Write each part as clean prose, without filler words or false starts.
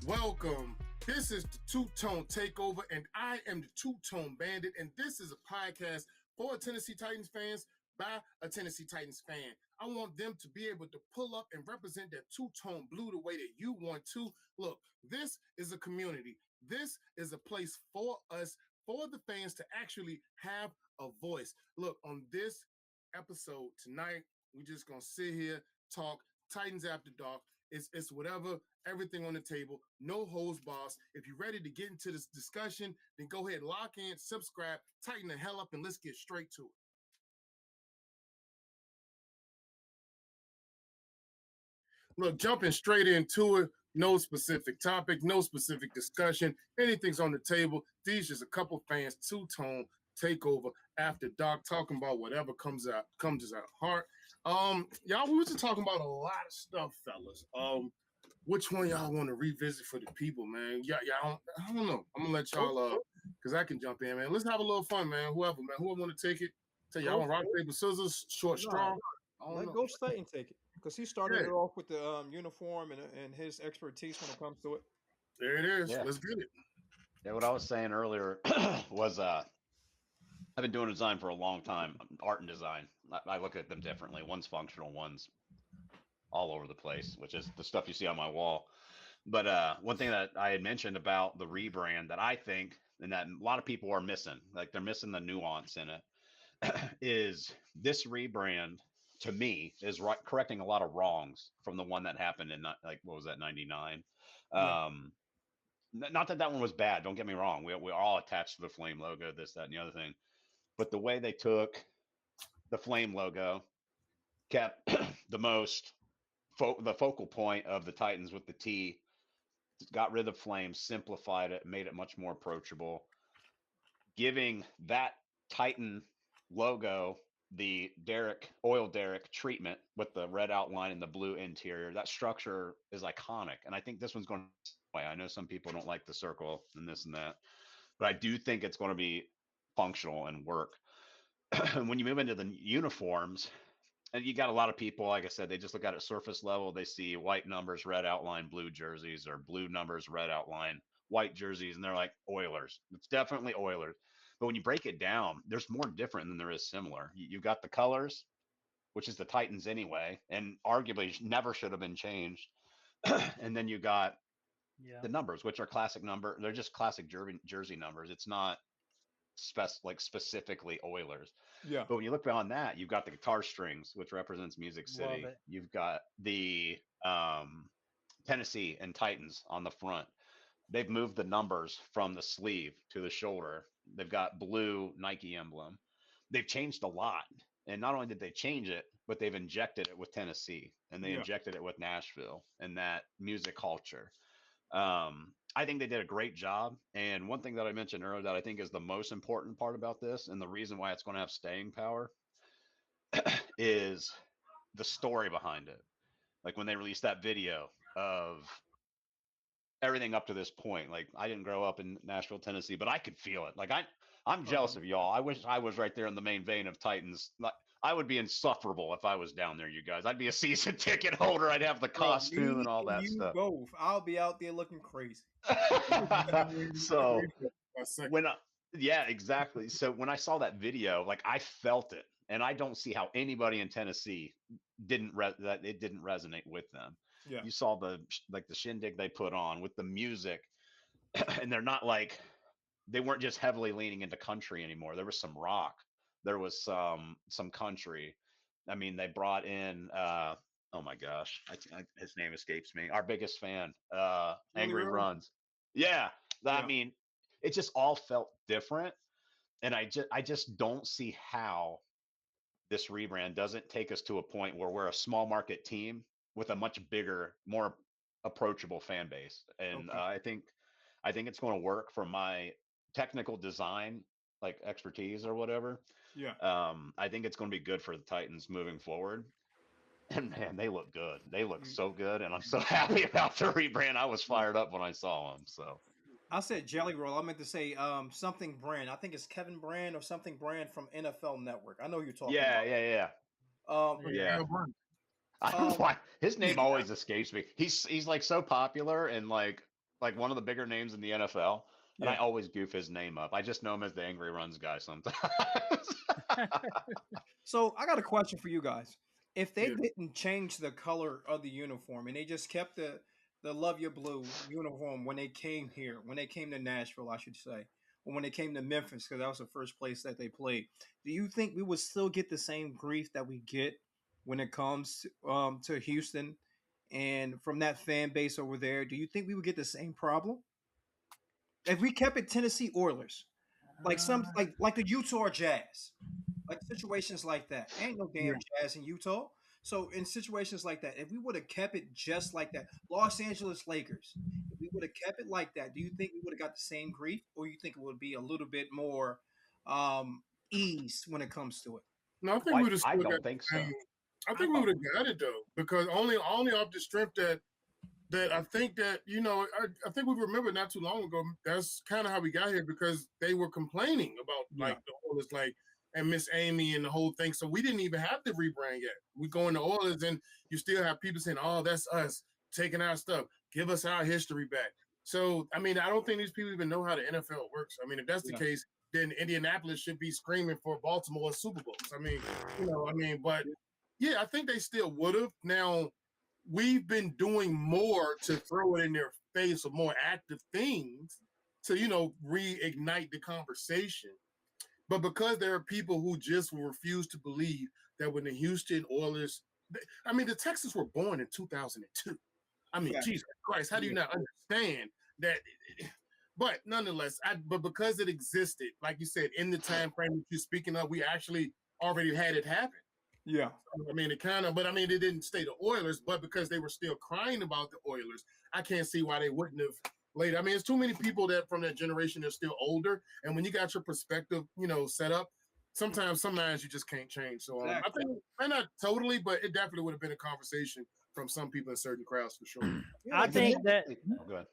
Welcome. This is the Two-Tone Takeover, and I am the Two-Tone Bandit, and this is a podcast for Tennessee Titans fans by a Tennessee Titans fan. I want them to be able to pull up and represent that two-tone blue the way that you want to. Look, this is a community. This is a place for us, for the fans to actually have a voice. Look, on this episode tonight, we're just going to sit here, talk Titans After Dark. It's whatever, everything on the table, no holds boss. If you're ready to get into this discussion, then go ahead, lock in, subscribe, tighten the hell up, and let's get straight to it. Look, jumping straight into it, no specific topic, no specific discussion. Anything's on the table. These just a couple fans, two-tone takeover after dark, talking about whatever comes out of heart. Y'all, we were just talking about a lot of stuff, fellas. Which one y'all want to revisit for the people, man? I don't know. I'm gonna let y'all because I can jump in, man. Let's have a little fun, man. Whoever want to take it. Tell y'all want rock, paper, scissors, short straw. Let Ghost Titan take it because he started it off with the uniform and his expertise when it comes to it. There it is. Yeah. Let's get it. Yeah, what I was saying earlier was I've been doing design for a long time, art and design. I look at them differently. One's functional, one's all over the place, which is the stuff you see on my wall. But one thing that I had mentioned about the rebrand that I think, and that a lot of people are missing, like they're missing the nuance in it, is this rebrand to me is correcting a lot of wrongs from the one that happened in like, what was that, 99? Yeah. Not that one was bad. Don't get me wrong. We're all attached to the Flame logo, this, that, and the other thing. But the way they took the Flame logo, kept the focal point of the Titans with the T, got rid of Flame, simplified it, made it much more approachable, giving that Titan logo the oil derrick treatment with the red outline and the blue interior. That structure is iconic, and I think this one's going to way. I know some people don't like the circle and this and that, but I do think it's going to be functional and work. When you move into the uniforms, and you got a lot of people, like I said, they just look at it surface level. They see white numbers, red outline, blue jerseys, or blue numbers, red outline, white jerseys, and they're like Oilers. It's definitely Oilers. But when you break it down, there's more different than there is similar. You've got the colors, which is the Titans anyway, and arguably never should have been changed. And then you got the numbers, which are classic number. They're just classic jersey numbers. It's not specifically Oilers. Yeah. But when you look beyond that, you've got the guitar strings, which represents Music City. You've got the Tennessee and Titans on the front. They've moved the numbers from the sleeve to the shoulder. They've got blue Nike emblem. They've changed a lot. And not only did they change it, but they've injected it with Tennessee, and they injected it with Nashville and that music culture. I think they did a great job. And one thing that I mentioned earlier that I think is the most important part about this, and the reason why it's going to have staying power, is the story behind it. Like when they released that video of everything up to this point. Like I didn't grow up in Nashville, Tennessee, but I could feel it. Like I'm jealous of y'all. I wish I was right there in the main vein of Titans. Like, I would be insufferable if I was down there, you guys. I'd be a season ticket holder. I'd have the costume and all that stuff. Both. I'll be out there looking crazy. So yeah, exactly. So when I saw that video, like I felt it, and I don't see how anybody in Tennessee didn't resonate with them. Yeah. You saw the shindig they put on with the music, and they weren't just heavily leaning into country anymore. There was some rock. There was some country. I mean, they brought in oh my gosh, his name escapes me. Our biggest fan, Angry Runs. Yeah, I mean, it just all felt different, and I just don't see how this rebrand doesn't take us to a point where we're a small market team with a much bigger, more approachable fan base. And I think it's going to work for my technical design, like expertise or whatever. Yeah. I think it's going to be good for the Titans moving forward. And man, they look good. They look so good. And I'm so happy about the rebrand. I was fired up when I saw them. So I said Jelly Roll. I meant to say something brand. I think it's Kevin Brand or something brand from NFL Network. I know you're talking about. Yeah. Yeah. I don't know why his name always escapes me. He's like so popular, and like like one of the bigger names in the NFL, and I Yeah. always goof his name up. I just know him as the Angry Runs guy sometimes. So I got a question for you guys. If they Yeah. didn't change the color of the uniform and they just kept the Love Your Blue uniform when they came here, when they came to Nashville, I should say, or when they came to Memphis, because that was the first place that they played, do you think we would still get the same grief that we get when it comes to Houston and from that fan base over there? Do you think we would get the same problem if we kept it Tennessee Oilers, like some Uh, like the Utah Jazz? Like situations like that. Ain't no Yeah. damn Jazz in Utah. So in situations like that, if we would have kept it just like that, Los Angeles Lakers, if we would have kept it like that, do you think we would have got the same grief, or you think it would be a little bit more ease when it comes to it? No, I think we Well, would have I still got don't the think so. same. I I think we think would have got it though, because only off the strength that I think that I think we remember not too long ago. That's kind of how we got here because they were complaining about Yeah. like the Oilers, like and Miss Amy and the whole thing. So we didn't even have the rebrand yet. We go into Oilers and you still have people saying, "Oh, that's us taking our stuff. Give us our history back." So I mean, I don't think these people even know how the NFL works. I mean, if that's the Yeah. case, then Indianapolis should be screaming for Baltimore Super Bowls. I mean, but yeah, I think they still would have. Now, we've been doing more to throw it in their face of more active things to, reignite the conversation. But because there are people who just will refuse to believe that when the Houston Oilers, I mean, the Texans were born in 2002. I mean, Yeah. Jesus Christ, how do you Yeah. not understand that? But nonetheless, but because it existed, like you said, in the time frame that you're speaking of, we actually already had it happen. Yeah. I mean, it didn't stay the Oilers, but because they were still crying about the Oilers, I can't see why they wouldn't have later. I mean, it's too many people that from that generation are still older, and when you got your perspective, set up, sometimes some lines you just can't change. So I Exactly. think not totally, but it definitely would have been a conversation from some people in certain crowds for sure. Yeah, I like the think that Oh, go ahead.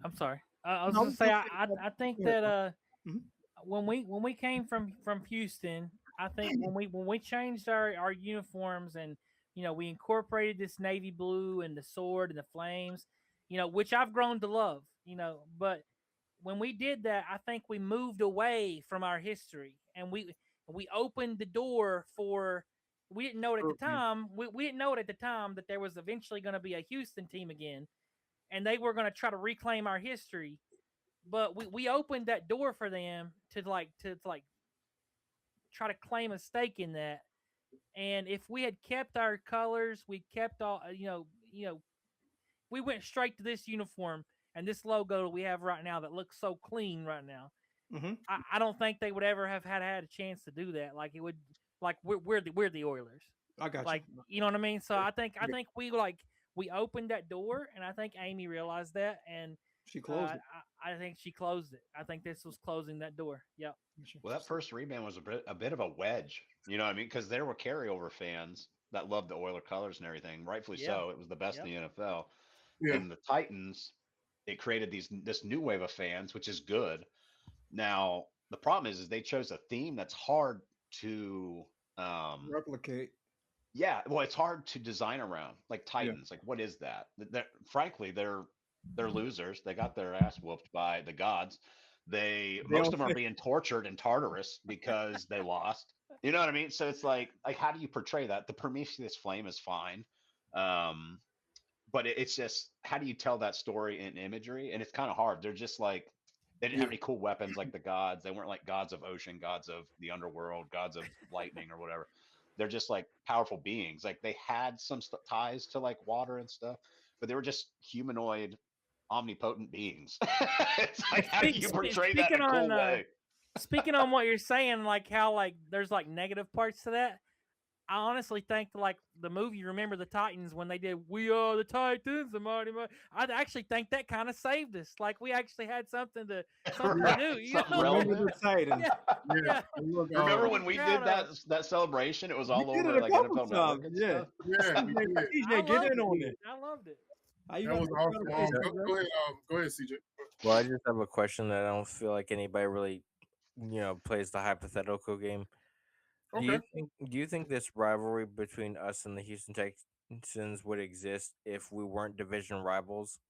I'm sorry. I was No, I gonna was say gonna I think yeah. that Mhm. when we came from Houston, I think when we changed our uniforms and we incorporated this navy blue and the sword and the flames, which I've grown to love, but when we did that, I think we moved away from our history and we opened the door for we didn't know it at the time. We didn't know it at the time that there was eventually going to be a Houston team again, and they were going to try to reclaim our history. But we opened that door for them to try to claim a stake in that. And if we had kept our colors, we kept all we went straight to this uniform and this logo we have right now that looks so clean right now. Mhm. I don't think they would ever have had a chance to do that. Like it would, like we're the Oilers. I got you. Like you know what I mean. So I think we opened that door, and I think Amy realized that, and She closed it. I think she closed it. I think this was closing that door. Yep. Well, that first rebound was a bit of a wedge. You know what I mean? Because there were carryover fans that loved the Oiler colors and everything. Rightfully Yeah. so. It was the best Yep. in the NFL. Yeah. And the Titans, it created this new wave of fans, which is good. Now, the problem is they chose a theme that's hard to Replicate. yeah, well, it's hard to design around. Like Yeah. Titans, like what is that? Frankly, they're losers. They got their ass whooped by the gods. They Most don't of them are fit. being tortured in Tartarus because they lost. You know what I mean? So it's like how do you portray that? The Prometheus flame is fine. Um, but it's just how do you tell that story in imagery? And it's kind of hard. They're just like they didn't have Yeah. any cool weapons like the gods. They weren't like gods of ocean, gods of the underworld, gods of lightning or whatever. They're just like powerful beings. Like they had some ties to like water and stuff, but they were just humanoid, omnipotent beings. It's like how do you portray that in Speaking a cool on way? speaking on what you're saying, like how like there's like negative parts to that. I honestly think like the movie Remember the Titans when they did We Are the Titans, the Mighty Mighty. I actually think that kind of saved us. Like we actually had something to Right? do. Something Remember relevant. the Titans. Yeah, Yeah. yeah. Look, Remember To when be we proud did of. that celebration? It was We all did over it a like couple NFL Network times. and Yeah. stuff. yeah, we did. I TJ, get loved in on it. it. I loved it. How you That got was the awesome. notification, Go ahead, CJ. Well, I just have a question that I don't feel like anybody really, plays the hypothetical game. Okay. Do you think this rivalry between us and the Houston Texans would exist if we weren't division rivals?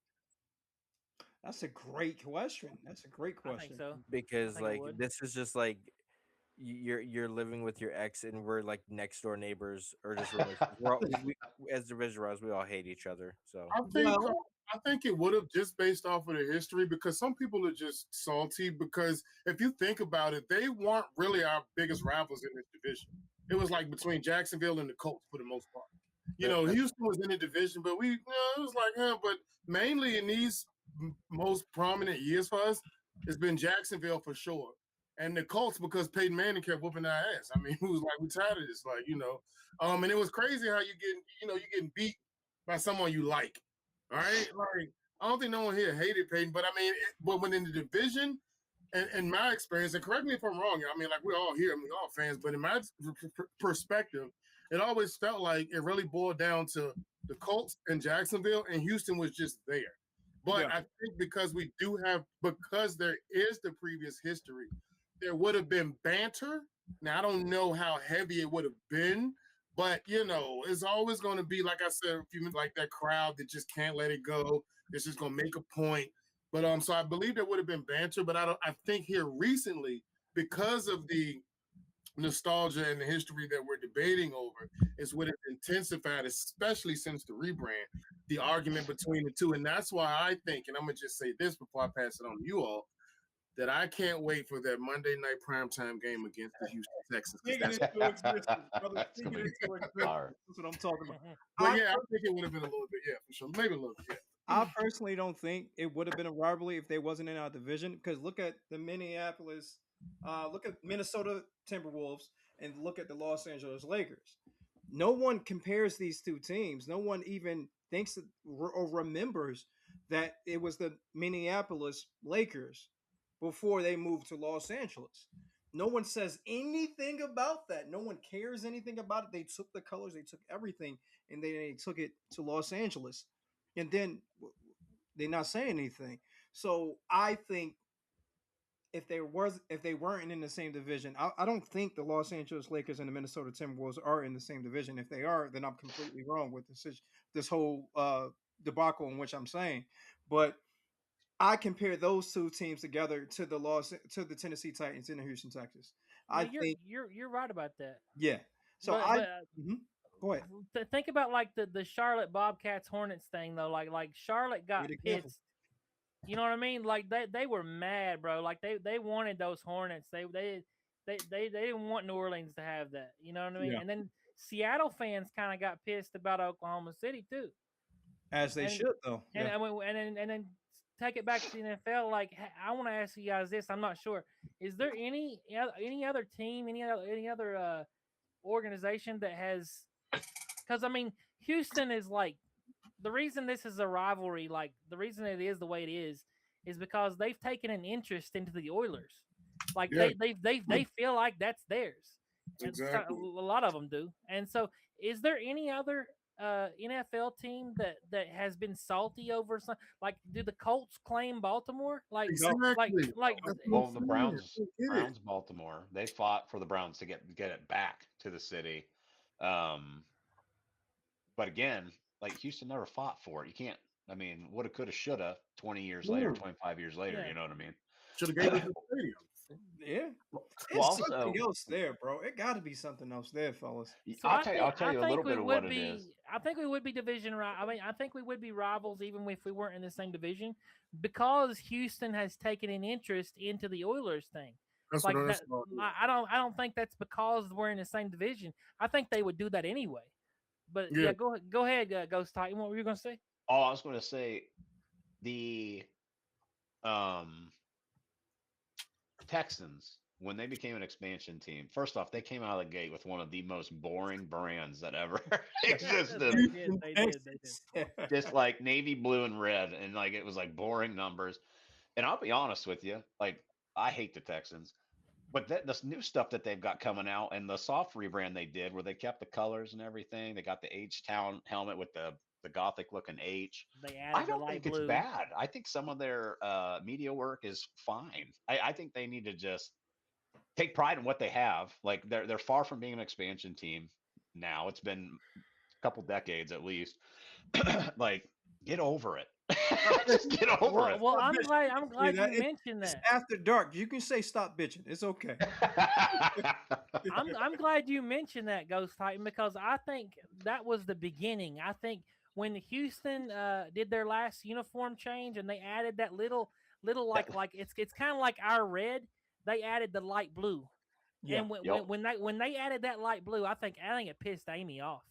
That's a great question. That's a great I question. think so. Because think it like would. this is just like you're living with your ex and we're like next door neighbors or just roommates. We as division rivals, we all hate each other. So I think Well, I think it would have just based off of the history because some people are just salty because if you think about it, they weren't really our biggest rivals in this division. It was like between Jacksonville and the Colts for the most part. Houston was in the division, but it was like, but mainly in these most prominent years for us, it's been Jacksonville for sure. And the Colts because Peyton Manning kept whooping our ass. I mean, it was like, we tired of this, and it was crazy how you're getting beat by someone you like. All right. Like, I don't think no one here hated Peyton, but I mean, but when in the division, and in my experience, and correct me if I'm wrong, I mean, like we're all here, we're all fans, but in my perspective, it always felt like it really boiled down to the Colts and Jacksonville, and Houston was just there. But I think because there is the previous history, there would have been banter. Now, I don't know how heavy it would have been, but it's always going to be, like I said, like that crowd that just can't let it go. It's just going to make a point. But so I believe there would have been banter, but I think here recently, because of the nostalgia and the history that we're debating over, is what has intensified, especially since the rebrand, the argument between the two. And that's why I think, and I'm going to just say this before I pass it on to you all, that I can't wait for that Monday night primetime game against the Houston Texans. That's what I'm talking about. Well, I think it would have been a little bit, for sure. Maybe a little bit, I personally don't think it would have been a rivalry if they wasn't in our division. Because look at the Minneapolis, look at Minnesota Timberwolves, and look at the Los Angeles Lakers. No one compares these two teams. No one even thinks or remembers that it was the Minneapolis Lakers before they moved to Los Angeles. No one says anything about that. No one cares anything about it. They took the colors, they took everything, and they took it to Los Angeles. And then they're not saying anything. So I think if they weren't in the same division, I don't think the Los Angeles Lakers and the Minnesota Timberwolves are in the same division. If they are, then I'm completely wrong with this whole debacle in which I'm saying. But I compare those two teams together to the Tennessee Titans and the Houston Texans. You're right about that. Yeah. So go ahead. Think about like the Charlotte Bobcats Hornets thing though. Like Charlotte got pissed. You know what I mean? Like they were mad, bro. Like they wanted those Hornets. They didn't want New Orleans to have that. You know what I mean? Yeah. And then Seattle fans kind of got pissed about Oklahoma City too. As they should though. And then take it back to the NFL. Like I want to ask you guys this. I'm not sure. Is there any other team, any other organization that has? Because I mean, Houston is like the reason this is a rivalry. Like the reason it is the way it is because they've taken an interest into the Oilers. Like they feel like that's theirs. Exactly. A lot of them do. And so, is there any other NFL team that has been salty over something? Like, do the Colts claim Baltimore? Like, exactly. Well, the Browns, Baltimore, they fought for the Browns to get it back to the city. But again, like Houston never fought for it. You can't. I mean, woulda, coulda, shoulda. 20 years later, 25 years later, Yeah. You know what I mean? Should have gave us the stadium. Yeah. Well, It's something else there, bro. It got to be something else there, fellas. So I'll tell you a little bit of what it is. I think we would be division. I mean, I think we would be rivals even if we weren't in the same division because Houston has taken an interest into the Oilers thing. That's like what that, I don't think that's because we're in the same division. I think they would do that anyway. But yeah, go ahead, Ghost Titan. What were you going to say? Oh, I was going to say the Texans, when they became an expansion team, first off, they came out of the gate with one of the most boring brands that ever existed. They did. Just like navy blue and red, and like it was like boring numbers. And I'll be honest with you, like I hate the Texans, but this new stuff that they've got coming out and the soft rebrand they did, where they kept the colors and everything, they got the H-Town helmet with the gothic looking H. I don't think it's bad. I think some of their media work is fine. I think they need to just take pride in what they have. Like they're far from being an expansion team now. It's been a couple decades at least. Like get over it. Just get over it. Well, Stop I'm bitching. glad you It's mentioned that. after dark. You can say stop bitching. It's okay. I'm glad you mentioned that, Ghost Titan, because I think that was the beginning. I think when Houston did their last uniform change and they added that little That- like it's kind of like our red. They added the light blue, Yeah. and Yep. when they added that light blue, I think it pissed Amy off.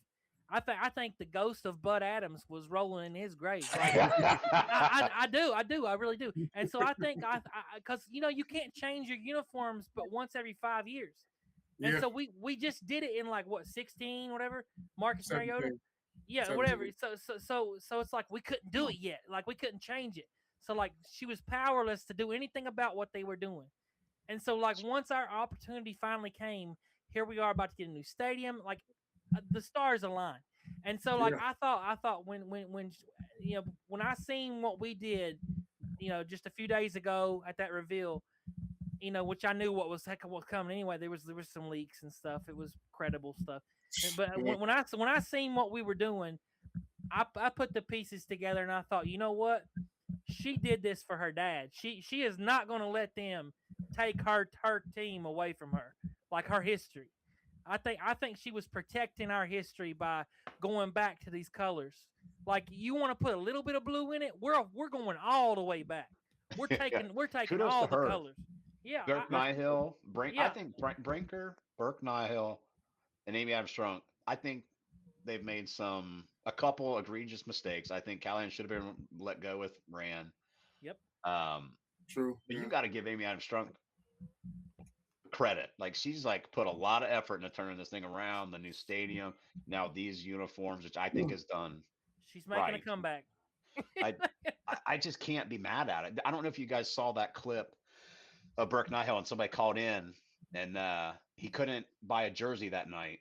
I think the ghost of Bud Adams was rolling in his grave. Like I do, I really do. And so I think because you can't change your uniforms but once every 5 years. And Yeah, so we just did it in like what 16 whatever Marcus Mariota. 17. Yeah, 17. whatever. So it's like we couldn't do it yet. Like we couldn't change it. So like she was powerless to do anything about what they were doing. And so like once our opportunity finally came, here we are about to get a new stadium. Like the stars align. And so like Yeah. I thought when I seen what we did, just a few days ago at that reveal, which I knew what was coming anyway. There was some leaks and stuff. It was credible stuff. But Yeah. when I seen what we were doing, I put the pieces together and I thought, you know what? She did this for her dad. She is not going to let them take her team away from her, like her history. I think she was protecting our history by going back to these colors. Like you want to put a little bit of blue in it, we're going all the way back. We're taking Kudos all to the her. colors. Yeah, Burke Nihill, I yeah. think Brinker, Burke Nihill, and Amy Armstrong. I think they've made a couple egregious mistakes. I think Callahan should have been let go with Rand. Yep. True. But Yeah. you got to give Amy Armstrong credit. Like she's like put a lot of effort into turning this thing around. The new stadium, now these uniforms, which I think is done. She's making right. a comeback. I just can't be mad at it. I don't know if you guys saw that clip of Burke Nihill and somebody called in and he couldn't buy a jersey that night.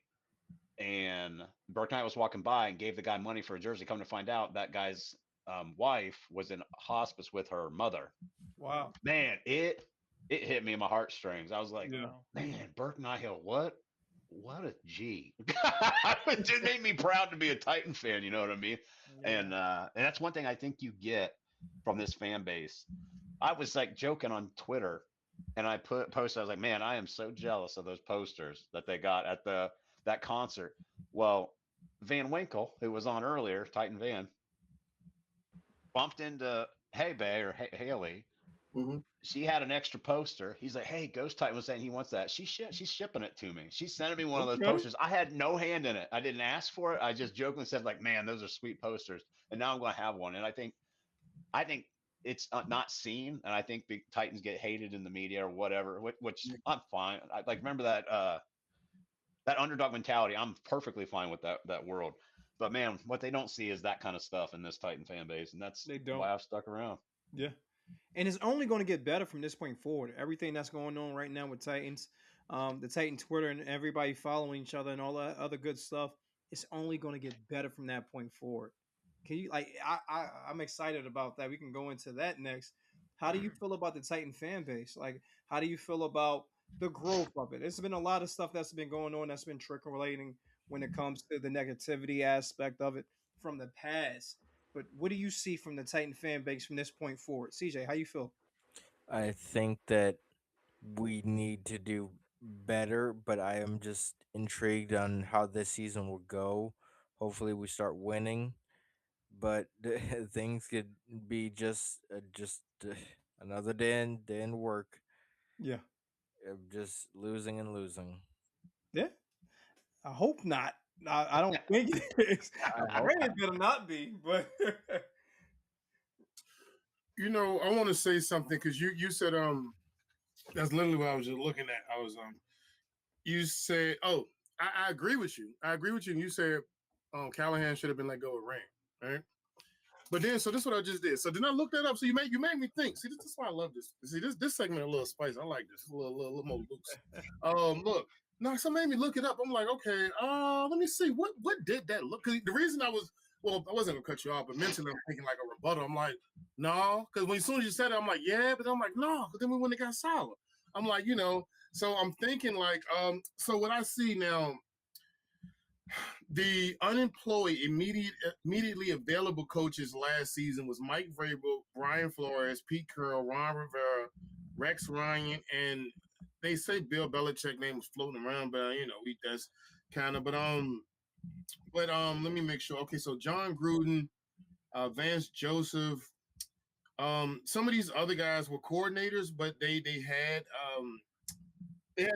And Burke Nihill was walking by and gave the guy money for a jersey. Come to find out, that guy's wife was in hospice with her mother. Wow. Man, it hit me in my heartstrings. I was like, Yeah. man, Burke Nihill, what a G. It just made me proud to be a Titan fan, you know what I mean? Yeah. And that's one thing I think you get from this fan base. I was like joking on Twitter and I posted, I was like, man, I am so jealous of those posters that they got at that concert. Well, Van Winkle, who was on earlier, Titan Van, bumped into Bay or Haley. Mm-hmm. She had an extra poster. He's like, hey, Ghost Titan was saying he wants that. She's shipping it to me. She's sending me one of those posters. I had no hand in it. I didn't ask for it. I just jokingly said, like, man, those are sweet posters. And now I'm going to have one. And I think it's not seen. And I think big Titans get hated in the media or whatever, which I'm fine. I like remember that underdog mentality. I'm perfectly fine with that world. But man, what they don't see is that kind of stuff in this Titan fan base. And that's why I've stuck around. Yeah. And it's only going to get better from this point forward. Everything that's going on right now with Titans, the Titan Twitter and everybody following each other and all that other good stuff, it's only going to get better from that point forward. Can you I'm excited about that. We can go into that next. How do you feel about the Titan fan base? Like, how do you feel about the growth of it? There's been a lot of stuff that's been going on that's been trickling when it comes to the negativity aspect of it from the past. But what do you see from the Titan fan base from this point forward? CJ, how you feel? I think that we need to do better, but I am just intrigued on how this season will go. Hopefully, we start winning, but things could be just another day in work. Yeah, Just losing and losing. yeah. I hope not. I don't think it is. I hope really better not be, but I want to say something because you said that's literally what I was just looking at. I was you said, oh, I agree with you. I agree with you. And you said Callahan should have been let go of Rand, right? But then, so this is what I just did. So then I looked that up. So you made me think. See, this is why I love this. See, this segment a little spicy. I like this. A little more loose. Look. No, so made me look it up. I'm like, okay, let me see. What did that look? Because the reason I wasn't gonna cut you off, but mentally I'm thinking like a rebuttal. I'm like, no, because as soon as you said it, I'm like, yeah, but I'm like, no, because then we wouldn't have got solid. I'm like, so I'm thinking like, so what I see now, The unemployed, immediately available coaches last season was Mike Vrabel, Brian Flores, Pete Carroll, Ron Rivera, Rex Ryan, and they say Bill Belichick name was floating around, but that's kind of. Let me make sure. Okay, so John Gruden, Vance Joseph, some of these other guys were coordinators, but they had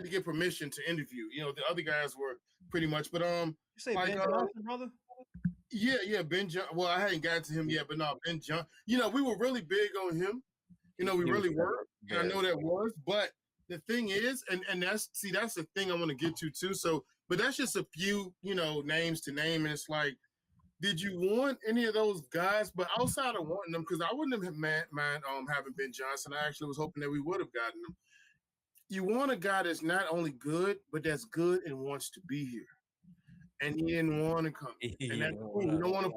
to get permission to interview. The other guys were pretty much, but You say like Ben Johnson, brother? yeah, Ben John. Well, I hadn't gotten to him yet, but no, Ben John. We were really big on him. We really were. And I know that was, but the thing is, and that's the thing I want to get to too. So, but that's just a few, names to name, and it's like, did you want any of those guys? But outside of wanting them, because I wouldn't have mind having Ben Johnson. I actually was hoping that we would have gotten them. You want a guy that's not only good, but that's good and wants to be here. And he didn't want to come. And that's cool.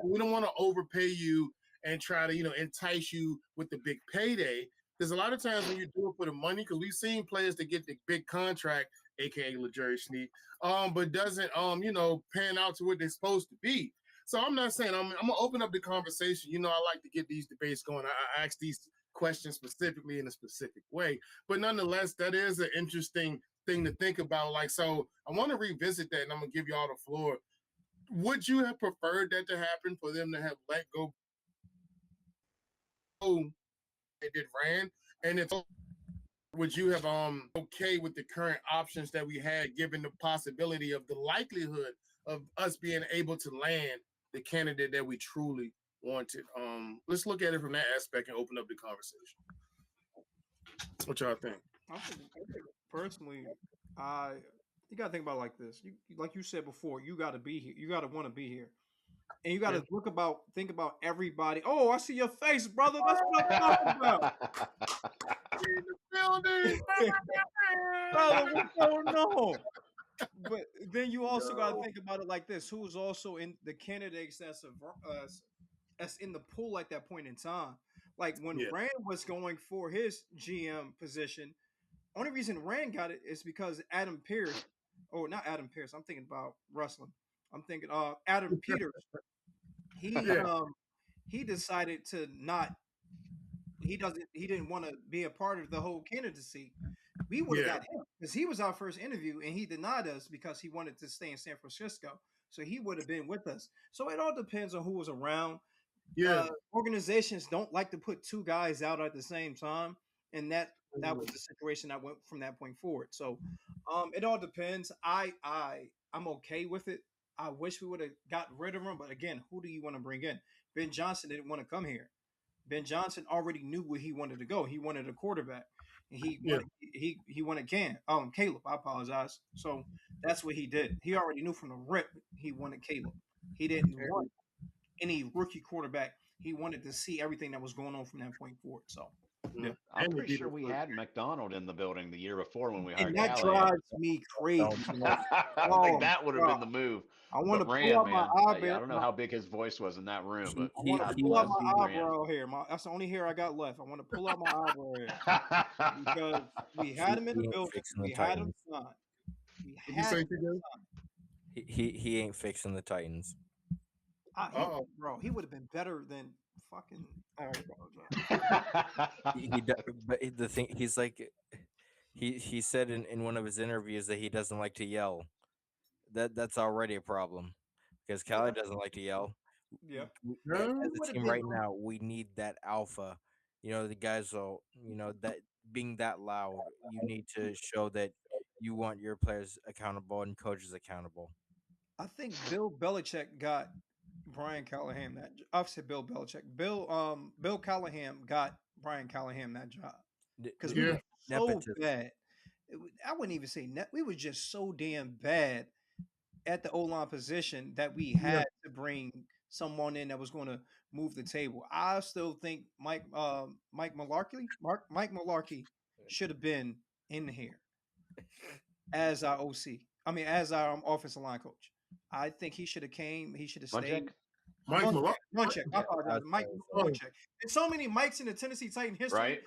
We don't want to overpay you and try to, entice you with the big payday. There's a lot of times when you do it for the money, because we've seen players that get the big contract, aka LeJerry Sneed, but doesn't pan out to what they're supposed to be. So I'm not saying I'm gonna open up the conversation. I like to get these debates going. I ask these questions specifically in a specific way. But nonetheless, that is an interesting thing to think about. Like, so I want to revisit that, and I'm gonna give y'all the floor. Would you have preferred that to happen, for them to have let go? They did ran, and it's would you have okay with the current options that we had, given the possibility of the likelihood of us being able to land the candidate that we truly wanted? Let's look at it from that aspect and open up the conversation. What y'all think? I think personally, you gotta think about it like this. Like you said before, you gotta be here. You gotta want to be here, and you gotta think about everybody. Oh, I see your face, brother. That's what I'm talking about. In the building, Brother, what's going on? But then you also gotta think about it like this: who's also in the candidates that's in the pool at that point in time? Like when Rand was going for his GM position, only reason Rand got it is because Adam Pierce, or not Adam Pierce. I'm thinking about wrestling. I'm thinking Adam Peters. He decided to not. He didn't want to be a part of the whole candidacy. We would have got him because he was our first interview, and he denied us because he wanted to stay in San Francisco. So he would have been with us. So it all depends on who was around. Organizations don't like to put two guys out at the same time, and that was the situation that went from that point forward. So it all depends. I'm okay with it. I wish we would have gotten rid of him, but again, who do you want to bring in? Ben Johnson didn't want to come here. Ben Johnson already knew where he wanted to go. He wanted a quarterback. And he wanted Caleb. I apologize. So that's what he did. He already knew from the rip he wanted Caleb. He didn't want any rookie quarterback. He wanted to see everything that was going on from that point forward. So yeah. I'm pretty sure we had McDonald in the building the year before when we hired and that Callahan. drives me crazy. I think that would have been the move. I want to pull Rand, out man, my eyebrow. I don't know how big his voice was in that room, but I want to pull out my eyebrow hair. That's the only hair I got left. I want to pull out my eyebrow hair because we had him in the building. We had him signed. We had him signed. He ain't fixing the Titans. Bro, he would have been better than fucking. But the thing, he's like, he said in one of his interviews that he doesn't like to yell. That's already a problem because Callie doesn't like to yell. Yeah. As a team right now, we need that alpha. The guys will, that being that loud, you need to show that you want your players accountable and coaches accountable. I think Bill Belichick got Brian Callahan that. I've said Bill Belichick. Bill Callahan got Brian Callahan that job because we were so bad. I wouldn't even say net. We were just so damn bad at the O-line position that we had to bring someone in that was going to move the table. I still think Mike Mularkey should have been in here as our OC. I mean, as our offensive line coach. I think he should have came. He should have stayed. Mike Malone. Munchak. I apologize. Mike Oh. Munchak. There's so many Mikes in the Tennessee Titan history. Right?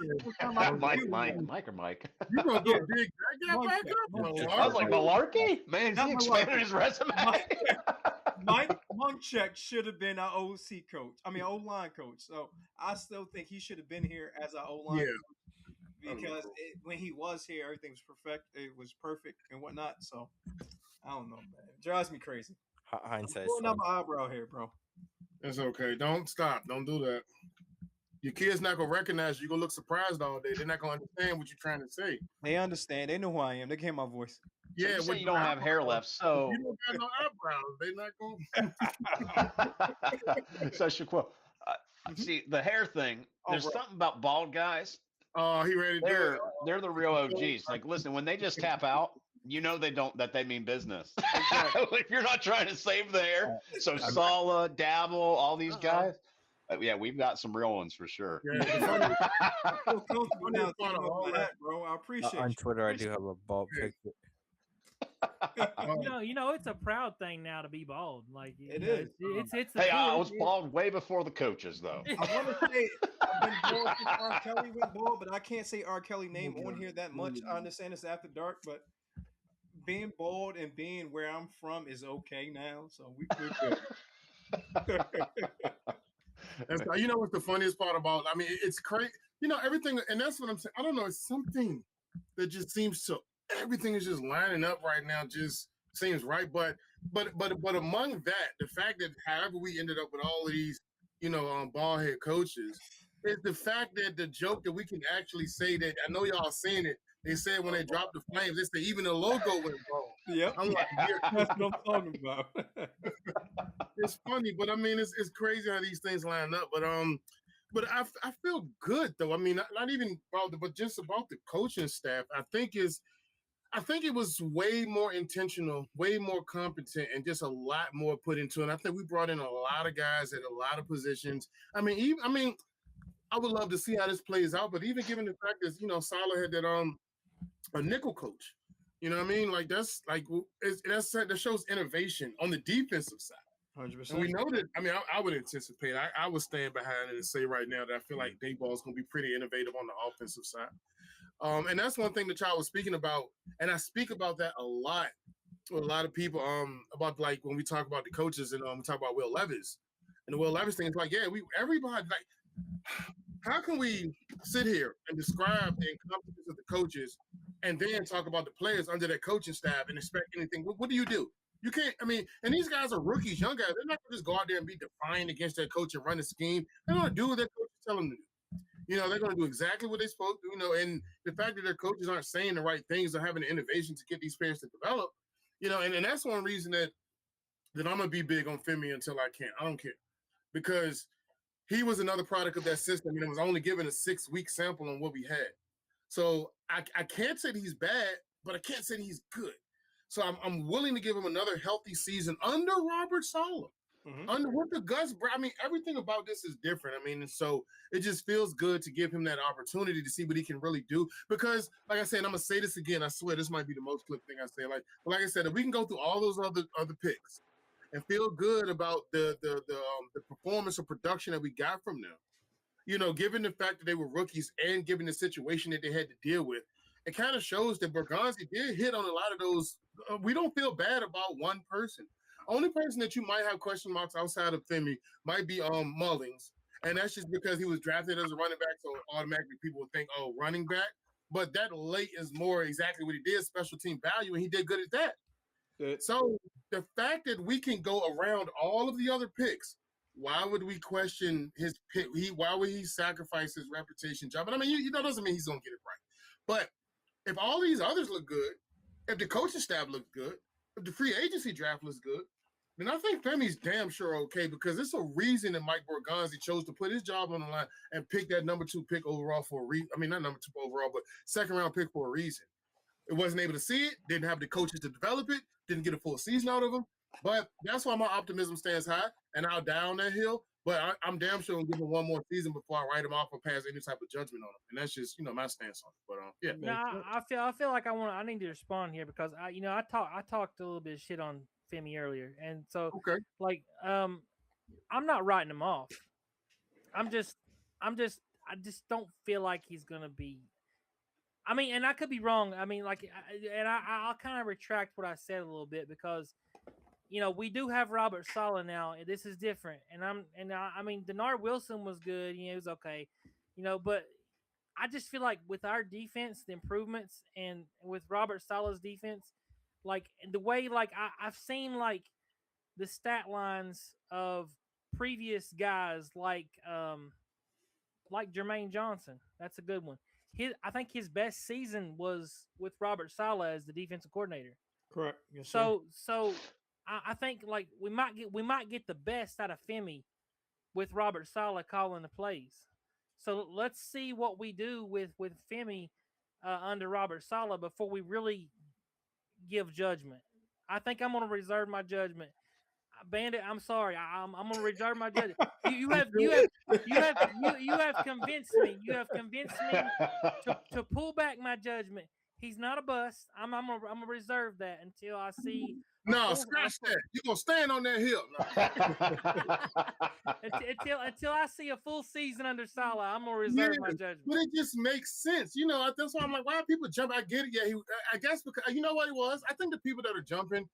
Mike or Mike. You gonna go dig that guy back Munchak. up? I was like, Malarkey? Man, Not he expanded Malarkey. his resume. Mike Munchak should have been our OC coach. I mean, O-line coach. So I still think he should have been here as our O-line coach because when he was here, everything was perfect. It was perfect and whatnot. So I don't know, man. It drives me crazy. Hindsight. Pulling up my eyebrow here, bro. It's okay. Don't stop. Don't do that. Your kids not gonna recognize you. You're gonna look surprised all day. They're not gonna understand what you're trying to say. They understand. They know who I am. They hear my voice. So Yeah, you say you don't have hair left, so you don't got no eyebrows. They not gonna. so Shaquille, see the hair thing. There's something about bald guys. Oh, he ready to do it. They're the real OGs. Like, listen, when they just tap out, you know they mean business. If you're not trying to save the hair, so Sala, Dabble, all these guys. Yeah, we've got some real ones for sure. Yeah, bro. I appreciate on Twitter. I do have a bald picture. You know, it's a proud thing now to be bald. Like it is. It's. Hey, I was bald way before the coaches, though. I want to say I've been bald since R. Kelly went bald, but I can't say R. Kelly name on here that much. I understand it's after dark, but being bald and being where I'm from is okay now. So we're good. You know what's the funniest part about? I mean, it's crazy. You know everything, and that's what I'm saying. I don't know. It's something that just seems to everything is just lining up right now. Just seems right, but among that, the fact that however we ended up with all of these, bald head coaches, is the fact that the joke that we can actually say that I know y'all seen it. They said when they dropped the Flames, they said even the logo went wrong. Yep. I'm like, that's what I'm talking about. It's funny, but I mean, it's crazy how these things line up. But I feel good though. I mean, not even but just about the coaching staff. I think it was way more intentional, way more competent, and just a lot more put into it. And I think we brought in a lot of guys at a lot of positions. I mean, I would love to see how this plays out, but even given the fact that Salah had that a nickel coach, you know what I mean? Like that shows innovation on the defensive side. 100%. And we know that. I mean, I would anticipate. I would stand behind it and say right now that I feel like Dayball is going to be pretty innovative on the offensive side. And that's one thing that y'all was speaking about, and I speak about that a lot with a lot of people. About like when we talk about the coaches and we talk about Will Levis and the Will Levis thing. It's like, yeah, everybody like. How can we sit here and describe the incompetence of the coaches and then talk about the players under their coaching staff and expect anything? What do? You can't, I mean, and these guys are rookies, young guys. They're not going to just go out there and be defiant against their coach and run a scheme. They're going to do what their coach is telling them to do. They're going to do exactly what they're supposed to, and the fact that their coaches aren't saying the right things or having the innovation to get these players to develop, and that's one reason that I'm going to be big on Femi until I can't. I don't care. Because he was another product of that system, and it was only given a 6-week sample on what we had. So I can't say that he's bad, but I can't say that he's good. So I'm willing to give him another healthy season under Robert Saleh, under with the Gus. I mean, everything about this is different. I mean, and so it just feels good to give him that opportunity to see what he can really do. Because, like I said, and I'm gonna say this again. I swear this might be the most clip thing I say. Like I said, if we can go through all those other picks and feel good about the performance or production that we got from them, given the fact that they were rookies and given the situation that they had to deal with, it kind of shows that Berganzi did hit on a lot of those. We don't feel bad about one person. Only person that you might have question marks outside of Femi might be Mullings, and that's just because he was drafted as a running back, so automatically people would think, oh, running back. But that late is more exactly what he did, special team value, and he did good at that. Good. So the fact that we can go around all of the other picks, why would we question his pick? Why would he sacrifice his reputation job? But I mean, that doesn't mean he's gonna get it right. But if all these others look good, if the coaching staff looks good, if the free agency draft looks good, then I think Femi's damn sure okay, because it's a reason that Mike Borgonzi chose to put his job on the line and pick that number 2 pick overall for a reason. I mean, not number 2 overall, but second round pick for a reason. It wasn't able to see it, didn't have the coaches to develop it, didn't get a full season out of him. But that's why my optimism stands high, and I'll die on that hill. But I'm damn sure going to give him one more season before I write him off or pass any type of judgment on him. And that's just, my stance on it. But yeah. No, I feel like I need to respond here because I talked a little bit of shit on Femi earlier, and so okay. like I'm not writing him off. I'm just, I just don't feel like he's gonna be. I mean, and I could be wrong. I mean, like, I'll kind of retract what I said a little bit because we do have Robert Saleh now, and this is different. I mean, Denard Wilson was good. He was okay, but I just feel like with our defense, the improvements, and with Robert Saleh's defense, like the way, like I've seen like the stat lines of previous guys like Jermaine Johnson. That's a good one. I think his best season was with Robert Saleh as the defensive coordinator. Correct. Yes, sir. So I think like we might get the best out of Femi with Robert Saleh calling the plays. So let's see what we do with Femi under Robert Saleh before we really give judgment. I think I'm going to reserve my judgment. Bandit, I'm sorry. I'm going to reserve my judgment. You have convinced me. You have convinced me to pull back my judgment. He's not a bust. I'm gonna reserve that until I see. No, scratch that. You're gonna stand on that hill. No. until I see a full season under Saleh, I'm gonna reserve my judgment. But it just makes sense, That's why I'm like, why are people jump? I get it. Yeah, I guess because you know what it was. I think the people that are jumping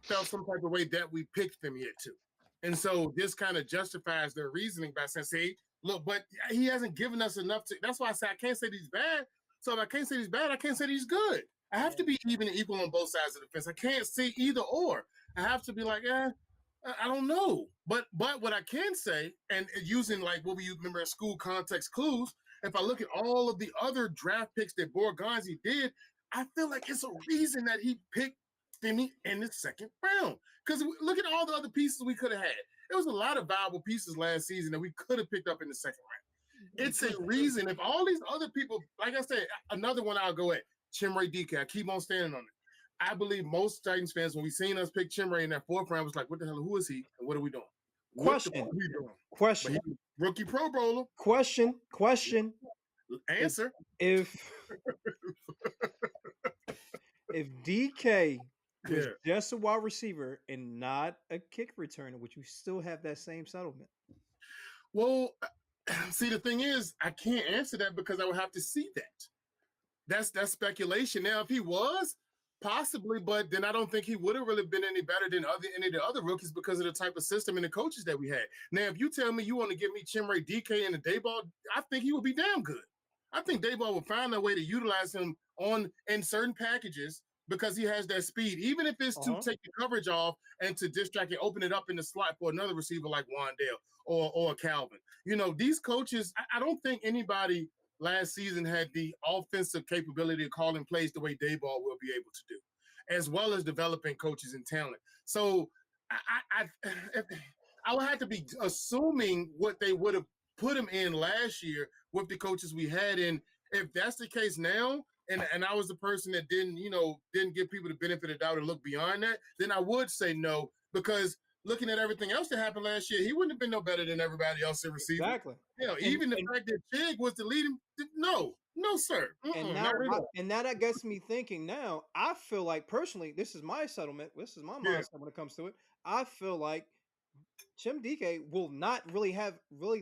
felt some type of way that we picked them yet too, and so this kind of justifies their reasoning by saying, "See, look, but he hasn't given us enough to." That's why I say I can't say he's bad. So if I can't say he's bad, I can't say he's good. I have to be even and equal on both sides of the fence. I can't say either or. I have to be like, I don't know. But what I can say, and using like what we remember in school context clues, if I look at all of the other draft picks that Borgonzi did, I feel like it's a reason that he picked Femi in the second round. Because look at all the other pieces we could have had. There was a lot of valuable pieces last season that we could have picked up in the second round. It's a reason. If all these other people, like I said, another one I'll go at, Chimere Dike. I keep on standing on it. I believe most Titans fans, when we seen us pick Chimere in that fourth round, was like, what the hell, who is he? And what are we doing? Question. Rookie Pro Bowler. Question. Answer. If DK was just a wide receiver and not a kick returner, would you still have that same settlement? Well, see, the thing is, I can't answer that because I would have to see that. That's speculation. Now, if he was, possibly, but then I don't think he would have really been any better than any of the other rookies because of the type of system and the coaches that we had. Now, if you tell me you want to give me Chimere Dike and the Dayball, I think he would be damn good. I think Dayball will find a way to utilize him in certain packages because he has that speed, even if it's to take the coverage off and to distract and open it up in the slot for another receiver like Wandale or Calvin. These coaches, I don't think anybody last season had the offensive capability of calling plays the way Dayball will be able to do, as well as developing coaches and talent. So I would have to be assuming what they would have put him in last year with the coaches we had. And if that's the case now, and I was the person that didn't give people the benefit of the doubt and look beyond that, then I would say no, because looking at everything else that happened last year, he wouldn't have been no better than everybody else in receiving. Exactly. Even the fact that Chig was the leading, no, sir. And now that gets me thinking. Now I feel like personally, this is my settlement. This is my mindset when it comes to it. I feel like Chim Dike will not really have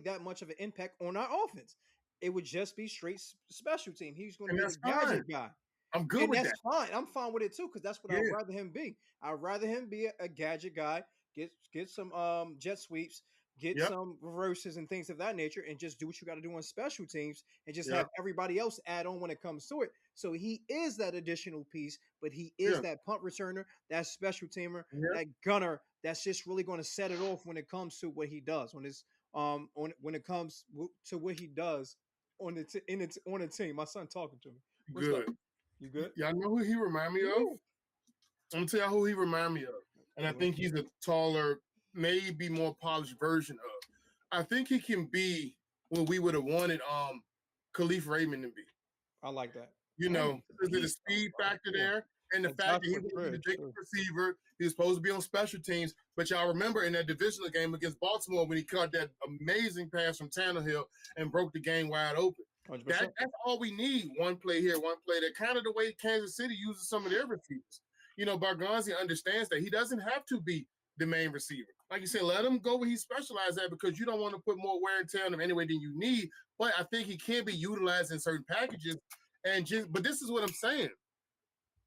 that much of an impact on our offense. It would just be straight special team. He's going to be the gadget guy. I'm good with that. That's fine. I'm fine with it too, because that's what I'd rather him be. I'd rather him be a gadget guy. Get some jet sweeps, get some reverses and things of that nature, and just do what you got to do on special teams, and just have everybody else add on when it comes to it. So he is that additional piece, but he is that punt returner, that special teamer, that gunner. That's just really going to set it off when it comes to what he does. When it comes to what he does on the team. My son talking to me. What's good. Up? You good? Y'all know who he remind me of? I'm gonna tell y'all who he remind me of. And I think he's a taller, maybe more polished version of. I think he can be what we would have wanted Khalif Raymond to be. I like that. Because of the speed factor there, and the fact that he was a ridiculous receiver. He was supposed to be on special teams. But y'all remember in that divisional game against Baltimore when he caught that amazing pass from Tannehill and broke the game wide open. That's all we need. One play here, one play there. Kind of the way Kansas City uses some of their receivers. Bargonzi understands that he doesn't have to be the main receiver. like you said, let him go where he specialized at because you don't want to put more wear and tear on him anyway than you need. But I think he can be utilized in certain packages. But this is what I'm saying.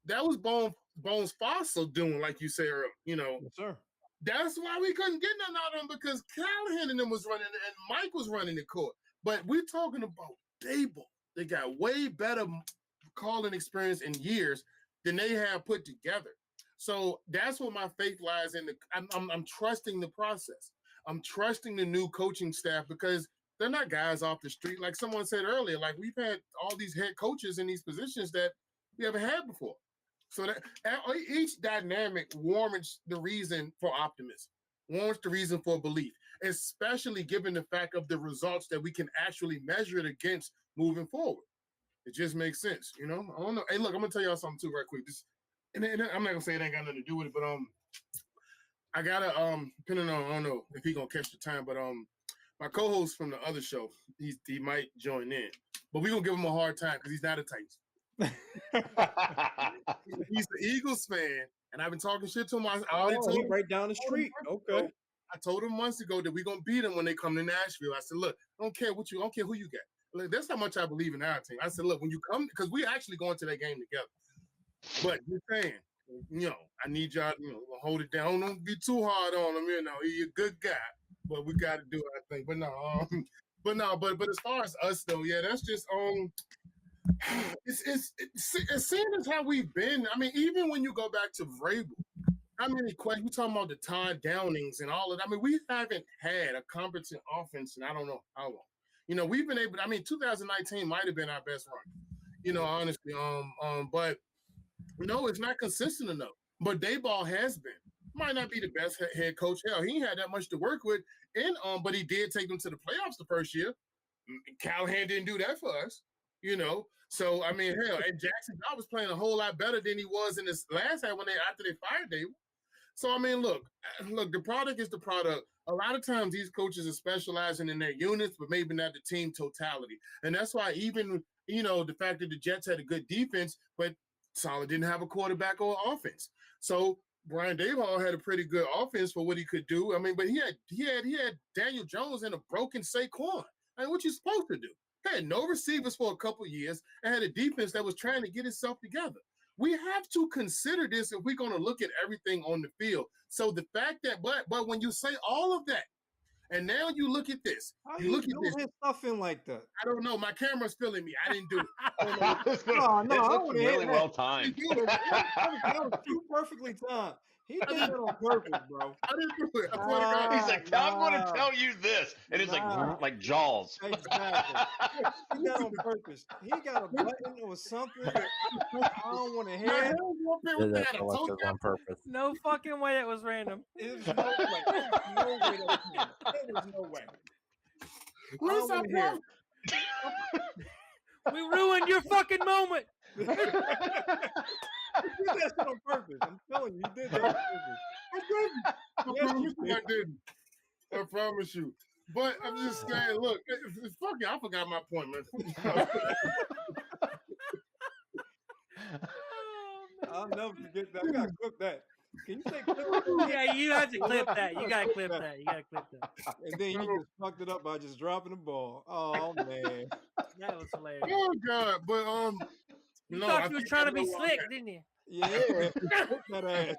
That was Bones Fossil doing, like you said earlier. Yes, sir. That's why we couldn't get nothing out of him because Callahan and them was running and Mike was running the court. But we're talking about Dable. They got way better calling experience in years than they have put together. So that's what my faith lies in. I'm trusting the process. I'm trusting the new coaching staff because they're not guys off the street. Like someone said earlier, like we've had all these head coaches in these positions that we haven't had before. So that each dynamic warrants the reason for optimism, warrants the reason for belief, especially given the fact of the results that we can actually measure it against moving forward. It just makes sense, I don't know. Hey, look, I'm gonna tell y'all something too, right quick. And I'm not gonna say it ain't got nothing to do with it, but I gotta depending on I don't know if he gonna catch the time, but my co-host from the other show, he might join in, but we gonna give him a hard time because he's not a Titans. He's the Eagles fan, and I've been talking shit to him. I already told him right down the street. Okay. I told him months ago that we're gonna beat them when they come to Nashville. I said, look, I don't care who you get. Look, that's how much I believe in our team. I said, look, when you come, because we actually going to that game together. But you're saying, I need y'all, hold it down. Don't be too hard on him. He's a good guy, but we got to do it, I think. But but as far as us though, yeah, that's just it's seeing as how we've been. I mean, even when you go back to Vrabel, how many questions we talking about the Todd Downings and all of that? I mean, we haven't had a competent offense in I don't know how long. We've been able to, 2019 might have been our best run, honestly. But it's not consistent enough. But Dayball has been. Might not be the best head coach. Hell, he ain't had that much to work with. But he did take them to the playoffs the first year. Callahan didn't do that for us, So hell, and Jackson I was playing a whole lot better than he was in this last half after they fired Dayball. So look, the product is the product. A lot of times these coaches are specializing in their units, but maybe not the team totality. And that's why even, the fact that the Jets had a good defense, but Solid didn't have a quarterback or offense. So Brian Daboll had a pretty good offense for what he could do. But he had Daniel Jones and a broken Saquon. What you supposed to do? He had no receivers for a couple of years and had a defense that was trying to get itself together. We have to consider this if we're going to look at everything on the field. So the fact that, but when you say all of that, and now you look at this, you look at this stuff in like that. I don't know. My camera's feeling me. I didn't do it. No, really well timed. That was too perfectly timed. He did that on purpose, bro. I didn't do it. He's like, I'm going to tell you this, and it's like Jaws. Exactly. He got on purpose. He got a button or something. I don't want to hear it. On purpose. No fucking way that was random. There's no way. There was no way. We ruined your fucking moment. You did that shit on purpose. I'm telling you, you did that on purpose. I didn't. I promise you. But I'm just saying, look, fuck it, I forgot my point, man. I'll never forget that. I gotta clip that. Can you take clip? Yeah, you have to clip that. You gotta clip that. And then you just fucked it up by just dropping the ball. Oh man, that was hilarious. Oh god, but you thought you was trying to be slick, didn't you? Yeah, that ass.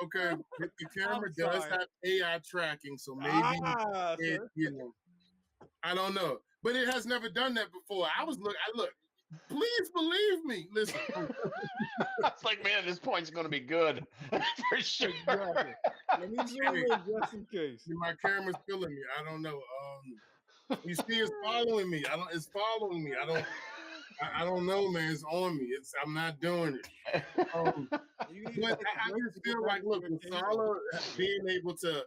Okay, the camera does have AI tracking, so maybe I don't know, but it has never done that before. I look. Please believe me. Listen, it's like, man, this point's going to be good for sure. Exactly. Let me zoom in just in case. My camera's filling me. I don't know. You see, it's following me. It's following me. I don't know, man. It's on me. I'm not doing it. But I just feel like, look, with Salah being able to,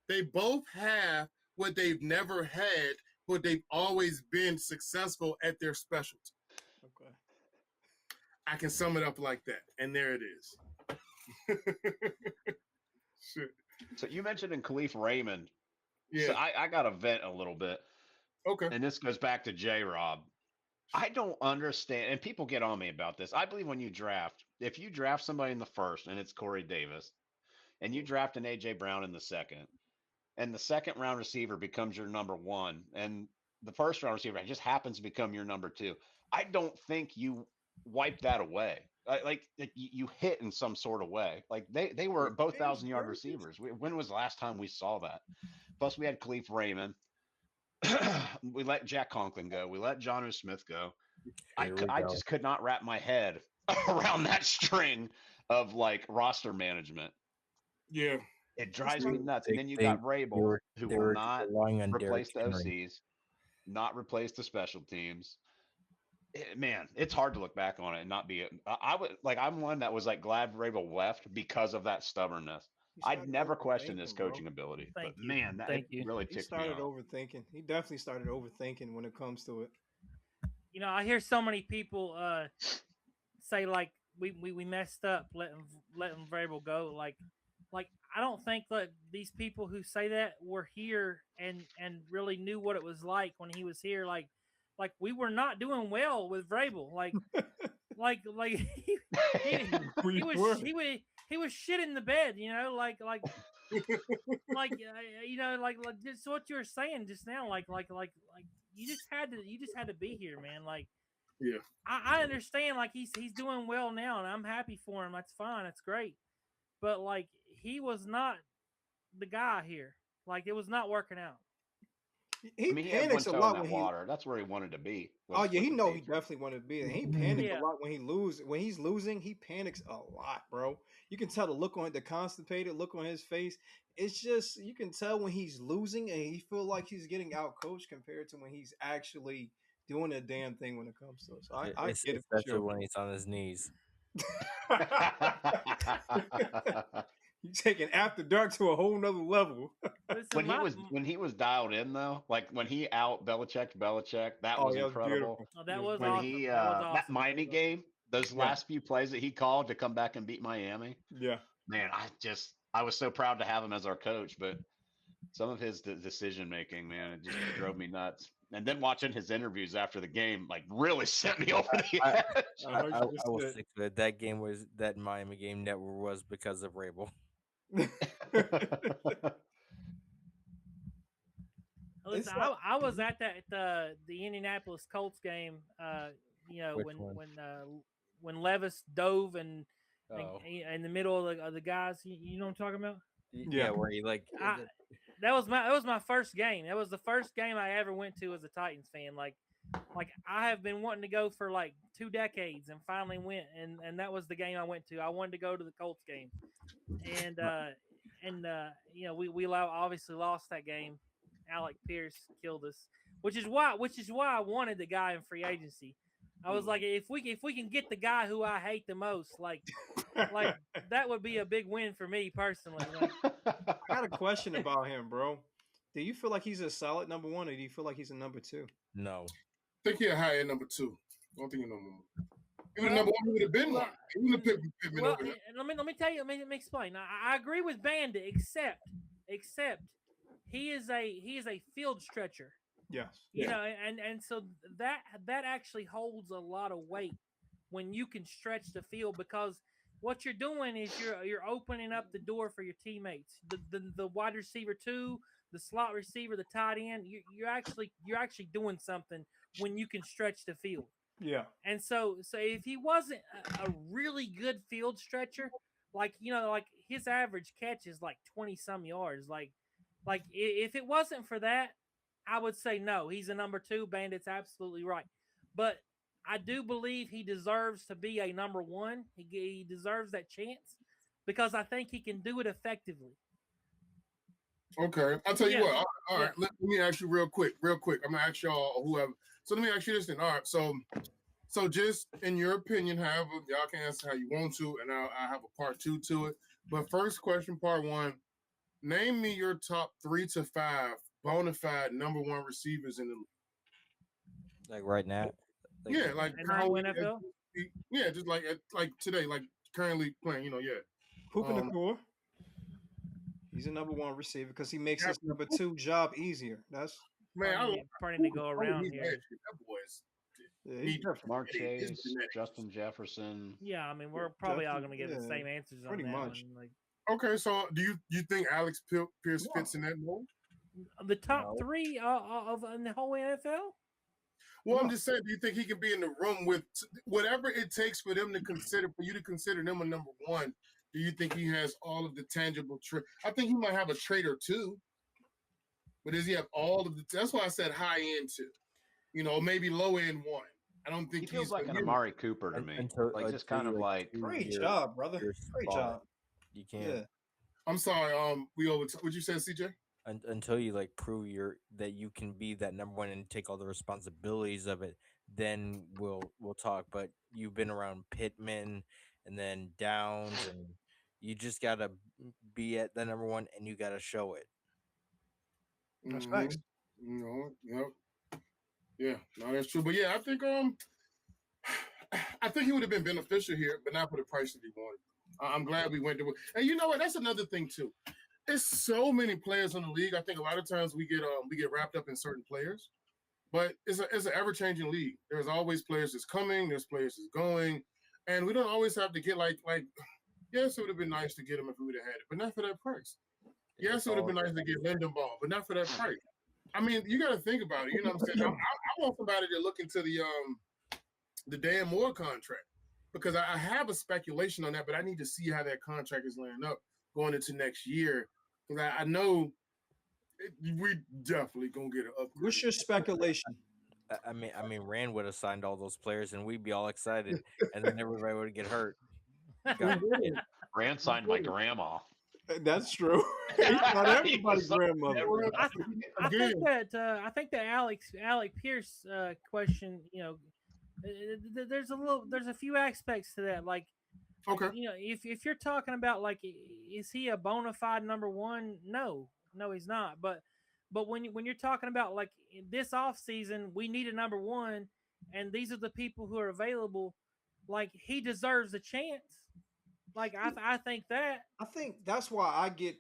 they both have what they've never had, but they've always been successful at their specialty. Okay. I can sum it up like that, and there it is. Shit. So you mentioned in Khalif Raymond. Yeah. So I got to vent a little bit. Okay. And this goes back to J-Rob. I don't understand, and people get on me about this. I believe when you draft, if you draft somebody in the first and it's Corey Davis, and you draft an AJ Brown in the second, and the second round receiver becomes your number one, and the first round receiver just happens to become your number two, I don't think you wipe that away. Like you hit in some sort of way. Like they were both 1,000-yard receivers. When was the last time we saw that? Plus, we had Khalif Raymond. We let Jack Conklin go. We let John Smith go. Here we I go. just could not wrap my head around that string of like roster management. Yeah. It drives me nuts. And then you They got Vrabel, who they will were not relying on replace Derrick the Henry. OCs, not replace the special teams. Man, it's hard to look back on it and not be. I would like. I'm one that was like glad Vrabel left because of that stubbornness. I'd never questioned his coaching ability, Thank but you. man, that Thank it you. really He ticked me started off. overthinking. He definitely started overthinking when it comes to it. You know, I hear so many people say like we messed up letting Vrabel go. Like I don't think that these people who say that were here and really knew what it was like when he was here. Like we were not doing well with Vrabel. Like he We he was were. he was shit in the bed. You know, you know, like just what you were saying just now. Like you just had to be here, man. Like Yeah. I understand like he's doing well now and I'm happy for him. That's fine. That's great. But like he was not the guy here. Like it was not working out. He I mean, he had one panics a toe in lot that when he. water. That's where he wanted to be. Oh yeah, With he the know he Patriots. definitely wanted to be there. He panics Yeah. a lot when he lose. When he's losing, he panics a lot, bro. You can tell the look on the constipated look on his face. It's just you can tell when he's losing and he feel like he's getting out coached compared to when he's actually doing a damn thing when it comes to it. So I get it for Especially sure. when he's on his knees. You taking After Dark to a whole nother level. Listen, when he was dialed in though, like when he out Belichick, that Oh was yeah, it was incredible. beautiful. oh, It that was When awesome. he That was awesome. that Miami game, those Yeah. last few plays that he called to come back and beat Miami, Yeah. man, I was so proud to have him as our coach, but some of his decision making, man, it just drove me nuts. And then watching his interviews after the game, like really sent me over the I- edge. I will 100%. stick to it. That Miami game never was because of Rabel. It's Listen, like I was at the Indianapolis Colts game. You know Which one? when Levis dove and Oh, in the middle of the guys. You know what I'm talking about? Yeah. where he like That was my first game. That was the first game I ever went to as a Titans fan. Like I have been wanting to go for like 2 decades and finally went and that was the game I went to. I wanted to go to the Colts game. And you know, we obviously lost that game. Alec Pierce killed us, which is why I wanted the guy in free agency. I was like, if we can get the guy who I hate the most, like that would be a big win for me personally. Like, I got a question about him, bro. Do you feel like he's a solid number one, or do you feel like he's a number two? no. I think he's high at number 2. I don't think he's number 1. He was number 1. He would have been one. He would have picked Pittman well, over him. let me tell you. Let me explain. I agree with Bandit, except he is a field stretcher. Yes. You know, and so that actually holds a lot of weight when you can stretch the field because what you're doing is you're opening up the door for your teammates. The wide receiver 2, the slot receiver, the tight end. You're actually doing something when you can stretch the field. Yeah. And so if he wasn't a really good field stretcher, like you know, like his average catch is like 20 some yards. Like if it wasn't for that, I would say no. He's a number 2. Bandit's absolutely right, but I do believe he deserves to be a number 1. He deserves that chance because I think he can do it effectively. Okay. I'll tell you Yeah. what. All right. Let me ask you real quick. I'm going to ask y'all or whoever. So let me ask you this then. All right. So just in your opinion, however, y'all can answer how you want to, and I have a part 2 to it. But first question, part 1, name me your top 3 to 5 bona fide number 1 receivers in the league. Like right now. Yeah, like In how the NFL? Yeah, just like today, like currently playing, yeah. Puka Nacua. He's a number 1 receiver because he makes his number 2 job easier. That's man, Pardon to go around here. That boy is Yeah, he's need to different. Mark validate his Chase, genetics. Justin Jefferson. Yeah, I mean, we're probably all Justin, going to give the yeah, same answers on pretty that much. one. Like Okay, so do you think Alex Pierce No. fits in that mold? the top No. three of in the whole NFL. Well, I'm No. just saying, do you think he can be in the room with whatever it takes for them to consider, for you to consider them a number one? Do you think he has all of the tangible traits? I think he might have a trait or two, but does he have all of the? That's why I said high end two. Maybe low end one. I don't think He feels he's like an Amari Cooper to me. Like just kind of like Great job, brother. Great job. You can't. Yeah. I'm sorry. What you said, CJ? Until you like prove that you can be that number one and take all the responsibilities of it, then we'll talk. But you've been around Pittman and then Downs, and you just gotta be at the number one, and you gotta show it. That's facts. Yep. Yeah, no, that's true. But yeah, I think he would have been beneficial here, but not for the price that he wanted. I'm glad we went to. And you know what? That's another thing too. There's so many players in the league. I think a lot of times we get wrapped up in certain players, but it's an ever changing league. There's always players that's coming. There's players that's going, and we don't always have to get like. Yes, it would have been nice to get him if we would have had it, but not for that price. Yes, it would have been nice to get Lindenbaugh, but not for that price. I mean, you got to think about it. You know what I'm saying? I want somebody to look into the Dan Moore contract, because I have a speculation on that, but I need to see how that contract is laying up going into next year, because I know we definitely gonna get an upgrade. What's your speculation? I mean, Rand would have signed all those players, and we'd be all excited, and then everybody would get hurt. Rand signed my grandma. That's true. He's not everybody's grandmother. I think that Alec Pierce question, there's a few aspects to that. Like, Okay. If you're talking about like, is he a bona fide number one? No, he's not. But when you're talking about like this off season, we need a number one, and these are the people who are available. Like, he deserves a chance. Like, I think that. I think that's why I get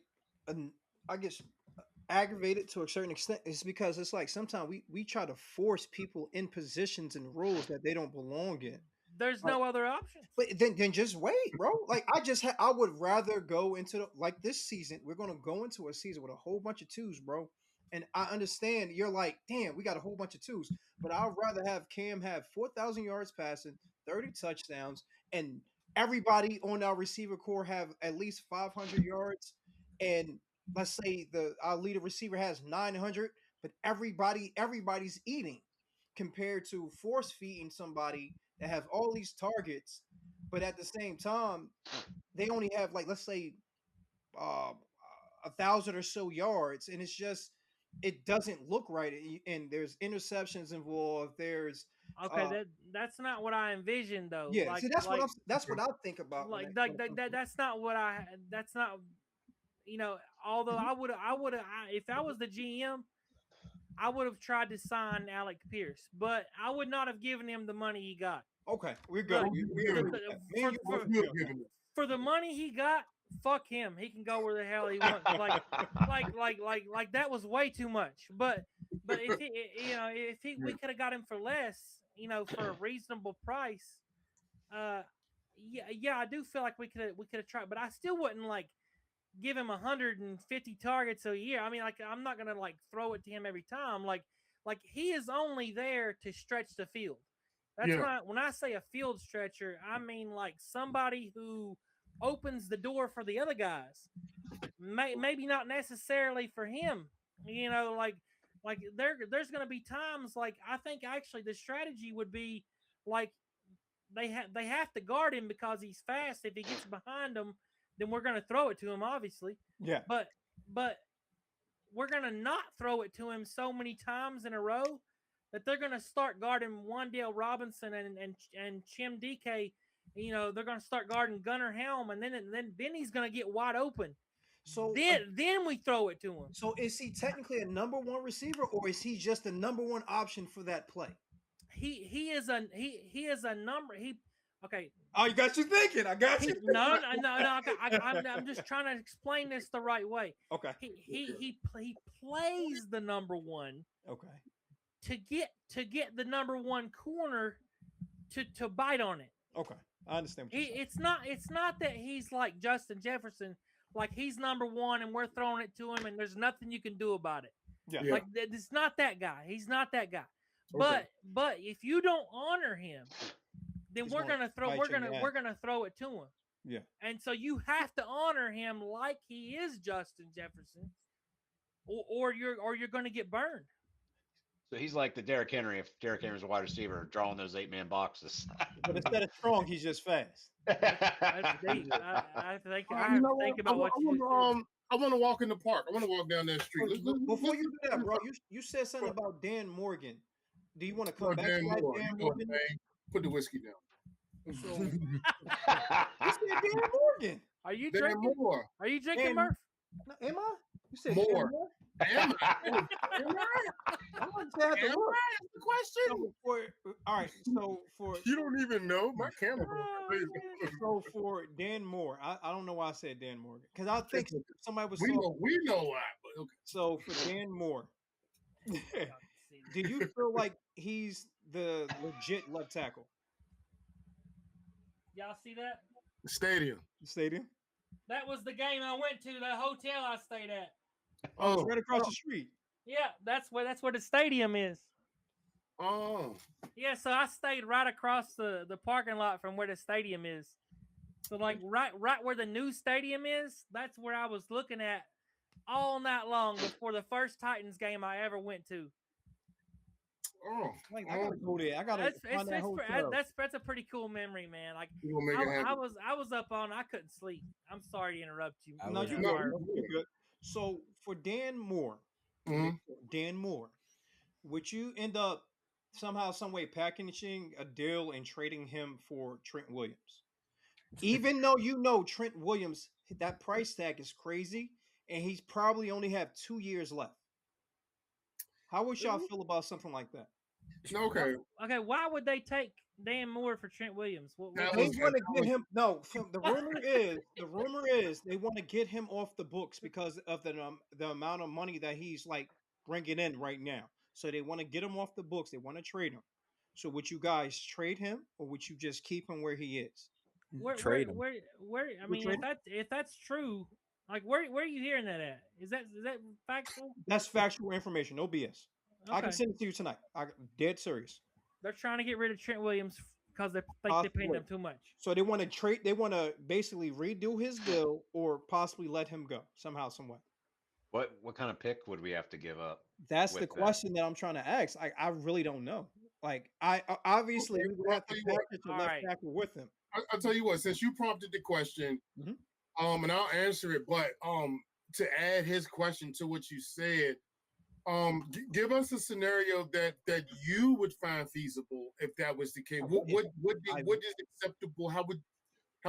aggravated to a certain extent, is because it's like sometimes we try to force people in positions and roles that they don't belong in. There's no other option. But then just wait, bro. Like, I would rather go into like this season. We're gonna go into a season with a whole bunch of twos, bro. And I understand you're like, damn, we got a whole bunch of twos. But I'd rather have Cam have 4,000 yards passing, 30 touchdowns, and everybody on our receiver core have at least 500 yards. And let's say our leader receiver has 900, but everybody's eating, compared to force feeding somebody that have all these targets, but at the same time they only have, like, let's say 1,000 or so yards, and it's just, it doesn't look right, and there's interceptions involved. There's that's not what I envisioned, though. Yeah, like, see, that's what I think about. Like, that's not what that's not. Although I would if I was the GM, I would have tried to sign Alec Pierce, but I would not have given him the money he got. Okay, we're good. For the money he got, fuck him. He can go where the hell he wants. Like that was way too much. But if we could have got him for less, for a reasonable price, yeah, I do feel like we could have tried, but I still wouldn't like give him 150 targets a year. I mean, like, I'm not gonna like throw it to him every time. Like he is only there to stretch the field. That's not, when I say a field stretcher, I mean like somebody who opens the door for the other guys. Maybe not necessarily for him. Like there's gonna be times, like, I think actually the strategy would be like they have to guard him because he's fast. If he gets behind them, then we're going to throw it to him, obviously. Yeah. But we're going to not throw it to him so many times in a row that they're going to start guarding Wan'Dale Robinson and Chim DK. They're going to start guarding Gunnar Helm, and then he's going to get wide open. So then we throw it to him. So is he technically a number one receiver, or is he just the number one option for that play? He is a number. Okay. Oh, you got you thinking. I got you. No. I'm just trying to explain this the right way. Okay. He plays the number one. Okay. to get the number one corner to bite on it. Okay, I understand what you're saying. It's not that he's like Justin Jefferson, like he's number one and we're throwing it to him and there's nothing you can do about it. Yeah. Like it's not that guy. He's not that guy. Okay. But if you don't honor him, then we're gonna throw it to him. Yeah. And so you have to honor him like he is Justin Jefferson, or you're gonna get burned. So he's like the Derrick Henry if Derrick Henry's a wide receiver drawing those 8-man boxes. But instead of strong, he's just fast. That's deep. I think about what you do. I want to walk in the park. I want to walk down that street. Before you do that, bro, you said something about Dan Morgan. Do you want to come back to that Dan Morgan? Put the whiskey down. So, you said Dan Morgan. Are you Dan drinking? Moore. Are you drinking, Murph? No, am I? You said More. Dan Moore? Am I? I want to have to look. That's the question. All right, so for You don't even know my camera. so for Dan Moore, I don't know why I said Dan Morgan because I think somebody was. We know why. But okay. So for Dan Moore, do you feel like he's the legit left tackle? Y'all see that? Stadium. That was the game I went to. The hotel I stayed at. Oh, it's right across the street. Yeah, that's where the stadium is. Oh. Yeah, so I stayed right across the parking lot from where the stadium is. So like right where the new stadium is, that's where I was looking at all night long before the first Titans game I ever went to. Oh, I gotta go there. I gotta find that hotel. That's a pretty cool memory, man. Like I was up on. I couldn't sleep. I'm sorry to interrupt you. No, you're good. So for Dan Moore, would you end up somehow, some way packaging a deal and trading him for Trent Williams? Even though you know Trent Williams, that price tag is crazy, and he's probably only have 2 years left. How would y'all feel about something like that? Okay. Okay, why would they take Dan Moore for Trent Williams? They want to get him. No, the rumor is they want to get him off the books because of the amount of money that he's like bringing in right now. So they want to get him off the books. They want to trade him. So would you guys trade him, or would you just keep him where he is? Trade him. Where? I mean, if that's true, like where are you hearing that at? Is that factual? That's factual information. No BS. Okay. I can send it to you tonight. Dead serious. They're trying to get rid of Trent Williams because they think they're paying him too much. So they want to trade. They want to basically redo his deal or possibly let him go somehow, some way. What kind of pick would we have to give up? That's the question that I'm trying to ask. I really don't know. Like I obviously we would have to package a left tackle with him. I'll tell you what. Since you prompted the question, and I'll answer it, but to add his question to what you said. Give us a scenario that you would find feasible if that was the case. What is acceptable? How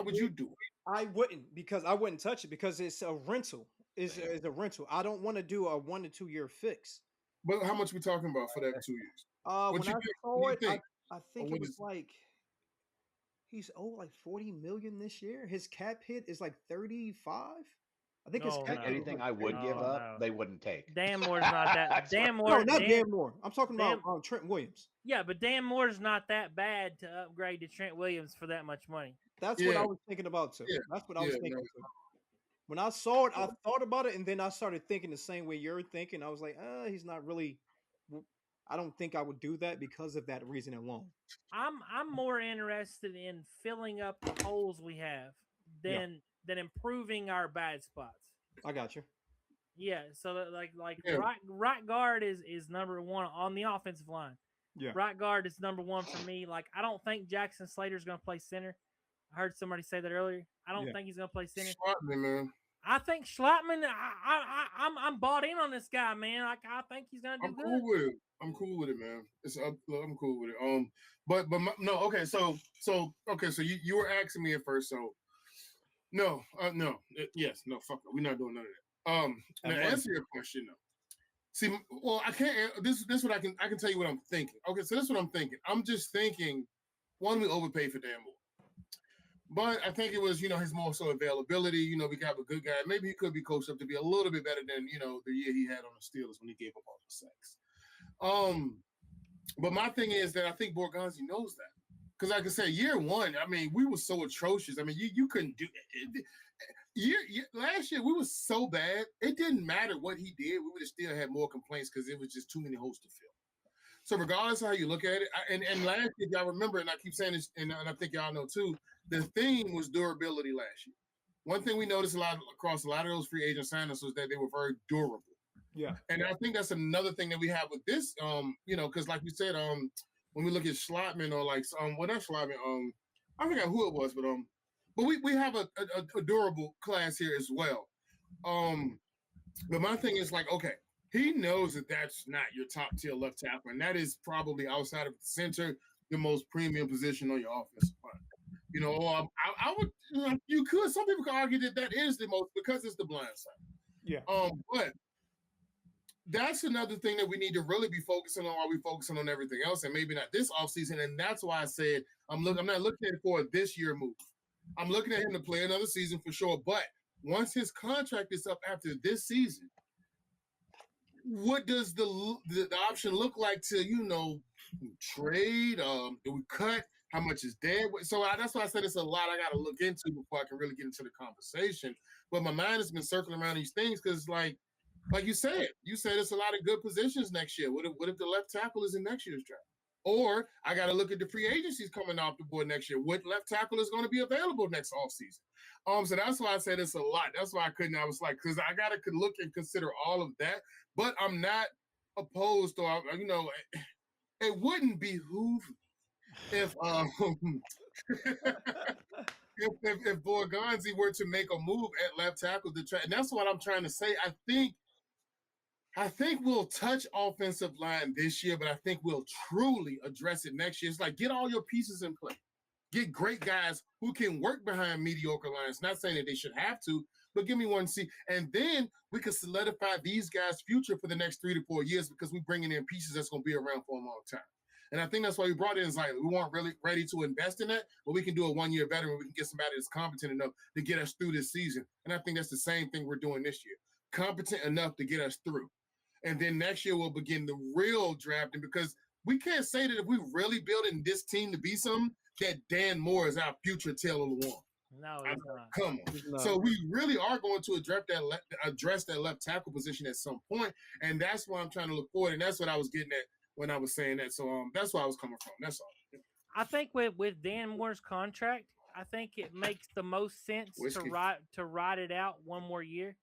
would you do it? I wouldn't, because I wouldn't touch it because it's a rental. It's a rental. I don't want to do a 1 to 2 year fix. But how much are we talking about for that 2 years? When I saw it, I think it was like he's owed like $40 million this year. His cap hit is like 35. I think it's anything I would give up, they wouldn't take. Dan Moore's not that. Dan Moore, no, not Dan Moore. I'm talking about Trent Williams. Yeah, but Dan Moore's not that bad to upgrade to Trent Williams for that much money. That's what I was thinking about too. That's what I was thinking too. When I saw it, I thought about it, and then I started thinking the same way you're thinking. I was like, he's not really. I don't think I would do that because of that reason alone. I'm more interested in filling up the holes we have than improving our bad spots. I got you. Yeah, so that right guard is number one on the offensive line. Yeah, right guard is number one for me. Like, I don't think Jackson Slater's going to play center. I heard somebody say that earlier. I don't think he's going to play center. Schlottman, man. I think Schlottman. I'm bought in on this guy, man. Like, I think he's going to do good. I'm cool with it, man. I'm cool with it. But no. Okay, so you were asking me at first, so. No, yes, no, fuck it. We're not doing none of that. Now answer your question though. See, well, I can't. This what I can tell you what I'm thinking. Okay, so this is what I'm thinking. I'm just thinking, one, we overpaid for Dan Moore, but I think it was his more so availability. We got a good guy. Maybe he could be coached up to be a little bit better than the year he had on the Steelers when he gave up all the sacks. But my thing is that I think Borgonzi knows that. Because like I said, year one, I mean, we were so atrocious. I mean, you couldn't do it. Last year we was so bad. It didn't matter what he did. We would have still had more complaints because it was just too many holes to fill. So regardless of how you look at it, and last year, y'all remember, and I keep saying this, and I think y'all know too, the theme was durability last year. One thing we noticed a lot across a lot of those free agent signings was that they were very durable. Yeah. And I think that's another thing that we have with this, because like we said, when we look at Schlotman or like well, not Schlotman, I forgot who it was, but we have a durable class here as well. But my thing is like, okay, he knows that that's not your top tier left tackle, and that is probably outside of the center, the most premium position on your offensive line. You know, I would, you could. Some people could argue that is the most because it's the blind side. Yeah. But that's another thing that we need to really be focusing on while we're focusing on everything else, and maybe not this offseason. And that's why I said I'm not looking at it for a this year move. I'm looking at him to play another season for sure. But once his contract is up after this season, what does the option look like to trade? Do we cut? How much is dead? So that's why I said it's a lot I got to look into before I can really get into the conversation. But my mind has been circling around these things because, like you said it's a lot of good positions next year. What if the left tackle is in next year's draft? Or I got to look at the free agencies coming off the board next year. What left tackle is going to be available next offseason? So that's why I said it's a lot. That's why I was like, because I got to look and consider all of that. But I'm not opposed to, it wouldn't behoove if if Borgonzi were to make a move at left tackle to try, and that's what I'm trying to say. I think we'll touch offensive line this year, but I think we'll truly address it next year. It's like, get all your pieces in play. Get great guys who can work behind mediocre lines. Not saying that they should have to, but give me one seat. And then we can solidify these guys' future for the next 3 to 4 years because we're bringing in pieces that's going to be around for a long time. And I think that's why we brought in Zeitler. We weren't really ready to invest in that, but we can do a 1 year veteran. We can get somebody that's competent enough to get us through this season. And I think that's the same thing we're doing this year. Competent enough to get us through. And then next year we'll begin the real drafting because we can't say that if we're really building this team to be something, that Dan Moore is our future Taylor Lewan. No, it's not. Come on. So we really are going to address that left tackle position at some point, and that's why I'm trying to look forward. And that's what I was getting at when I was saying that. So that's where I was coming from. That's all. I think with Dan Moore's contract, I think it makes the most sense to ride it out one more year.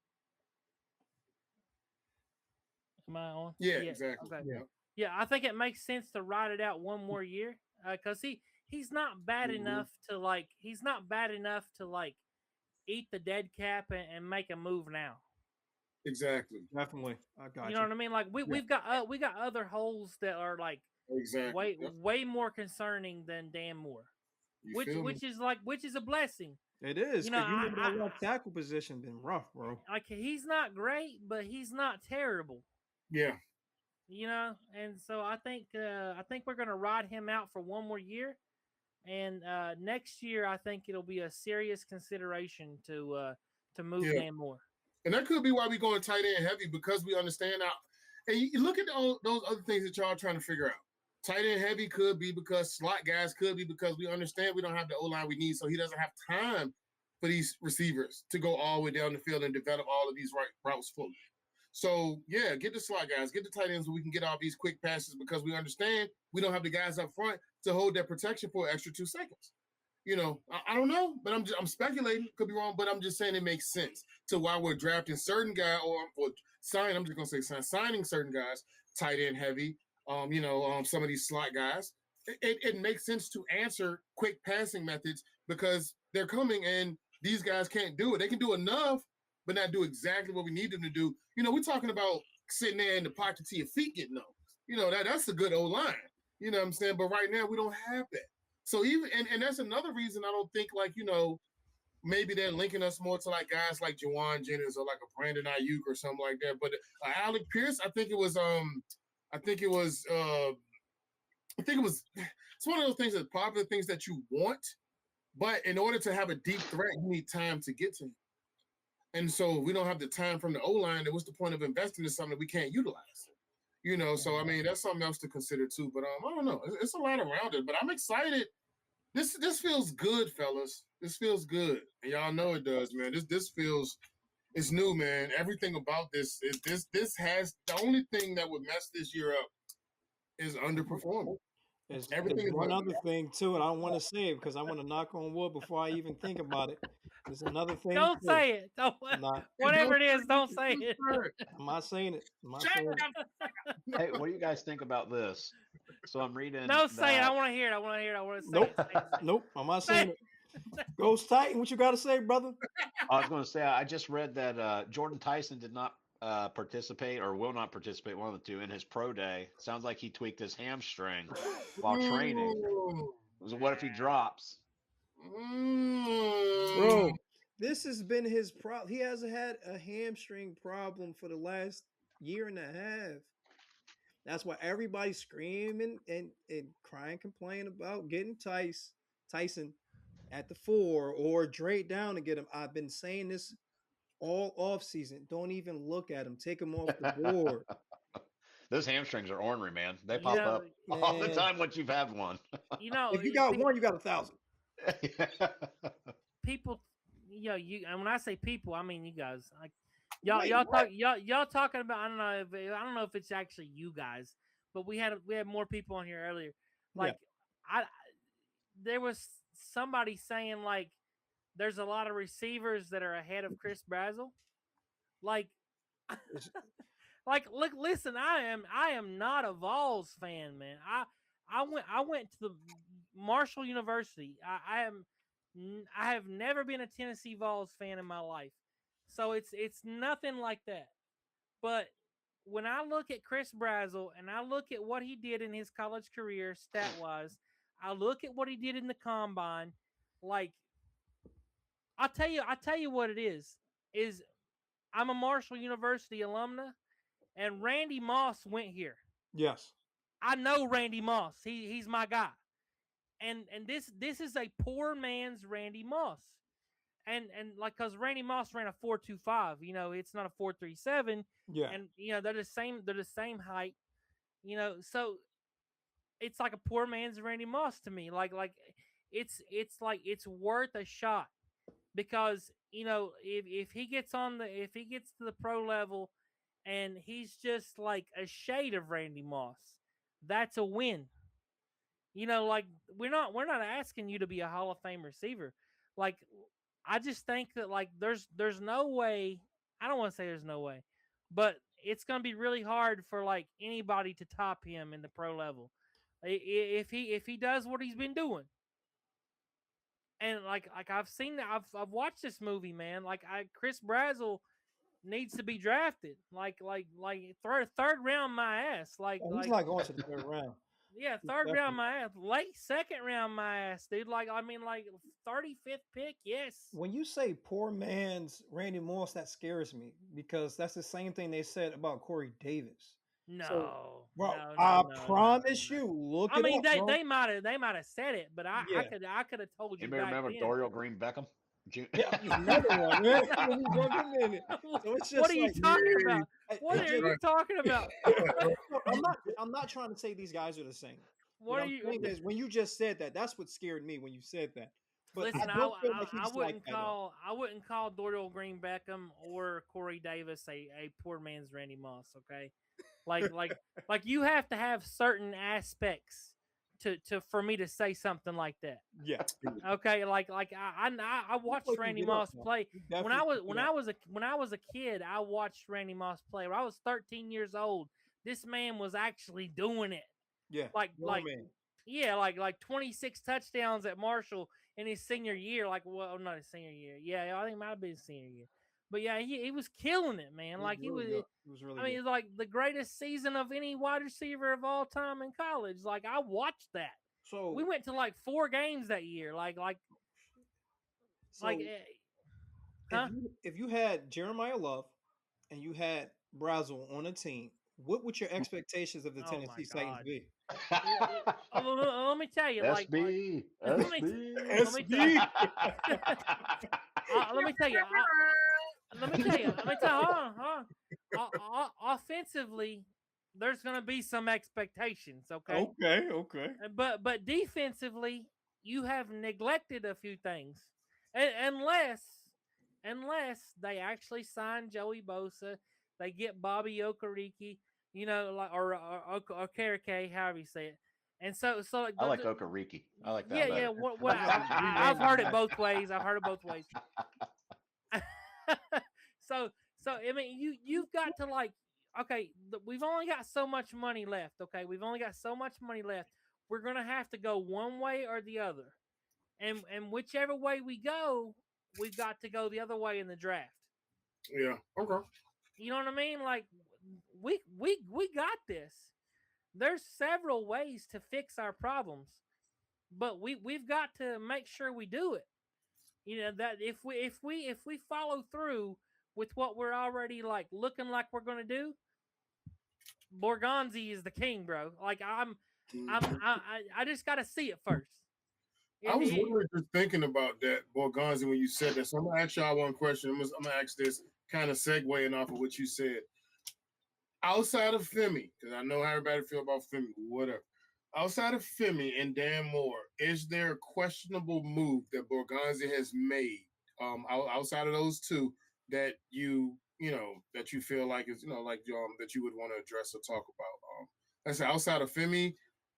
Am I on? Yeah, exactly. Okay. Yeah, I think it makes sense to ride it out one more year because he's not bad enough to eat the dead cap and make a move now. Exactly. Definitely. I got you. You know what I mean? Like we got other holes that are like way more concerning than Dan Moore, which is a blessing. It is. That left tackle position been rough, bro. Like he's not great, but he's not terrible. Yeah. And so I think we're gonna ride him out for one more year, and next year I think it'll be a serious consideration to move Dan Moore. And that could be why we're going tight end heavy because we understand now. And you look at all those other things that y'all are trying to figure out. Tight end heavy could be because slot guys could be because we understand we don't have the O-line we need, so he doesn't have time for these receivers to go all the way down the field and develop all of these routes fully. So, yeah, get the slot guys, get the tight ends so we can get all these quick passes because we understand we don't have the guys up front to hold that protection for an extra 2 seconds. I don't know, but I'm speculating. Could be wrong, but I'm just saying it makes sense to why we're drafting certain guys or signing. I'm just gonna say signing certain guys, tight end heavy. Some of these slot guys. It makes sense to answer quick passing methods because they're coming and these guys can't do it. They can do enough, but not do exactly what we need them to do. We're talking about sitting there in the pocket till your feet get numb. That's a good O-line. You know what I'm saying? But right now we don't have that. So even and that's another reason I don't think maybe they're linking us more to like guys like Jawan Jennings or like a Brandon Ayuk or something like that. But Alec Pierce, I think it was it's one of those things that's popular things that you want, but in order to have a deep threat, you need time to get to him. And so if we don't have the time from the O-line, then what's the point of investing in something that we can't utilize? You know, so I mean that's something else to consider too. But I don't know. It's a lot around it. But I'm excited. This feels good, fellas. This feels good, and y'all know it does, man. This feels it's new, man. Everything about this is this has the only thing that would mess this year up is underperforming. There's Everything is one other thing too, and I don't want to say it because I want to knock on wood before I even think about it. There's another thing. Don't too. say it. Don't, Not, whatever it is, don't say it. I'm not saying it. I'm not Shut saying it. up. Hey, what do you guys think about this? So I'm reading. No, say it. I that- want to hear it. I want to hear it. I want to say Nope. it. Say it. Nope. I'm not Say saying it. it. Ghost Titan, what you got to say, brother? I was going to say I just read that Jordan Tyson did not participate or will not participate, one of the two, in his pro day. Sounds like he tweaked his hamstring while training. So what if he drops? Bro, this has been his problem. He hasn't had a hamstring problem for the last year and a half. That's why everybody's screaming and crying, complaining about getting Tyson at the 4 or Dre down to get him. I've been saying this all off season. Don't even look at him. Take him off the board. Those hamstrings are ornery, man. They You pop know, up all the man. time once you've had one. You know, If you got one, you got 1,000. people, you, and when I say people, I mean you guys. Like Wait, y'all talking about. I don't know if it's actually you guys, but we had more people on here earlier. Like there was somebody saying like there's a lot of receivers that are ahead of Chris Brazzell. Like, look, listen, I am not a Vols fan, man. I went to the Marshall University. I have never been a Tennessee Vols fan in my life, so it's nothing like that. But when I look at Chris Brazzell and I look at what he did in his college career, stat wise, I look at what he did in the combine. Like, I tell you what it is I'm a Marshall University alumna, and Randy Moss went here. Yes. I know Randy Moss. He's my guy. And this is a poor man's Randy Moss. And like, cause Randy Moss ran a 4.25, it's not a 4.37. Yeah. And they're the same height, so it's like a poor man's Randy Moss to me. Like it's it's worth a shot, because if he gets to the pro level and he's just like a shade of Randy Moss, that's a win. Like we're not asking you to be a Hall of Fame receiver. Like, I just think that like there's no way. I don't want to say there's no way, but it's going to be really hard for like anybody to top him in the pro level. If he does what he's been doing. And like I've seen that, I've watched this movie, man. Like Chris Brazzell needs to be drafted. Like third round my ass. He's not going to the third round. Yeah, third round my ass. Late second round my ass, dude. Like 35th pick, yes. When you say poor man's Randy Moss, that scares me, because that's the same thing they said about Corey Davis. No, bro, no, I promise you. Look, I mean, up, they might have said it, but I could have told you. Anybody remember Dorial Green Beckham? Yeah, another one, man. So it's just what are you talking about? What are you talking about? I'm not trying to say these guys are the same. What are you? Is when you just said that, that's what scared me when you said that. But listen, I wouldn't call Dorial Green Beckham or Corey Davis a poor man's Randy Moss. Okay, like you have to have certain aspects to for me to say something like that. Yeah. Okay. Like I watched Randy Moss play when I was a kid. I watched Randy Moss play. When I was 13 years old, this man was actually doing it. Yeah. Like 26 touchdowns at Marshall in his senior year. Like, well, not his senior year. Yeah, I think it might have been his senior year. But yeah, he was killing it, man. He was really it's like the greatest season of any wide receiver of all time in college. Like, I watched that. So we went to like 4 games that year. If you had Jeremiah Love and you had Brazzell on a team, what would your expectations of the Tennessee Titans be? Let me tell you, SB. Let me tell you. Hold on. Offensively, there's going to be some expectations, okay? Okay. But defensively, you have neglected a few things, unless they actually sign Joey Bosa, they get Bobby Okereke, like or Okereke, however you say it, and so like I like Okariki. I like that yeah. better. What You gotta I've rename heard that. it both ways. I've heard it both ways. so I mean, you've got to like, okay, we've only got so much money left. Okay, we've only got so much money left. We're gonna have to go one way or the other, and whichever way we go, we've got to go the other way in the draft. Yeah. Okay. You know what I mean? Like we got this. There's several ways to fix our problems, but we've got to make sure we do it. That if we follow through with what we're already like looking like we're going to do, Borgonzi is the king, bro. Like I just got to see it first. I was literally just thinking about that, Borgonzi, when you said that. So I'm gonna ask y'all one question. I'm gonna ask this kind of segueing off of what you said. Outside of Femi, because I know how everybody feel about Femi, whatever. Outside of Femi and Dan Moore, is there a questionable move that Borgonzi has made outside of those two that that you feel like is that you would want to address or talk about? I said outside of Femi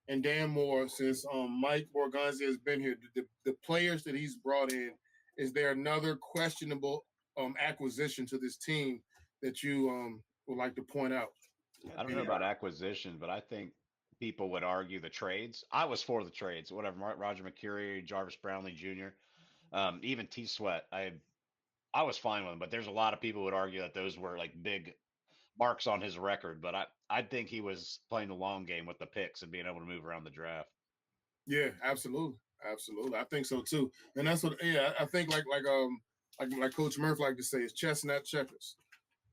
and Dan Moore, since Mike Borgonzi has been here, the players that he's brought in, is there another questionable acquisition to this team that you would like to point out? I don't know about acquisition, but I think people would argue the trades. I was for the trades, whatever. Roger McCurry, Jarvis Brownlee Jr., even T Sweat. I was fine with them, but there's a lot of people who would argue that those were like big marks on his record. But I think he was playing the long game with the picks and being able to move around the draft. Yeah, absolutely, absolutely. I think so too, and that's what. Yeah, I think like Coach Murph like to say, it's chestnut checkers.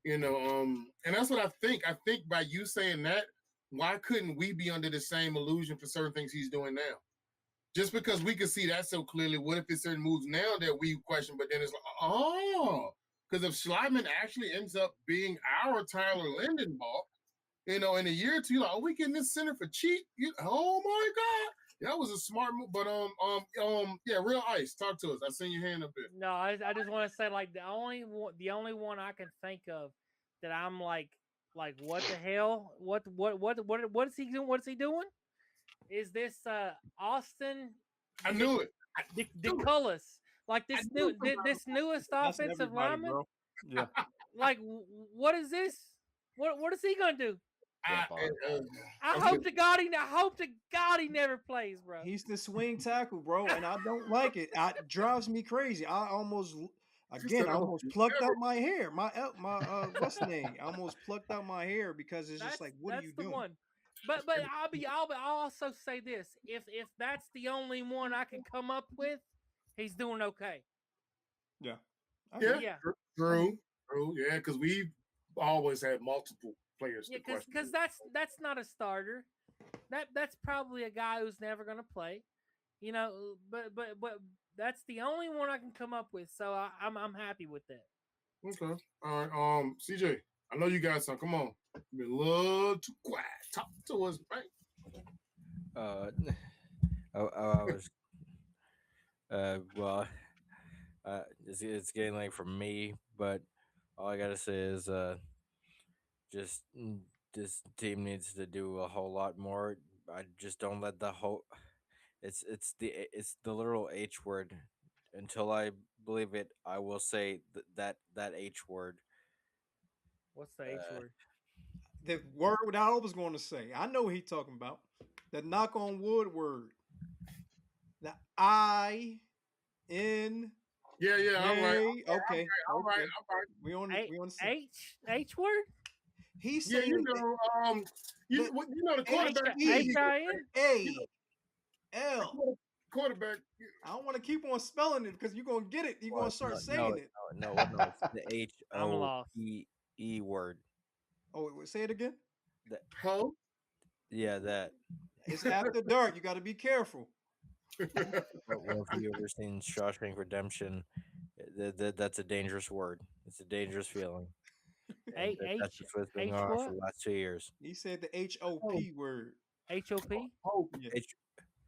And that's what I think. I think by you saying that, why couldn't we be under the same illusion for certain things he's doing now? Just because we can see that so clearly, what if it's certain moves now that we question, but then it's like, oh, because if Schleiman actually ends up being our Tyler Lindenbach, in a year or two, like, oh, we getting this center for cheap. Oh my God. That was a smart move. But yeah, Real Ice, talk to us. I seen your hand up there. No, I just want to say like the only one I can think of that I'm like what the hell? What is he doing? What's he doing? Is this Austin? I knew it. DeCullis, like this newest That's offensive everybody, lineman. bro. Yeah. Like what is this? What is he gonna do? I hope to God he never plays, bro. He's the swing tackle, bro, and I don't like it. It drives me crazy. I almost plucked out my hair. My what's the name? I almost plucked out my hair because it's just like, what are you doing? One. But I'll also say this: if that's the only one I can come up with, he's doing okay. Yeah. Yeah. True. Yeah, because we've always had multiple players. Yeah, because that's not a starter. That's probably a guy who's never going to play. But that's the only one I can come up with. So I'm happy with that. Okay. All right. CJ, I know you got some. Come on. You've been a little too quiet. Talk to us, right? I was well, it's getting late for me, but all I gotta say is just this team needs to do a whole lot more. I just don't let the whole it's the literal H word. Until I believe it, I will say that H word. What's the H word? The word that I was going to say. I know what he's talking about. The knock on wood word. The I N. Yeah. All right. Okay. All right. We on the same. H word. He's saying the quarterback. H-A-L. Quarterback. I don't want to keep on spelling it because you're gonna get it. You're gonna start saying it. No, it's the HOPE word. Oh, say it again. Ho? Yeah, that. It's after dark. You got to be careful. Well, if you ever seen Shawshank Redemption, that's a dangerous word. It's a dangerous feeling. That's the first thing H on for what? the last 2 years. He said the HOP word. HOP? Hope. Yeah. H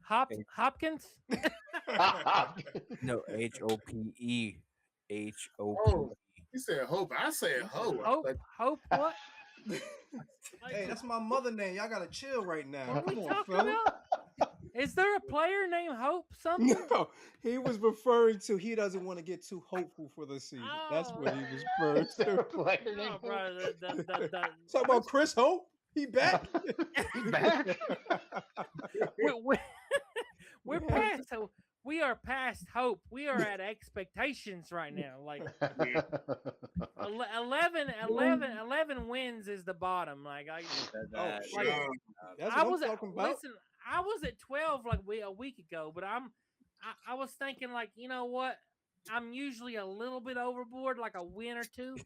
Hopkins? no HOPE Oh, HOP. he said hope. I said hope. Hope what? Hey, that's my mother name. Y'all gotta chill right now. What are we Come on, talking fella. about? Is there a player named Hope something? No, he was referring to he doesn't want to get too hopeful for the season. That's Oh. what he was referring to. Player No, named bro. Talk about Chris Hope. He back. He's back. We're Yeah. past hope. We are past hope. We are at expectations right now. Like 11 wins is the bottom. Like Oh, That- shit. Yeah. That's I what was I'm at, talking about. listen, I was at 12 like a week ago, but I was thinking like, you know what? I'm usually a little bit overboard, like a win or two.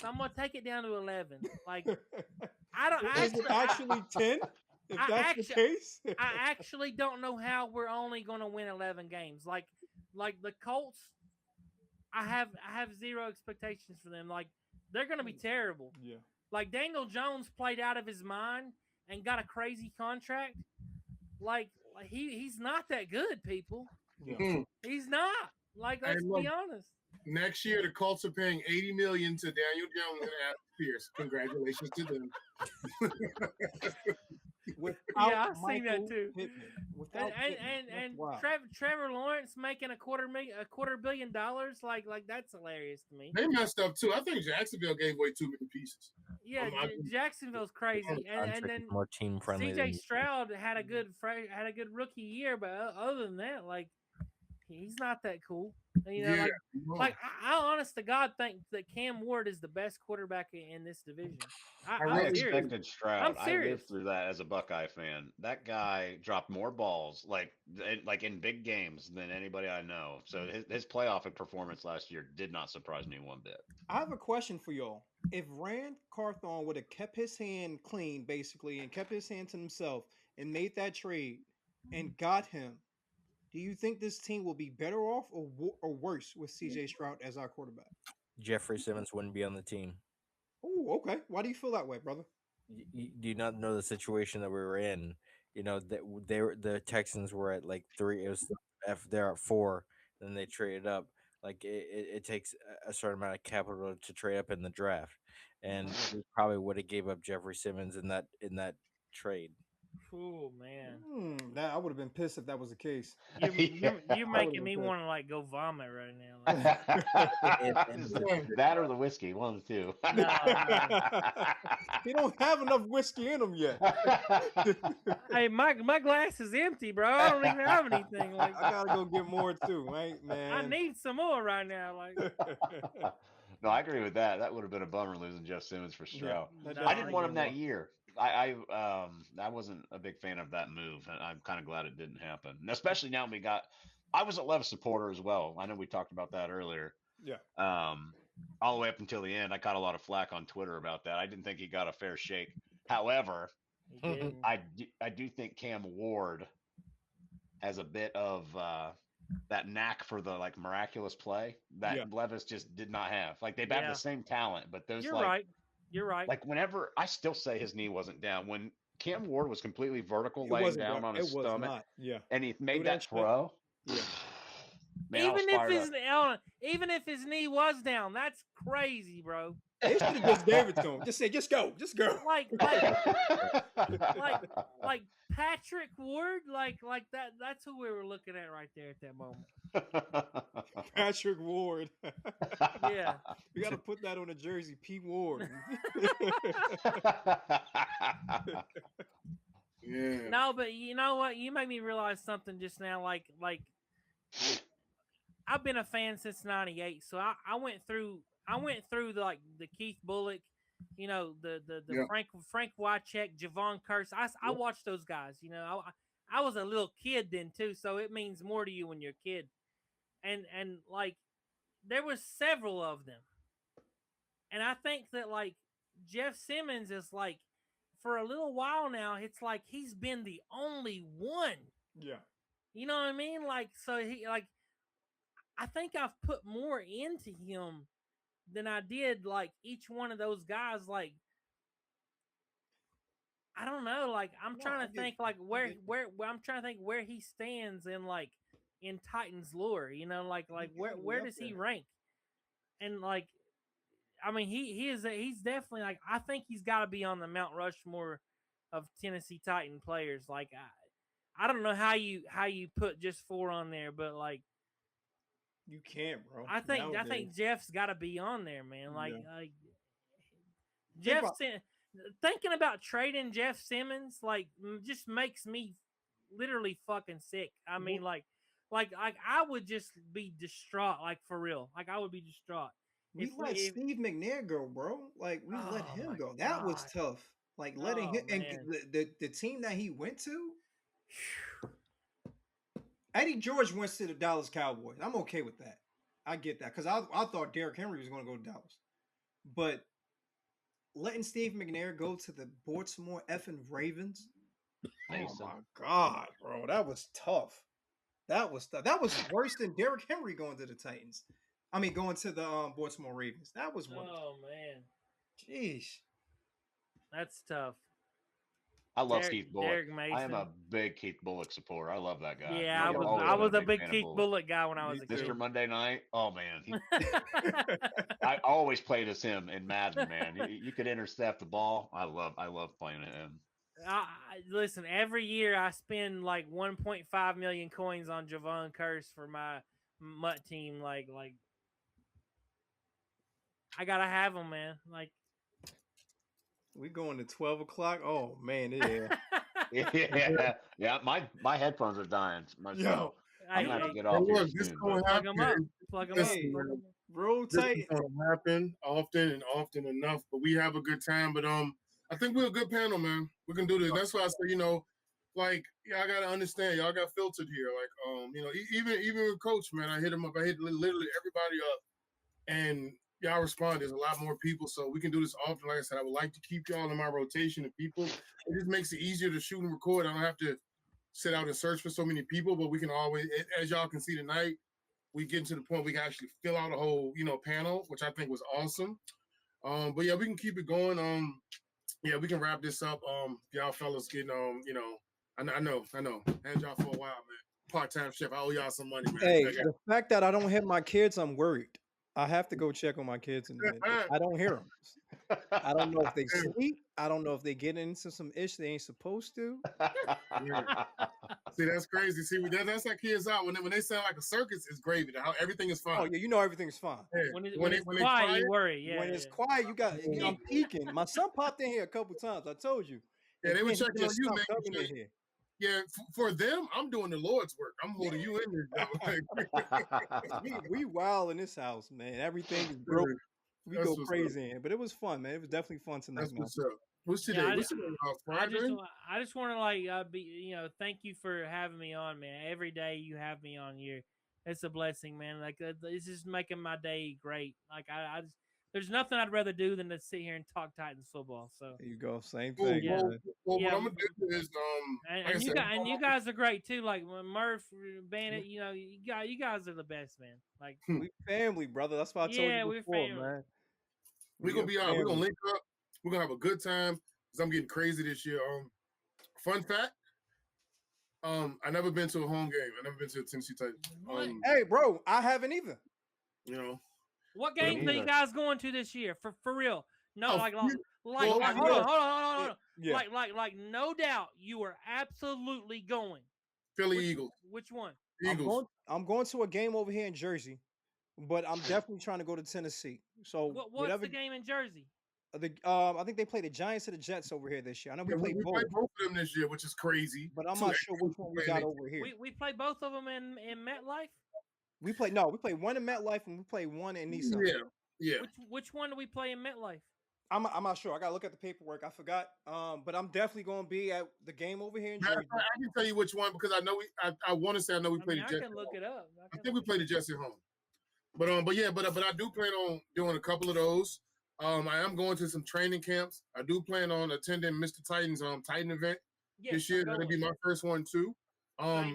So I'm gonna take it down to 11. Like I don't Is it actually 10? If I that's the case? I actually don't know how we're only going to win 11 games. Like the Colts, I have zero expectations for them. Like they're going to be terrible. Yeah. Like Daniel Jones played out of his mind and got a crazy contract. Like he's not that good, people. Yeah. Mhm. He's not. Like let's look, be honest. Next year, the Colts are paying $80 million to Daniel Jones and Adam Pierce. Congratulations to them. Without Yeah, I've seen that Michael too. Pittman. Without Pittman. And That's wild. Trevor Lawrence making a $250 million, like that's hilarious to me. They messed up too. I think Jacksonville gave away too many pieces. Yeah, Jacksonville's crazy, and contract then is more team friendly. CJ Stroud had a good rookie year, but other than that, like he's not that cool. You know, Yeah. like I honest to God think that Cam Ward is the best quarterback in this division. I I I'm serious. expected Stroud. I'm I serious. lived through that as a Buckeye fan. That guy dropped more balls, like in big games, than anybody I know. So his playoff performance last year did not surprise me one bit. I have a question for y'all. If Rand Carthon would have kept his hand clean, basically, and kept his hand to himself and made that trade and got him, do you think this team will be better off or worse with CJ Stroud as our quarterback? Jeffrey Simmons wouldn't be on the team. Oh, okay. Why do you feel that way, brother? Do you not know the situation that we were in? You know that the Texans were at like 3. It was they're at 4, then they traded up. Like it takes a certain amount of capital to trade up in the draft, and we probably would have gave up Jeffrey Simmons in that trade. Oh man, I would have been pissed if that was the case. you're making me been want to like go vomit right now. Like, That or the whiskey, one of the two. He don't have enough whiskey in him yet. hey, my glass is empty, bro. I don't even have anything. Like I gotta go get more too, right, man? I need some more right now. Like No, I agree with that. That would have been a bummer losing Jeff Simmons for Stroud. that I didn't want him definitely that year. I wasn't a big fan of that move, and I'm kind of glad it didn't happen. And especially now we got. I was a Levis supporter as well. I know we talked about that earlier. Yeah. All the way up until the end, I caught a lot of flack on Twitter about that. I didn't think he got a fair shake. However, I do think Cam Ward has a bit of that knack for the like miraculous play that Levis just did not have. Like they have the same talent, but those You're right. You're right. Like whenever I still say his knee wasn't down when Cam Ward was completely vertical, laying down on his stomach, and he made that throw. Yeah. Man, even if his knee was down, that's crazy, bro. They should have just gave it to him. Just say, just go. Like Patrick Ward, like that. That's who we were looking at right there at that moment. Patrick Ward. Yeah, we got to put that on a jersey. P. Ward. Yeah. No, but you know what? You made me realize something just now. Like I've been a fan since '98, so I went through the Keith Bullock, you know, the Frank Wycheck, Javon Curse. I watched those guys. You know, I was a little kid then too, so it means more to you when you're a kid. And like there was several of them, and I think that like Jeff Simmons is like for a little while now, it's like he's been the only one. Yeah. You know what I mean? Like so he like I think I've put more into him than I did like each one of those guys. Like, I don't know. Like, I'm trying to think like where I'm trying to think where he stands in like in Titans lore. You know, like where does he rank? And like, I mean, he's definitely like, I think he's got to be on the Mount Rushmore of Tennessee Titan players. Like, I don't know how you put just 4 on there, but like, You can't, bro. I think Nowadays. Jeff's got to be on there, man. Like, Think Jeff thinking about trading Jeff Simmons like just makes me literally fucking sick. I mean, like I would just be distraught, like for real. Like I would be distraught. We let Steve McNair go, bro. Like we let Oh him my go. That was God. tough. Like letting Oh, him and man. the team that he went to. Eddie George went to the Dallas Cowboys. I'm okay with that. I get that because I thought Derrick Henry was going to go to Dallas, but letting Steve McNair go to the Baltimore effing Ravens. Mason. Oh my God, bro, that was tough. That was tough. That was worse than Derrick Henry going to the Titans. I mean, going to the Baltimore Ravens. That was one. Oh man, Jeez, that's tough. I love Keith Bullock. Derek Mason. I am a big Keith Bullock supporter. I love that guy. Yeah, I've I was a big fan of Keith Bullock guy when I was a kid. Mr. Monday Night. Oh man, I always played as him in Madden. Man, you could intercept the ball. I love playing him. Listen, every year I spend like 1.5 million coins on Javon Curse for my Mutt team. Like I gotta have him, man. Like we going to 12 o'clock. Oh man, yeah. yeah. My headphones are dying. Myself. I'm gonna have to get off here soon. Plug them up. Plug them up. Roll tight. This don't happen often enough, but we have a good time. But I think we're a good panel, man. We can do this. That's why I say, like, I gotta understand, y'all got filtered here. Like, even with Coach, man, I hit him up. I hit literally everybody up, and y'all respond. There's a lot more people, so we can do this often. Like I said, I would like to keep y'all in my rotation of people. It just makes it easier to shoot and record. I don't have to sit out and search for so many people, but we can always, as y'all can see tonight, we get to the point we can actually fill out a whole, panel, which I think was awesome. But yeah, we can keep it going. Yeah, we can wrap this up. Y'all fellas getting, I know. Had y'all for a while, man. Part-time chef. I owe y'all some money, man. Hey, the fact that I don't hear my kids, I'm worried. I have to go check on my kids in a minute. I don't hear them. I don't know if they sleep. I don't know if they get into some ish they ain't supposed to. Yeah. See, that's crazy. See, that's how kids are. When they sound like a circus, it's gravy. How everything is fine. Oh yeah, everything's fine. Yeah. When it's quiet, you worry. Yeah. When it's quiet, I'm peeking. My son popped in here a couple times. I told you. Yeah, they were checking on you, man. Here. Yeah, for them, I'm doing the Lord's work. I'm holding you in there. we wild in this house, man. Everything is broke. We go crazy in, but it was fun, man. It was definitely fun tonight. That's what's up. What's today? Yeah, what's today? Friday? I just want to like be thank you for having me on, man. Every day you have me on here, it's a blessing, man. Like it's just making my day great. Like I just, there's nothing I'd rather do than to sit here and talk Titans football. So there you go, same thing. Yeah. Well, what I'm gonna do is and you guys are great too. Like Murph, Bandit, you guys are the best, man. Like we family, brother. That's what I told you before, we're family. Man. We're gonna be out. We're gonna link up. We're gonna have a good time because I'm getting crazy this year. Fun fact. I never been to a home game. I never been to a Tennessee Titans. Hey, bro, I haven't either. What games are you guys going to this year? For real? No, hold on. Yeah. Like, no doubt, you are absolutely going. Philly Eagles. Which one? Eagles. I'm going to a game over here in Jersey, but I'm definitely trying to go to Tennessee. So what's the game in Jersey? I think they play the Giants or the Jets over here this year. I know we played both of them this year, which is crazy. But I'm not sure which one we got over here. We play both of them in MetLife. We play one in MetLife and we play one in Nissan. Yeah. Which one do we play in MetLife? I'm not sure. I gotta look at the paperwork. I forgot. But I'm definitely gonna be at the game over here in Jersey. I can tell you which one because I know I want to say I know we played the Jets. I can look it up. I think we played the Jets at home. But I do plan on doing a couple of those. I am going to some training camps. I do plan on attending Mr. Titan's Titan event this year. That'll be my first one too. My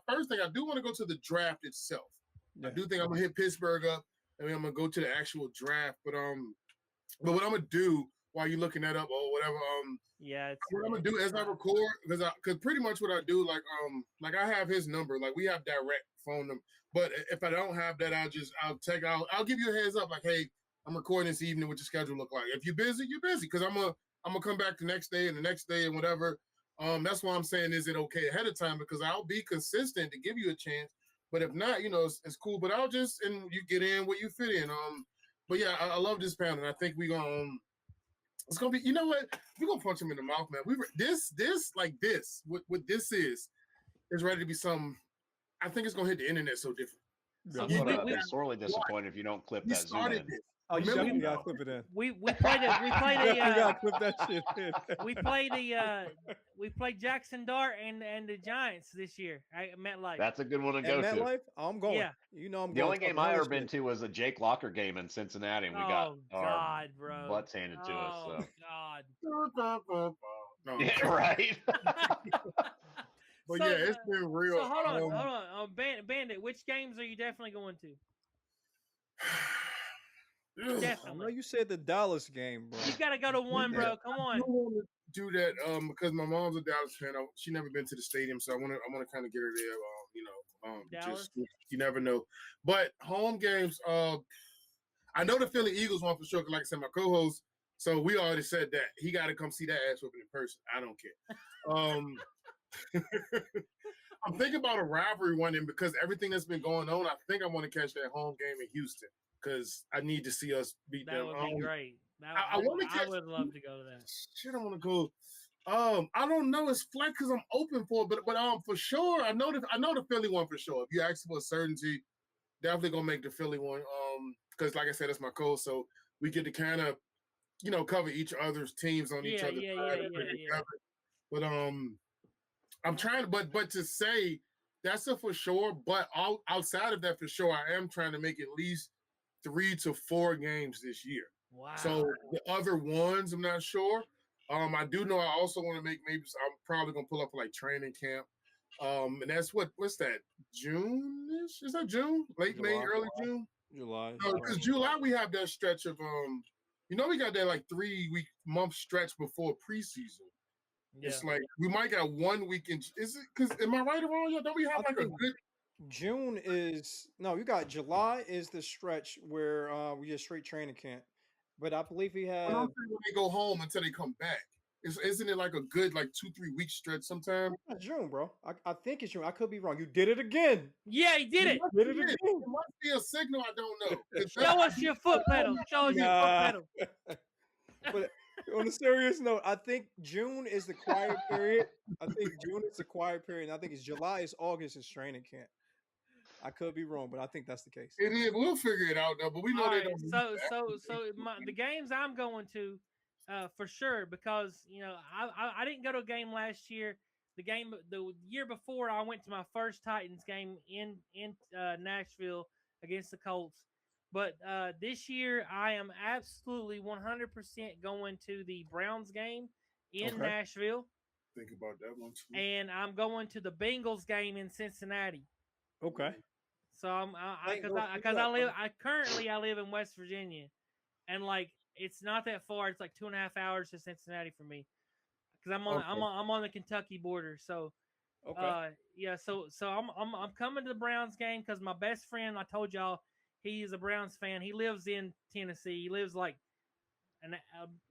first thing I do want to go to the draft itself. Yeah. I do think I'm gonna hit Pittsburgh up. I mean, I'm gonna go to the actual draft, but what I'm gonna do while you're looking that up or whatever, Yeah, it's what I'm gonna do as I record, because pretty much what I do, like I have his number, like we have direct phone number. But if I don't have that, I'll give you a heads up, like, hey, I'm recording this evening. What your schedule look like? If you're busy, you're busy, because I'm gonna come back the next day and the next day and whatever. That's why I'm saying, is it okay ahead of time? Because I'll be consistent to give you a chance. But if not, it's cool. But and you get in where you fit in. But yeah, I love this panel. And I think we're gonna. It's gonna be, you know what? We're gonna punch him in the mouth, man. What this is ready to be something. I think it's gonna hit the internet so different. I'll be sorely disappointed if you don't clip that zoom in. Oh, you definitely gotta clip it in. We played it. We played You gotta clip that shit in. We played Jackson Dart and the Giants this year at MetLife. That's a good one to At go to. MetLife, I'm going. Yeah. You know I'm The going. only game I ever been to was a Jake Locker game in Cincinnati, and we got our butts handed to us. So. God. No. Yeah, right. But yeah, it's been real. So hold on. Bandit, which games are you definitely going to? I know you said the Dallas game, bro. You got to go to one, bro. Come on. I don't want to do that because my mom's a Dallas fan. She never been to the stadium, so I want to kind of get her there. Dallas? Just you never know. But home games, I know the Philly Eagles one for sure. Cause like I said, my co-host. So we already said that he got to come see that ass whooping in person. I don't care. I'm thinking about a rivalry one, and because everything that's been going on, I think I want to catch that home game in Houston because I need to see us beat them. That would be great. I would love to go to that. Shit, I want to go. I don't know. It's flat because I'm open for it, but for sure, I know the Philly one for sure. If you ask for certainty, definitely gonna make the Philly one. Because like I said, it's my code, so we get to kind of, cover each other's teams on each other's side. Yeah. But I'm trying to, but to say that's a for sure. But outside of that, for sure, I am trying to make at least 3 to 4 games this year. Wow. So the other ones, I'm not sure. I do know I also want to make I'm probably gonna pull up for like training camp. And that's what's that? June-ish? Is that June? Late July, May, early June? July. No, because July we have that stretch of we got that like 3-month stretch before preseason. Yeah. It's like we might got 1 week in. Is it? Because am I right or wrong? Don't we have like a good? June is you got July is the stretch where we get straight training camp, but I believe we have. When they go home until they come back. Isn't it like a good 2-3 week stretch sometime? It's June, bro. I think it's June. I could be wrong. You did it again. Yeah, he did it. Did it again. It must be a signal. I don't know. Show us your foot pedal. Show us your foot pedal. But on a serious note, I think June is the quiet period. I think June is the quiet period. And I think it's July, August is training camp. I could be wrong, but I think that's the case. It is. We'll figure it out though. But we know they don't. The games I'm going to, for sure, because I didn't go to a game last year. The year before, I went to my first Titans game in Nashville against the Colts. But this year, I am absolutely 100% going to the Browns game in Nashville. Think about that one too. And I'm going to the Bengals game in Cincinnati. Okay. So I currently live in West Virginia, and it's not that far. It's like 2.5 hours to Cincinnati for me, because I'm on the Kentucky border. So So I'm coming to the Browns game because my best friend, I told y'all, he is a Browns fan. He lives in Tennessee. He lives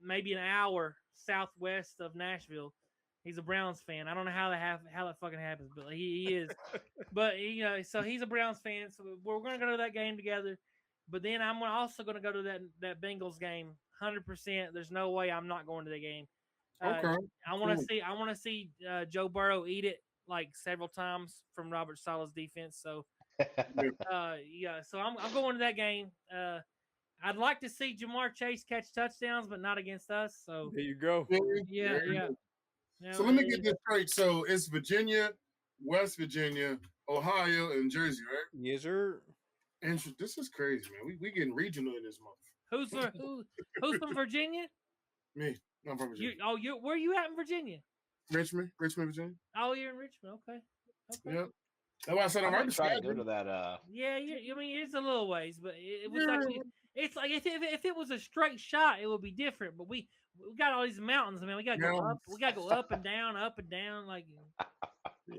maybe an hour southwest of Nashville. He's a Browns fan. I don't know how that fucking happens, but he is. But so he's a Browns fan. So we're gonna go to that game together. But then I'm also gonna go to that Bengals game. 100%. There's no way I'm not going to the game. Okay. I want to see Joe Burrow eat it several times from Robert Saleh's defense. So So I'm going to that game. I'd like to see Jamar Chase catch touchdowns, but not against us. So there you go. Yeah. So let me get this straight. So it's Virginia, West Virginia, Ohio, and Jersey, right? Yes, sir. This is crazy, man. We getting regional in this month. Who's from Virginia? Me. I'm from Virginia. Where are you at in Virginia? Richmond, Virginia. Oh, you're in Richmond. Okay. Yep. That's why I said I I'm right might try to beside go to you. that. Yeah, I mean, it's a little ways, but it was like Yeah. it's like if it was a straight shot, it would be different. But we got all these mountains. I mean, we gotta go Now, up. We gotta go up and down, up and down. Like,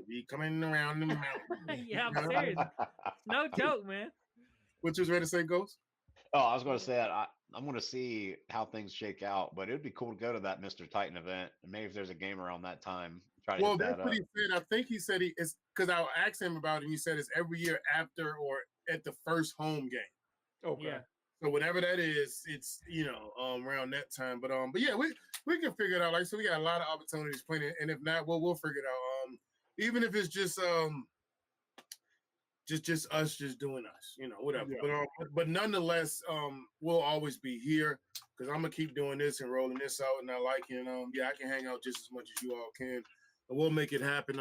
be coming around the mountain. yeah, I'm serious. No joke, man. What you was ready to say, Ghost? Oh, I was going to say that I'm going to see how things shake out, but it would be cool to go to that Mr. Titan event. And maybe if there's a game around that time, try to Well, hit that's that what up. he said. I think he said it's because I asked him about it, and he said it's every year after or at the first home game. Okay. Yeah. So whatever that is, it's around that time. But yeah, we can figure it out. Like so, we got a lot of opportunities playing, and if not, we'll figure it out. Even if it's just us just doing us, whatever. Yeah. But nonetheless, we'll always be here because I'm gonna keep doing this and rolling this out, and I like it. Yeah, I can hang out just as much as you all can, and we'll make it happen.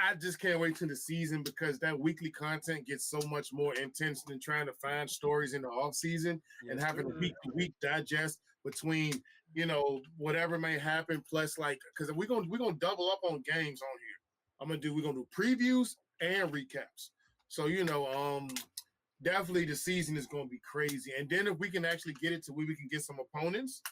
I just can't wait till the season because that weekly content gets so much more intense than trying to find stories in the off season and having a week to week digest between whatever may happen. Plus, like, because we're gonna double up on games on here. We're gonna do previews and recaps. So definitely the season is gonna be crazy. And then if we can actually get it to where we can get some opponents,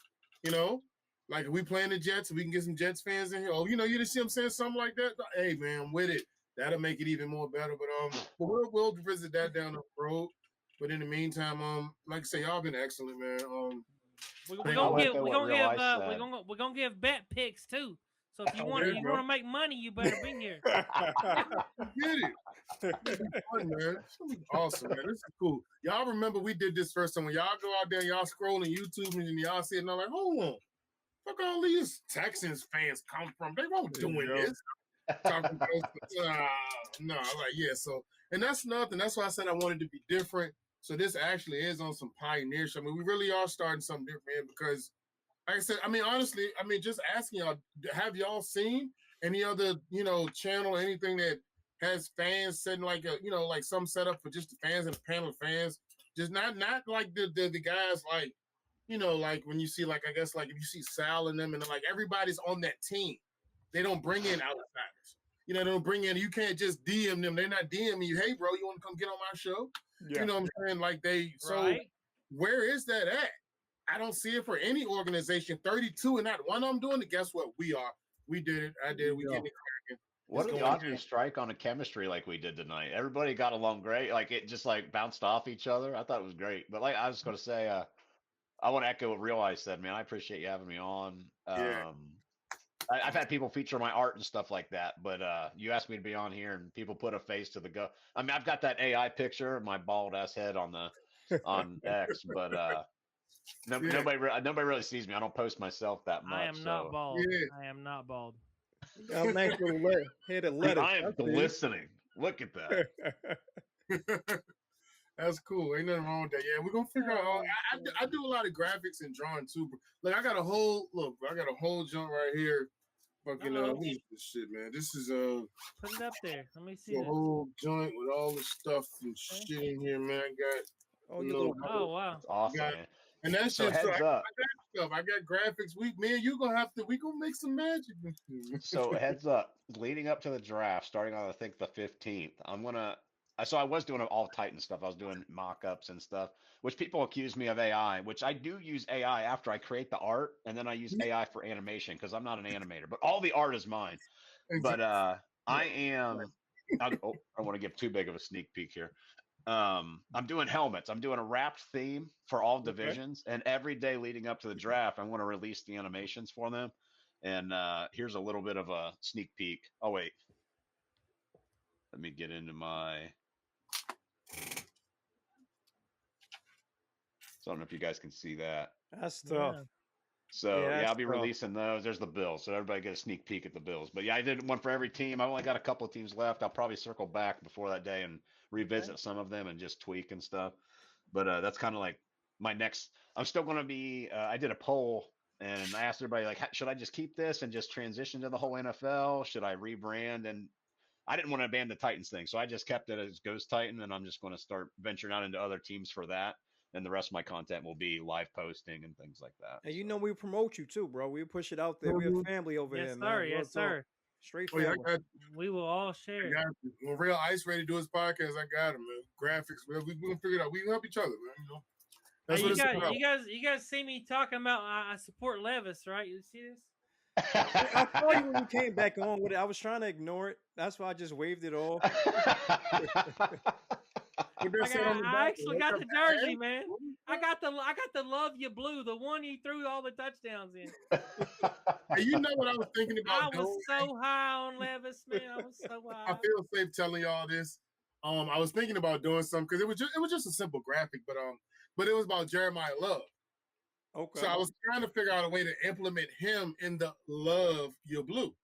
like if we playing the Jets, we can get some Jets fans in here. Oh, you just see them saying something like that. Hey man, I'm with it. That'll make it even more better. But we'll visit that down the road. But in the meantime, like I say, y'all been excellent, man. We're gonna give bet picks too. So if you want to make money, you better be here. Get it. It's fun, man. It's gonna be awesome, man. This is cool. Y'all remember we did this first time when y'all go out there, y'all scrolling YouTube and y'all see it, and I'm like, hold on. Fuck all these Texans fans come from. They won't doing this. Talking about, no, like, yeah. So, and that's nothing. That's why I said I wanted to be different. So this actually is on some pioneer shit. I mean, we really are starting something different because, like I said, I mean, honestly, just asking y'all, have y'all seen any other, channel, anything that has fans setting like like some setup for just the fans and a panel of fans, just not like the guys like, like when you see like I guess like if you see Sal and them and like everybody's on that team, they don't bring in outsiders. They don't bring in. You can't just DM them. They're not DMing you. Hey, bro, you want to come get on my show? Yeah. You know what I'm saying? Like they. So right. Where is that at? I don't see it for any organization. 32 and not one of them doing it. Guess what? We are. We did it. I did. We getting it cracking. What if the odds we strike on a chemistry like we did tonight? Everybody got along great. Like it just like bounced off each other. I thought it was great. But like I was going to say, I want to echo what Real Eyes said, man. I appreciate you having me on. Yeah. I've had people feature my art and stuff like that, but you asked me to be on here, and people put a face to the go. I mean, I've got that AI picture of my bald ass head on X, but nobody really sees me. I don't post myself that much. I am not bald. Yeah. I am not bald. I'm nice little head of lettuce. I am glistening. Look at that. That's cool. Ain't nothing wrong with that. Yeah, we're gonna figure out. I do a lot of graphics and drawing too. Like I got a whole junk right here. Fucking what is this shit, man? This is put it up there. Let me see a whole joint with all the stuff and shit in here, man. I got wow, that's awesome, man. And that's so just heads up. I got graphics. Me and you gonna make some magic. So heads up, leading up to the draft, starting on I think the 15th, So I was doing all Titan stuff. I was doing mock-ups and stuff, which people accuse me of AI, which I do use AI after I create the art, and then I use AI for animation because I'm not an animator, but all the art is mine. But I am. I don't want to give too big of a sneak peek here. I'm doing helmets. I'm doing a wrapped theme for all divisions, and every day leading up to the draft, I'm going to release the animations for them. And here's a little bit of a sneak peek. Oh wait, let me get into my. So I don't know if you guys can see that. That's tough. So yeah, I'll be releasing those. There's the Bills, so everybody get a sneak peek at the Bills. But yeah, I did one for every team. I've only got a couple of teams left. I'll probably circle back before that day and revisit some of them and just tweak and stuff. But that's kind of like my next. I'm still going to be. I did a poll and I asked everybody like, should I just keep this and just transition to the whole NFL? Should I rebrand? And I didn't want to ban the Titans thing, so I just kept it as Ghost Titan, and I'm just going to start venturing out into other teams for that. And the rest of my content will be live posting and things like that. And we promote you too, bro. We push it out there. We're a family over here, man. Yes, sir. Straight Oh yeah, family. I got We will all I share. got you. When Real Ice ready to do his podcast, I got him, man. Graphics, we gonna figure it out. We can help each other, man. You know, that's Hey, what it's about. you guys see me talking about I support Levis, right? You see this? I saw you when you came back on with it. I was trying to ignore it. That's why I just waved it off. What they Like said on the I back, actually got the jersey, man. I got the Love You Blue, the one he threw all the touchdowns in. Hey, you know what I was thinking I about doing? was so high on Levis, man. I was so I high. feel safe telling y'all this. I was thinking about doing something because it was just a simple graphic, but it was about Jeremiah Love. Okay. So I was trying to figure out a way to implement him in the Love Your Blue.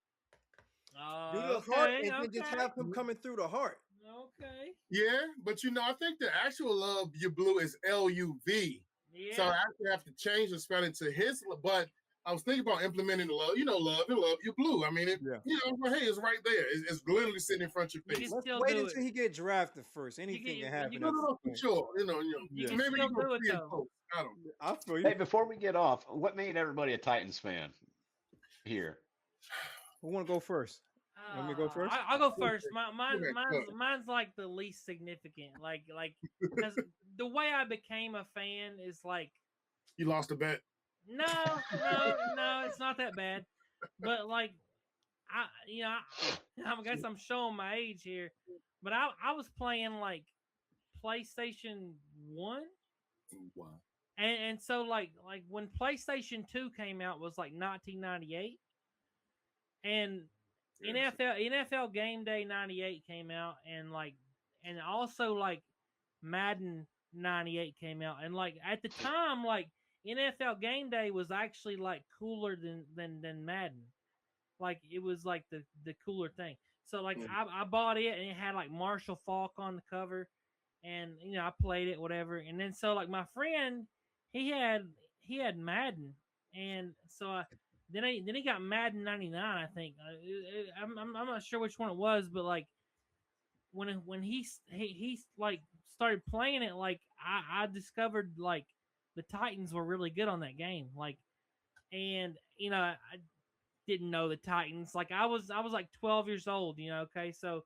Do the heart and then just have him coming through the heart. Okay. Yeah, but you know, I think the actual Love Your Blue is LUV. Yeah. So I actually have to change the spelling to his, but I was thinking about implementing the love, Love and Love Your Blue. I mean, hey, it's right there. It's literally sitting in front of your face. Let's wait until he get drafted first. Anything can happen. No, for sure. You can maybe still you do it though. I don't know. I feel you. Hey, before we get off, what made everybody a Titans fan here? Who want to go first? Want me to go first? I'll go first. Mine's like the least significant. Like because the way I became a fan is like you lost a bet. No, it's not that bad. But like I guess I'm showing my age here. But I was playing like PlayStation 1. Wow. And so like when PlayStation 2 came out was like 1998. And NFL Game Day 98 came out and also like Madden 98 came out. And like at the time, like NFL Game Day was actually like cooler than Madden. Like it was like the cooler thing. So like I bought it and it had like Marshall Faulk on the cover, and I played it, whatever. And then so like my friend, he had Madden, and so then he got Madden 99, I think. I'm not sure which one it was, but like when he like started playing it, like I discovered like the Titans were really good on that game, like, and I didn't know the Titans. Like I was like 12 years old, okay, so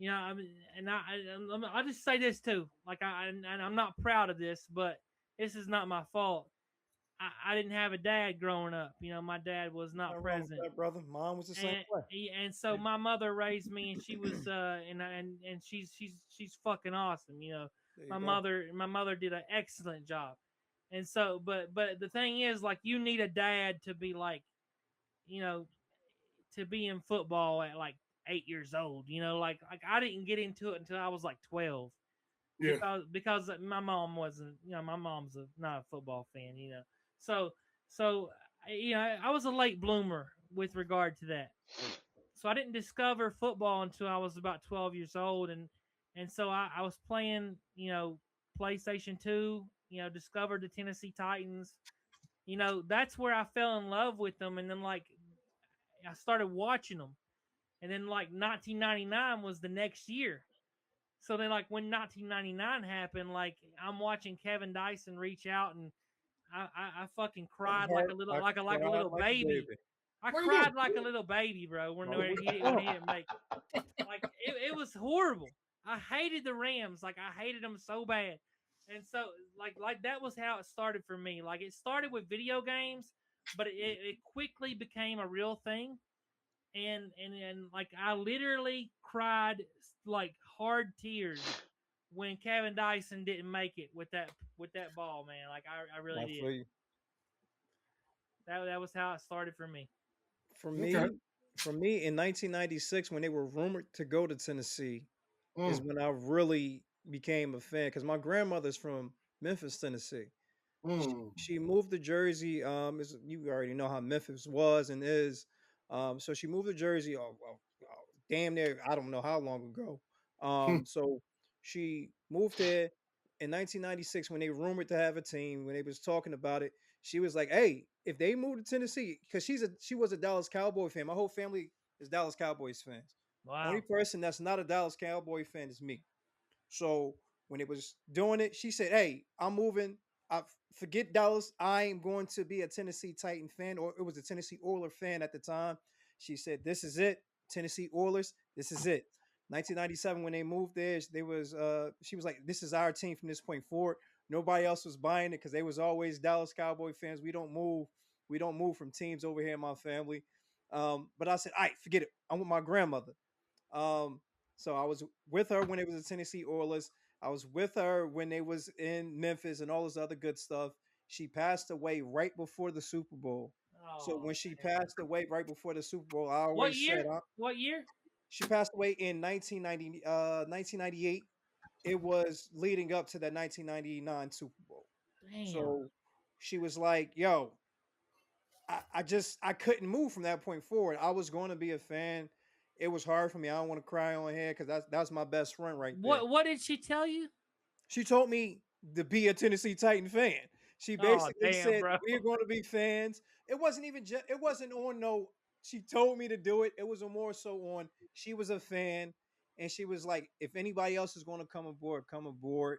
I mean, and I'll just say this too, like I'm not proud of this, but this is not my fault. I didn't have a dad growing up. My dad was not present. That, brother, mom was the same way. And so my mother raised me, and she was and she's fucking awesome. My mother did an excellent job. And so, but the thing is, like, you need a dad to be like, to be in football at like 8 years old. Like I didn't get into it until I was like 12. Yeah. Because my mom wasn't. My mom's not a football fan. So I was a late bloomer with regard to that. So I didn't discover football until I was about 12 years old, and so I was playing, PlayStation 2. Discovered the Tennessee Titans. That's where I fell in love with them, and then like I started watching them, and then like 1999 was the next year. So then, like when 1999 happened, like I'm watching Kevin Dyson reach out, and I fucking cried like a little baby. I cried like a little baby, bro. When he didn't make it. Like it was horrible. I hated the Rams. Like I hated them so bad. And so like that was how it started for me. Like it started with video games, but it quickly became a real thing. And like I literally cried like hard tears when Kevin Dyson didn't make it with that ball, man. Like I really did. That was how it started for me. For me, in 1996, when they were rumored to go to Tennessee, is when I really became a fan, because my grandmother's from Memphis, Tennessee. She moved to Jersey. You already know how Memphis was and is. So she moved to Jersey. Damn near, I don't know how long ago. So she moved there in 1996 when they rumored to have a team. When they was talking about it, she was like, "Hey, if they move to Tennessee," because she was a Dallas Cowboy fan. My whole family is Dallas Cowboys fans. Wow. Only person that's not a Dallas Cowboy fan is me. So when it was doing it, she said, "Hey, I'm moving. I forget Dallas. I am going to be a Tennessee Titan fan," or it was a Tennessee Oiler fan at the time. She said, "This is it. Tennessee Oilers. This is it. 1997 when they moved there, she was like, "This is our team from this point forward." Nobody else was buying it because they was always Dallas Cowboy fans. We don't move. We don't move from teams over here in my family. But I said, "All right, forget it. I'm with my grandmother." Um, so I was with her when it was the Tennessee Oilers. I was with her when they was in Memphis and all this other good stuff. She passed away right before the Super Bowl. So Oh, when she man. passed away right before the Super Bowl, I What always said, year? What year? she passed away in 1998. It was leading up to that 1999 Super Bowl. Damn. So she was like, yo, I couldn't move from that point forward. I was going to be a fan. It was hard for me. I don't want to cry on here because that's my best friend right there. What did she tell you? She told me to be a Tennessee Titan fan. She Oh, basically damn, said bro. we're going to be fans. It wasn't even it wasn't on no. She told me to do it. It was a more so on. She was a fan, and she was like, if anybody else is going to come aboard, come aboard.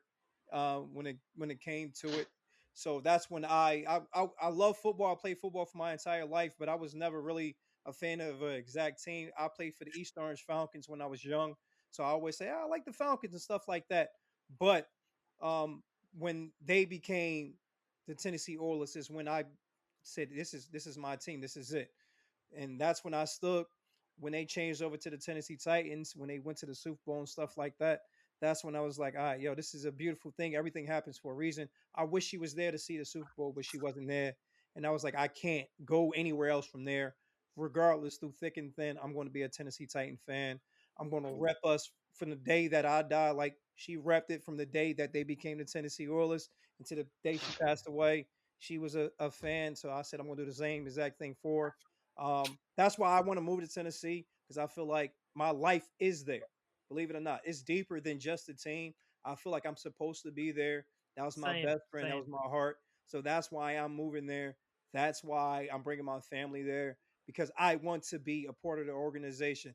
When it came to it, so that's when I love football. I played football for my entire life, but I was never really a fan of an exact team. I played for the East Orange Falcons when I was young, so I always say I like the Falcons and stuff like that. But when they became the Tennessee Oilers is when I said this is my team. This is it. And that's when I stood when they changed over to the Tennessee Titans, when they went to the Super Bowl and stuff like that. That's when I was like, all right, yo, this is a beautiful thing. Everything happens for a reason. I wish she was there to see the Super Bowl, but she wasn't there. And I was like, I can't go anywhere else from there. Regardless, through thick and thin, I'm going to be a Tennessee Titan fan. I'm going to rep us from the day that I die, like she repped it from the day that they became the Tennessee Oilers until the day she passed away. She was a fan. So I said, I'm going to do the same exact thing for her. That's why I want to move to Tennessee because I feel like my life is there. Believe it or not, it's deeper than just a team. I feel like I'm supposed to be there. That was my Same, best friend. That same. was my heart. So that's why I'm moving there. That's why I'm bringing my family there because I want to be a part of the organization.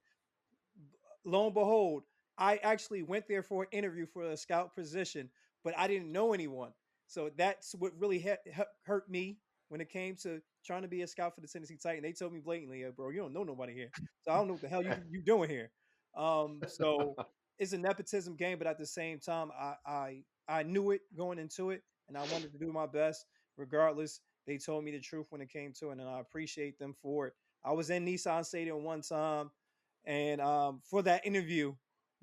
Lo and behold, I actually went there for an interview for a scout position, but I didn't know anyone. So that's what really hurt me when it came to trying to be a scout for the Tennessee Titans. They told me blatantly, bro, you don't know nobody here. So I don't know what the hell you doing here. So it's a nepotism game, but at the same time, I knew it going into it, and I wanted to do my best. Regardless, they told me the truth when it came to it, and I appreciate them for it. I was in Nissan Stadium one time, and for that interview,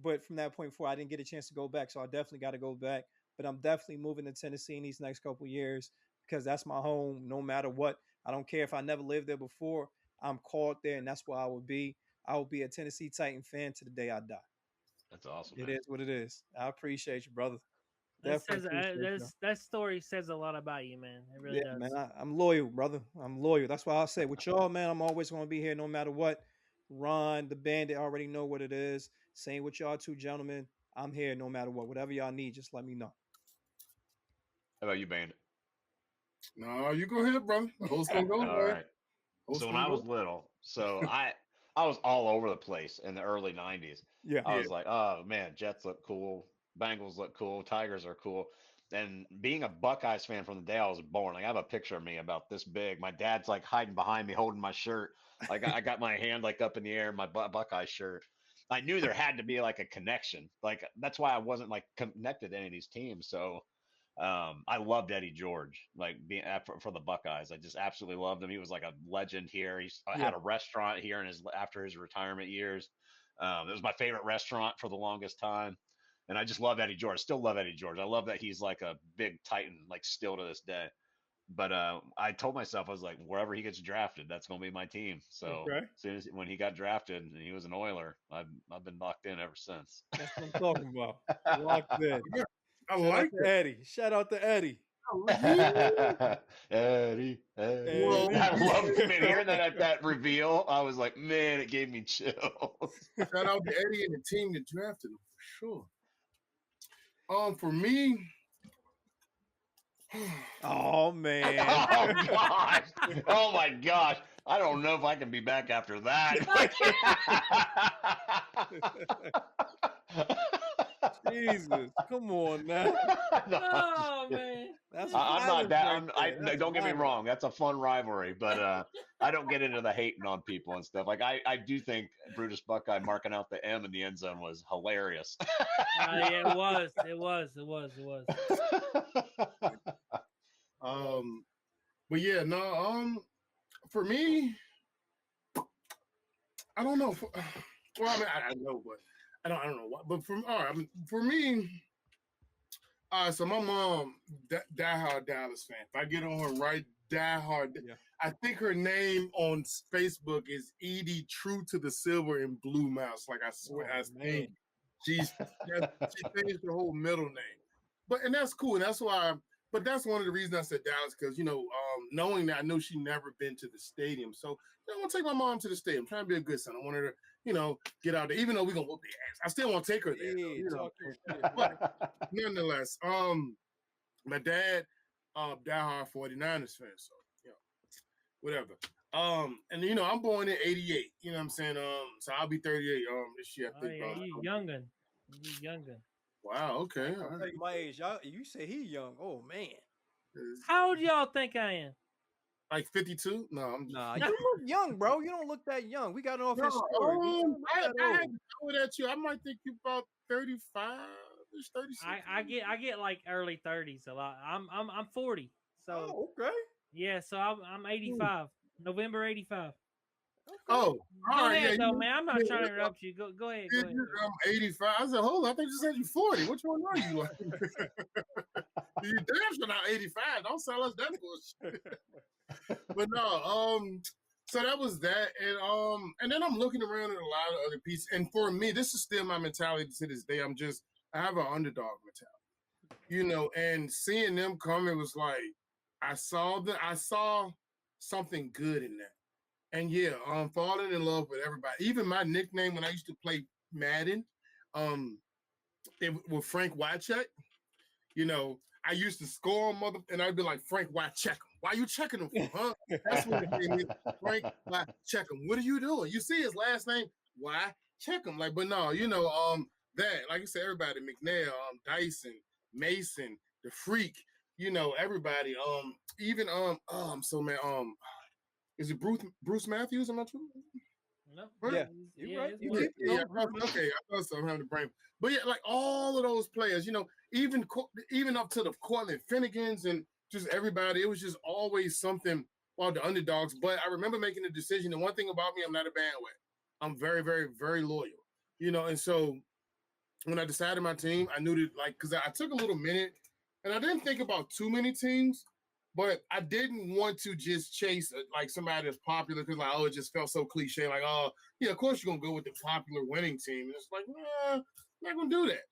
but from that point forward, I didn't get a chance to go back, so I definitely got to go back. But I'm definitely moving to Tennessee in these next couple of years because that's my home, no matter what. I don't care if I never lived there before. I'm called there, and that's where I would be. I will be a Tennessee Titan fan to the day I die. That's awesome, It man. is what it is. I appreciate you, brother. That Definitely says appreciate you. that story says a lot about you, man. It really Yeah, does. man. I'm loyal, brother. I'm loyal. That's why I say with y'all, man, I'm always going to be here no matter what. Ron, the bandit, already know what it is. Same with y'all two gentlemen. I'm here no matter what. Whatever y'all need, just let me know. How about you, Bandit? No, you go ahead, brother. The host gonna go. All Go ahead. right. Host So when gonna I go. was little, I was all over the place in the early '90s. Yeah. I was like, oh man, Jets look cool, Bengals look cool, Tigers are cool. And being a Buckeyes fan from the day I was born, like I have a picture of me about this big. My dad's like hiding behind me, holding my shirt. Like I got my hand like up in the air, in my Buckeye shirt. I knew there had to be like a connection. Like that's why I wasn't like connected to any of these teams. So I loved Eddie George, like being for the Buckeyes. I just absolutely loved him. He was like a legend here. He Yeah. had a restaurant here in his after his retirement years. It was my favorite restaurant for the longest time, and I just love Eddie George. Still love Eddie George. I love that he's like a big Titan, like still to this day. But I told myself I was like, wherever he gets drafted, that's going to be my team. So Okay. as soon as when he got drafted and he was an Oiler, I've been locked in ever since. That's what I'm talking about. Locked in. Yeah, I Shout out like to that. Eddie. Shout out to Eddie. Eddie, Eddie. Well, I loved him and hearing that at that reveal. I was like, man, it gave me chills. shout out to Eddie and the team that drafted him for sure. For me, Oh man. Oh gosh. Oh my gosh. I don't know if I can be back after that. Jesus, come on now. No, Oh man. That's I'm not violence that. right there. That's Don't get me violence. wrong. That's a fun rivalry, but I don't get into the hating on people and stuff. Like I do think Brutus Buckeye marking out the M in the end zone was hilarious. Yeah, it was. It was. It was. It was. But yeah, no. For me, I don't know. Well, I mean, I know, but I don't know what. But for me, so my mom, diehard Dallas fan. If I get on her right, diehard. Yeah. I think her name on Facebook is Edie True to the Silver and Blue Mouse. Like I swear, Oh, I think man. she changed her whole middle name. And that's cool, and that's why. But that's one of the reasons I said Dallas, because knowing that I know she never been to the stadium, so I want to take my mom to the stadium. I'm trying to be a good son. I want her to, get out there, even though we're gonna whoop their ass. I still want to take her there. Hey, though, talk your shit, but nonetheless, my dad, diehard 49ers fan, so whatever. And I'm born in '88. You know what I'm saying? So I'll be 38 this year. I think. Yeah, you youngin. You youngin. Wow. Okay. All I'll right. tell you my age. You say he young. Oh man. How old y'all think I am? Like 52? No, I'm just. Nah, you look young, bro. You don't look that young. We got it off his story. I had to throw it at you. I might think you about 35, 36. I get like early 30s a lot. I'm 40. So Oh, okay. yeah, so I'm 85. November 85. Oh, all Go right. ahead, Yeah, though, man. I'm not trying to interrupt you. Go ahead. Go ahead. I'm 85. I said, hold on. I think you said you 40. Which one are you? You damn sure not 85. Don't sell us that bullshit. But no, so that was that. And then I'm looking around at a lot of other pieces. And for me, this is still my mentality to this day. I have an underdog mentality. And seeing them come, it was like I saw something good in that. And yeah, falling in love with everybody. Even my nickname when I used to play Madden, with Frank Wycheck, I used to score on and I'd be like, Frank, why check him? Why you checking him for, huh? That's what the name is. Frank, why check him? What are you doing? You see his last name? Why check him? Like, but no, that, like you said, everybody, McNair, Dyson, Mason, the Freak, everybody, even, I'm so mad, is it Bruce Matthews? Am I true? No. Yeah, you're right. Yeah, okay, I thought so. I'm having the brain. But yeah, like all of those players, even up to the Cortland Finnegans and just everybody, it was just always something about the underdogs. But I remember making a decision, and one thing about me, I'm not a bandwagon. I'm very, very, very loyal, and so when I decided my team, I knew that, like, because I took a little minute, and I didn't think about too many teams, but I didn't want to just chase like somebody that's popular because, like, it just felt so cliche. Like, oh, yeah, of course you're gonna go with the popular winning team. And it's like, nah, I'm not gonna do that.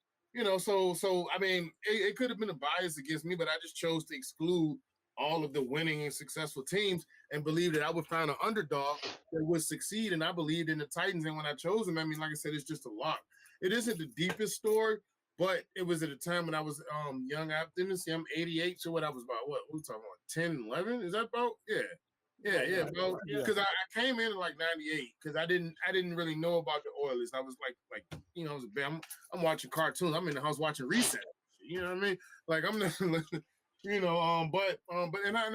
So I mean, it could have been a bias against me, but I just chose to exclude all of the winning and successful teams and believe that I would find an underdog that would succeed. And I believed in the Titans. And when I chose them, I mean, like I said, it's just a lot. It isn't the deepest story, but it was at a time when I was young optimistic. I'm 88, so what I was about, what we talking about, 10, 11? Is that about? Yeah, bro. Because I came in like 98 because I didn't really know about the Oilers. I was like I was I'm watching cartoons. I'm in the house watching Reset. You know what I mean? Like I'm not, and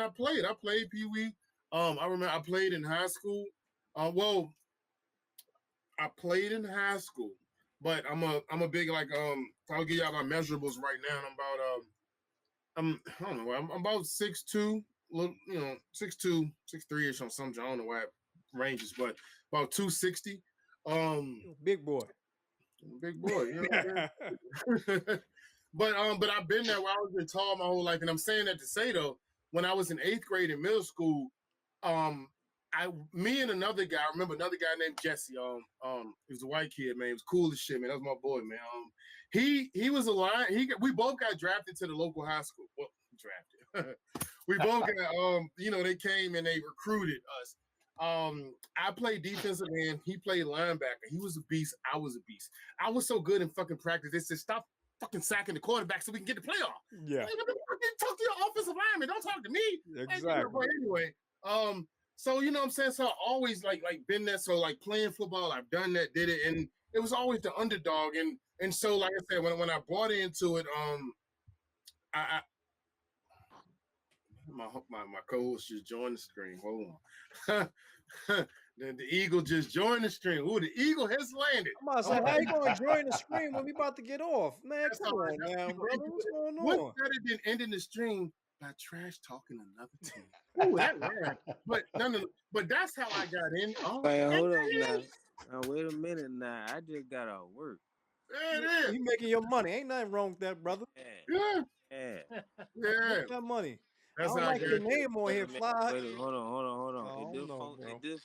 I played Pee Wee. I remember I played in high school. I played in high school. But I'm a big, like, I'll give y'all my measurables right now. And I don't know, I'm about 6'2", 6'2", 6'3" on some, I don't know why it ranges, but about 260. Big boy. Big boy, But I've been there where I was been tall my whole life, and I'm saying that to say though, when I was in 8th grade in middle school, me and another guy, I remember another guy named Jesse. He was a white kid, man. He was cool as shit, man. That was my boy, man. He was a line. We both got drafted to the local high school. Well, drafted. We both got they came and they recruited us. I played defensive end. He played linebacker. He was a beast. I was a beast. I was so good in fucking practice. They said, stop fucking sacking the quarterback so we can get the playoff. Yeah. Like, talk to your offensive lineman. Don't talk to me. Exactly. But anyway, So you know what I'm saying? So I always like been there. So like playing football, I've done that, did it, and it was always the underdog. And so like I said, when I bought into it, I my co-host just joined the screen. Hold on. the Eagle just joined the stream. Ooh, the Eagle has landed. I'm about to say, how you going to join the stream when we about to get off? Man, That's come all right. on now, brother. What's going What's on? better than ending the stream by trash talking another team? Ooh, that rhymed. But no. But that's how I got in. Oh, Man, hold up now. Now, wait a minute now. I just got out of work. there it is. You making your money. Ain't nothing wrong with that, brother. Yeah. Yeah. Make that money. That's I don't how like I your got name on here, Fly. Wait, hold on. Oh, no, bro.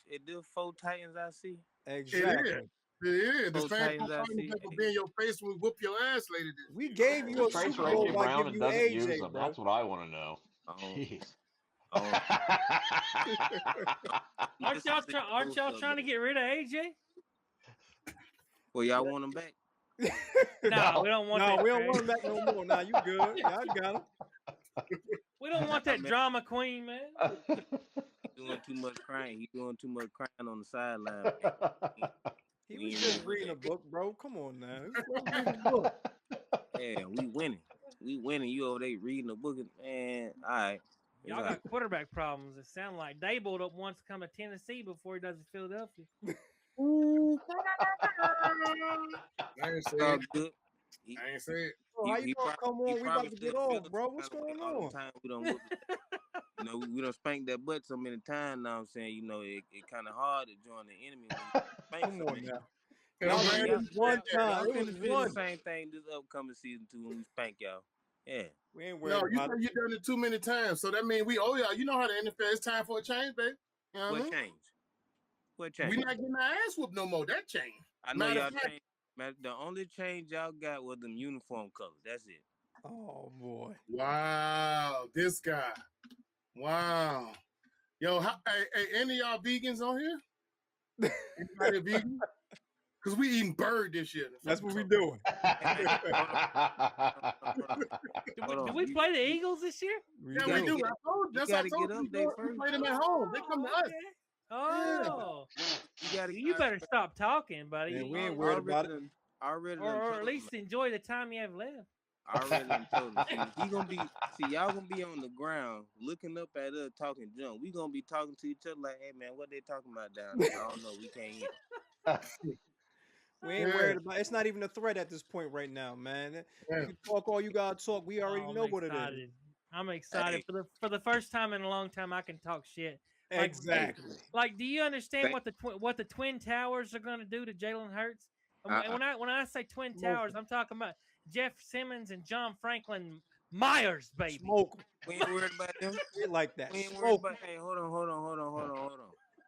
It do 4 Titans I see. Exactly. It is. The Both same Titans I see. will be in your face when we whoop your ass later this We year. gave you a Trace Super Bowl AJ by Brown giving and you doesn't use AJ, them. bro. That's what I want to know. Jeez. Aren't y'all trying to get rid of AJ? Well, y'all want him back? No, we don't want that. No, we don't Craig. want him back no more. Nah, you good. Y'all got him. We don't want that drama queen, man. He doing too much crying. He doing too much crying on the sideline. He was just reading a book, bro. Come on now. He was reading a book. Yeah, we winning. We winning. You over there reading a book, man. All right. Y'all got quarterback problems. It sounds like Dable wants to come to Tennessee before he does to Philadelphia. I ain't say all it. good. I ain't say it. Bro, how you gonna come on? We about to get off, bro. What's going on? Time we don't you know, we don't spank that butt so many times now. I'm saying, you know, it kind of hard to join the enemy when you Come on now. Y'all Y'all ran ran it it one time. Y'all It was finna feel one. the same thing this upcoming season too when we spank y'all. Yeah. We ain't worried No, you about said it. you done it too many times. So that means we owe y'all. You know how the NFL, it's time for a change, baby. You know what I What mean? change? What change? We not getting our ass whooped no more. That change. I know Matter y'all of fact- changed. The only change y'all got was them uniform colors. That's it. Oh boy. Wow, this guy. Wow. Yo, hey, any of y'all vegans on here? Anybody a vegan? Because we eating bird this year. That's what we doing. Do we play the Eagles this year? Yeah, we do. I told you. That's what I told get you. up there We first. play them at home. They come to us. Okay. Oh, gotta, you better stop talking, buddy. Man, we ain't worried about it. Or at least enjoy the time you have left. I already done told him. Y'all gonna be on the ground looking up at us talking junk. We gonna be talking to each other like, hey man, what they talking about down there? I don't know. We can't hear. We ain't worried about it. It's not even a threat at this point right now, man. You can talk all you gotta talk. We already know what it is. I'm excited for the first time in a long time. I can talk shit. Exactly. Like, do you understand what the Twin Towers are going to do to Jalen Hurts? When I say Twin Towers, I'm talking about Jeff Simmons and John Franklin Myers, baby. Smoke. We ain't worried about them. We like that. We ain't worried about. Hey, hold on.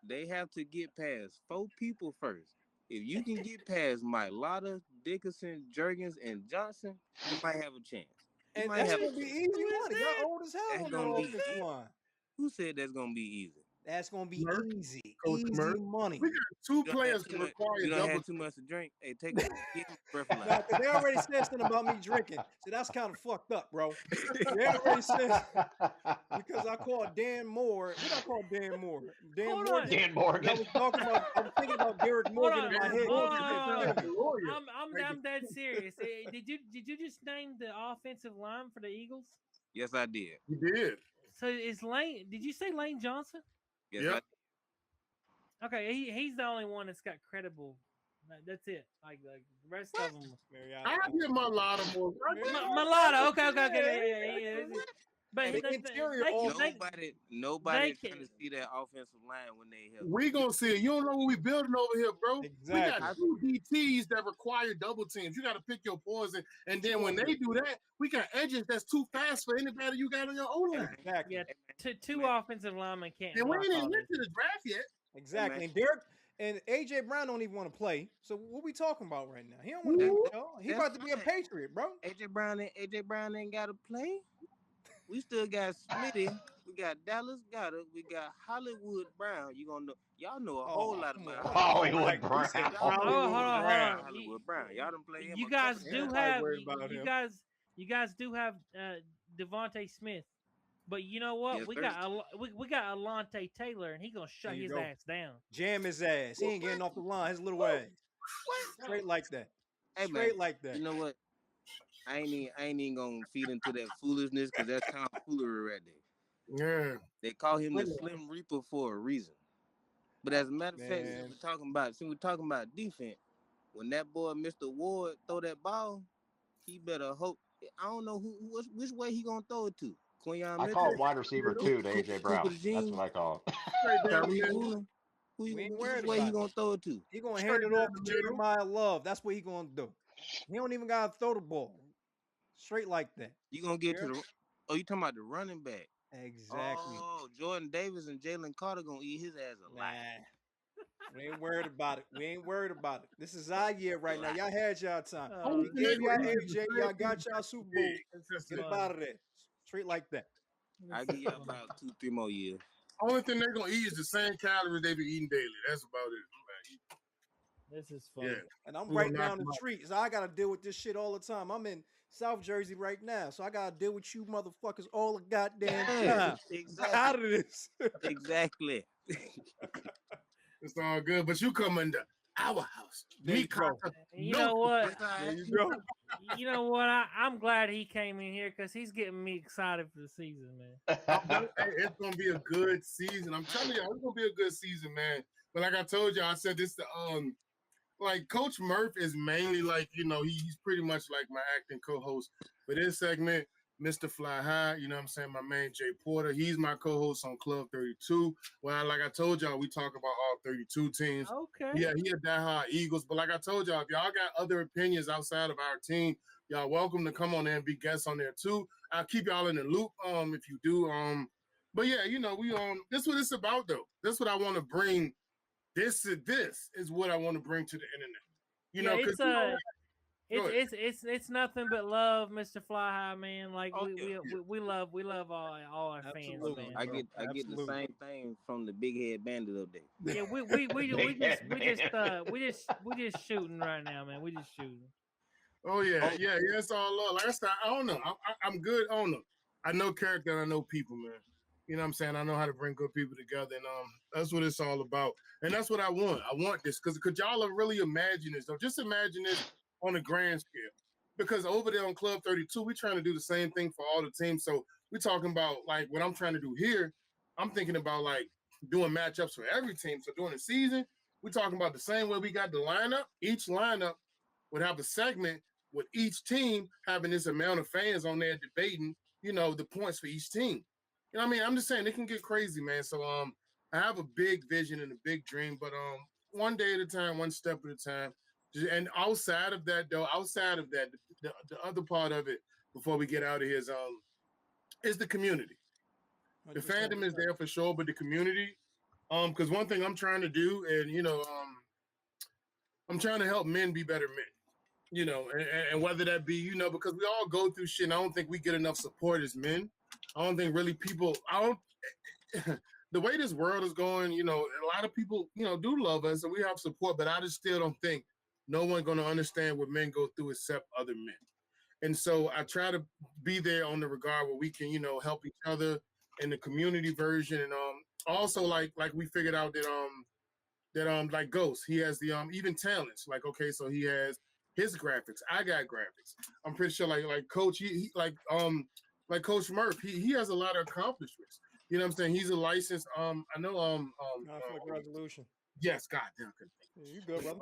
They have to get past 4 people first. If you can get past Mike Lotta, Dickerson, Jurgens, and Johnson, you might have a chance. And that's gonna be easy money. Y'all old as hell on the offensive line. Who said that's gonna be easy? That's gonna be easy. Coach Easy Murph. money. We got 2 players that require You don't double. have too much to drink. Hey, take a breath of Nah, life. 'cause they already said something about me drinking. So that's kind of fucked up, bro. They already said because I called Dan Moore. What did I call Dan Moore? Dan Morgan. Dan Morgan. I was talking about. I'm thinking about Derek Morgan in my head. I'm dead serious. Did you just name the offensive line for the Eagles? Yes, I did. You did. So is Lane? Did you say Lane Johnson? Yes, Yep. Okay, he's the only one that's got credible. That's it. Like the rest of them. I give my lot of more. Mulatto. Okay. But nobody trying to see that offensive line when they help. We gonna see it. You don't know what we building over here, bro. Exactly. We got 2 DTs that require double teams. You got to pick your poison, and then when they do that, we got edges that's too fast for anybody you got on your O line. Exactly. Yeah, two offensive linemen can't. And we block ain't all even went this. to the draft yet. Exactly. And Derek and AJ Brown don't even want to play. So what we talking about right now? He don't want to play, y'all. He about to be a Patriot, bro. AJ Brown ain't got to play. We still got Smitty. We got Dallas Goddard. We got Hollywood Brown. Y'all know a whole lot about Hollywood Brown. Hold on. Hollywood Brown. Y'all don't play him. You guys do have Devontae Smith. But you know what? Yes, We sir. got we got Alante Taylor, and he gonna There shut you his go. ass down. Jam his ass. He ain't getting off the line. His little ass. Straight like that. Hey man, Straight like that. you know what? I ain't even gonna feed into that foolishness because that's tomfoolery right there. Yeah. They call him the Slim Reaper for a reason. But as a matter of fact, Man. since we're talking about defense, when that boy Mr. Ward throw that ball, he better hope. I don't know which way he gonna throw it to. Quinyon I call it Mitchell, wide receiver two to AJ Cooper Brown. That's Jean, what I call it. Straight down the Tariq middle. Woolen. We ain't Which worried way he about it. gonna throw it to? He gonna Straight hand it down off the to middle. Jeremiah Love. That's what he gonna do. He don't even gotta throw the ball. Straight like that. You gonna get Yeah. to the? Oh, you talking about the running back? Exactly. Oh, Jordan Davis and Jalen Carter gonna eat his ass alive. Nah. We ain't worried about it. We ain't worried about it. This is our year right now. Y'all had y'all time. Only We thing they gave y'all gonna eat is the AJ. same Y'all thing got y'all Super Bowl. That's Get it. up out of there. Straight like that. I give y'all about 2-3 more years. Only thing they're gonna eat is the same calories they be eating daily. That's about it. This is fun. Yeah. And I'm We right gonna knock down the them out. street, so I gotta deal with this shit all the time. I'm in South Jersey right now, so I gotta deal with you motherfuckers all the goddamn time. Out of this. Exactly. It's all good, but you come into our house. There you go. You know what? There you go. You know what? I'm glad he came in here because he's getting me excited for the season, man. Hey, it's gonna be a good season. I'm telling you, it's gonna be a good season, man. But like I told you, I said this to like Coach Murph is mainly like, he's pretty much like my acting co-host for this segment. Mr. Fly High, you know what I'm saying? My man Jay Porter, he's my co-host on Club 32. Well, like I told y'all, we talk about all 32 teams. Okay. Yeah, he a diehard Eagles. But like I told y'all, if y'all got other opinions outside of our team, y'all welcome to come on there and be guests on there too. I'll keep y'all in the loop if you do. But yeah, we this is what it's about though. This is what I want to bring. This is what I want to bring to the internet. It's nothing but love, Mr. Fly High, man. Like we love all our fans, Absolutely. man. I get the same thing from the big head bandit up there. Yeah, we just shooting right now, man. We just shooting. Oh yeah, it's all love. Like I said, I don't know. I'm good on them. I know character and I know people, man. You know what I'm saying? I know how to bring good people together, and that's what it's all about. And that's what I want. I want this because y'all are really imagine this. So just imagine this on a grand scale. Because over there on Club 32, we're trying to do the same thing for all the teams. So we're talking about like what I'm trying to do here. I'm thinking about like doing matchups for every team. So during the season, we're talking about the same way we got the lineup. Each lineup would have a segment with each team having this amount of fans on there debating, the points for each team. You know what I mean? I'm just saying it can get crazy, man. So I have a big vision and a big dream, but one day at a time, one step at a time. And outside of that, the other part of it before we get out of here is the community. The 100%. fandom is there for sure, but the community, because one thing I'm trying to do, and I'm trying to help men be better men. And whether that be, because we all go through shit, and I don't think we get enough support as men. I don't think really the way this world is going, a lot of people, do love us and we have support, but I just still don't think no one's going to understand what men go through except other men. And so I try to be there on the regard where we can, help each other in the community version. And also like we figured out that like Ghost, he has the even talents. Like, okay, so he has his graphics. I got graphics. I'm pretty sure like Coach, he like Coach Murph, he has a lot of accomplishments. You know what I'm saying? He's a licensed, I know Conflict resolution. Yes, God damn. Yeah, you good, brother.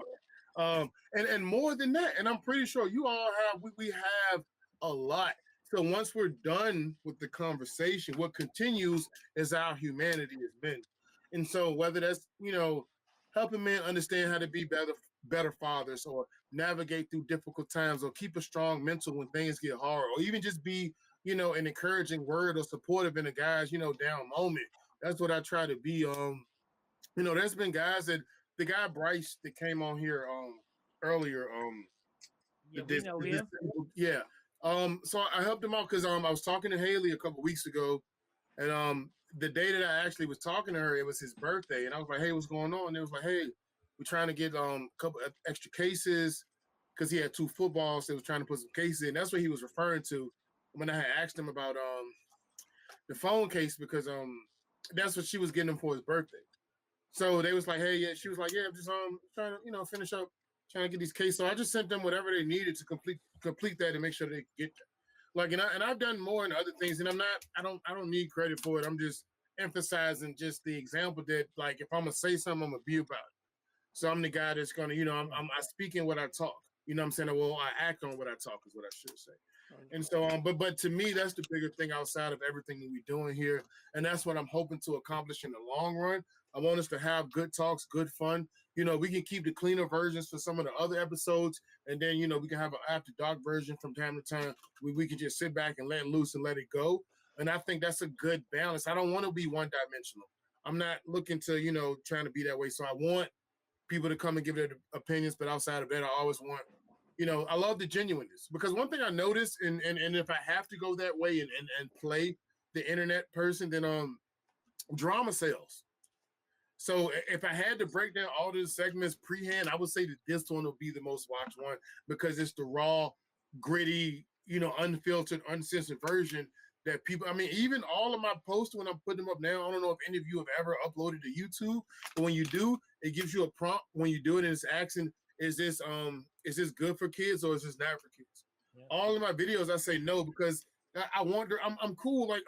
And more than that, and I'm pretty sure you all have we have a lot. So once we're done with the conversation, what continues is our humanity as men. And so whether that's, helping men understand how to be better fathers or navigate through difficult times or keep a strong mental when things get hard or even just be an encouraging word or supportive in a guy's, down moment. That's what I try to be. There's been guys that the guy Bryce that came on here earlier. Yeah, we know him. Yeah. So I helped him out because I was talking to Haley a couple weeks ago, and the day that I actually was talking to her, it was his birthday, and I was like, "Hey, what's going on?" And it was like, "Hey, we're trying to get a couple of extra cases." Because he had 2 footballs, they was trying to put some cases in. That's what he was referring to when I had asked him about the phone case because that's what she was getting him for his birthday. So they was like, hey, yeah, she was like, yeah, I'm just trying to finish up, trying to get these cases. So I just sent them whatever they needed to complete that and make sure they get that. Like, and I've done more and other things, and I don't need credit for it. I'm just emphasizing just the example that, like, if I'm gonna say something, I'm gonna be about it. So I'm the guy that's gonna, I speak in what I talk. You know what I'm saying? Well, I act on what I talk is what I should say. And so, but to me, that's the bigger thing outside of everything that we're doing here, and that's what I'm hoping to accomplish in the long run. I want us to have good talks, good fun. We can keep the cleaner versions for some of the other episodes, and then we can have an after dark version from time to time. We can just sit back and let loose and let it go. And I think that's a good balance. I don't want to be one dimensional. I'm not looking to trying to be that way. So I want people to come and give their opinions, but outside of that, I always want. I love the genuineness, because one thing I noticed, and if I have to go that way and play the internet person, then drama sells. So if I had to break down all the segments pre-hand, I would say that this one will be the most watched one, because it's the raw, gritty, unfiltered, uncensored version that people, even all of my posts when I'm putting them up now, I don't know if any of you have ever uploaded to YouTube, but when you do, it gives you a prompt when you do it, and it's asking, is this good for kids or is this not for kids? Yeah. All of my videos, I say no, because I wonder, I'm cool. Like,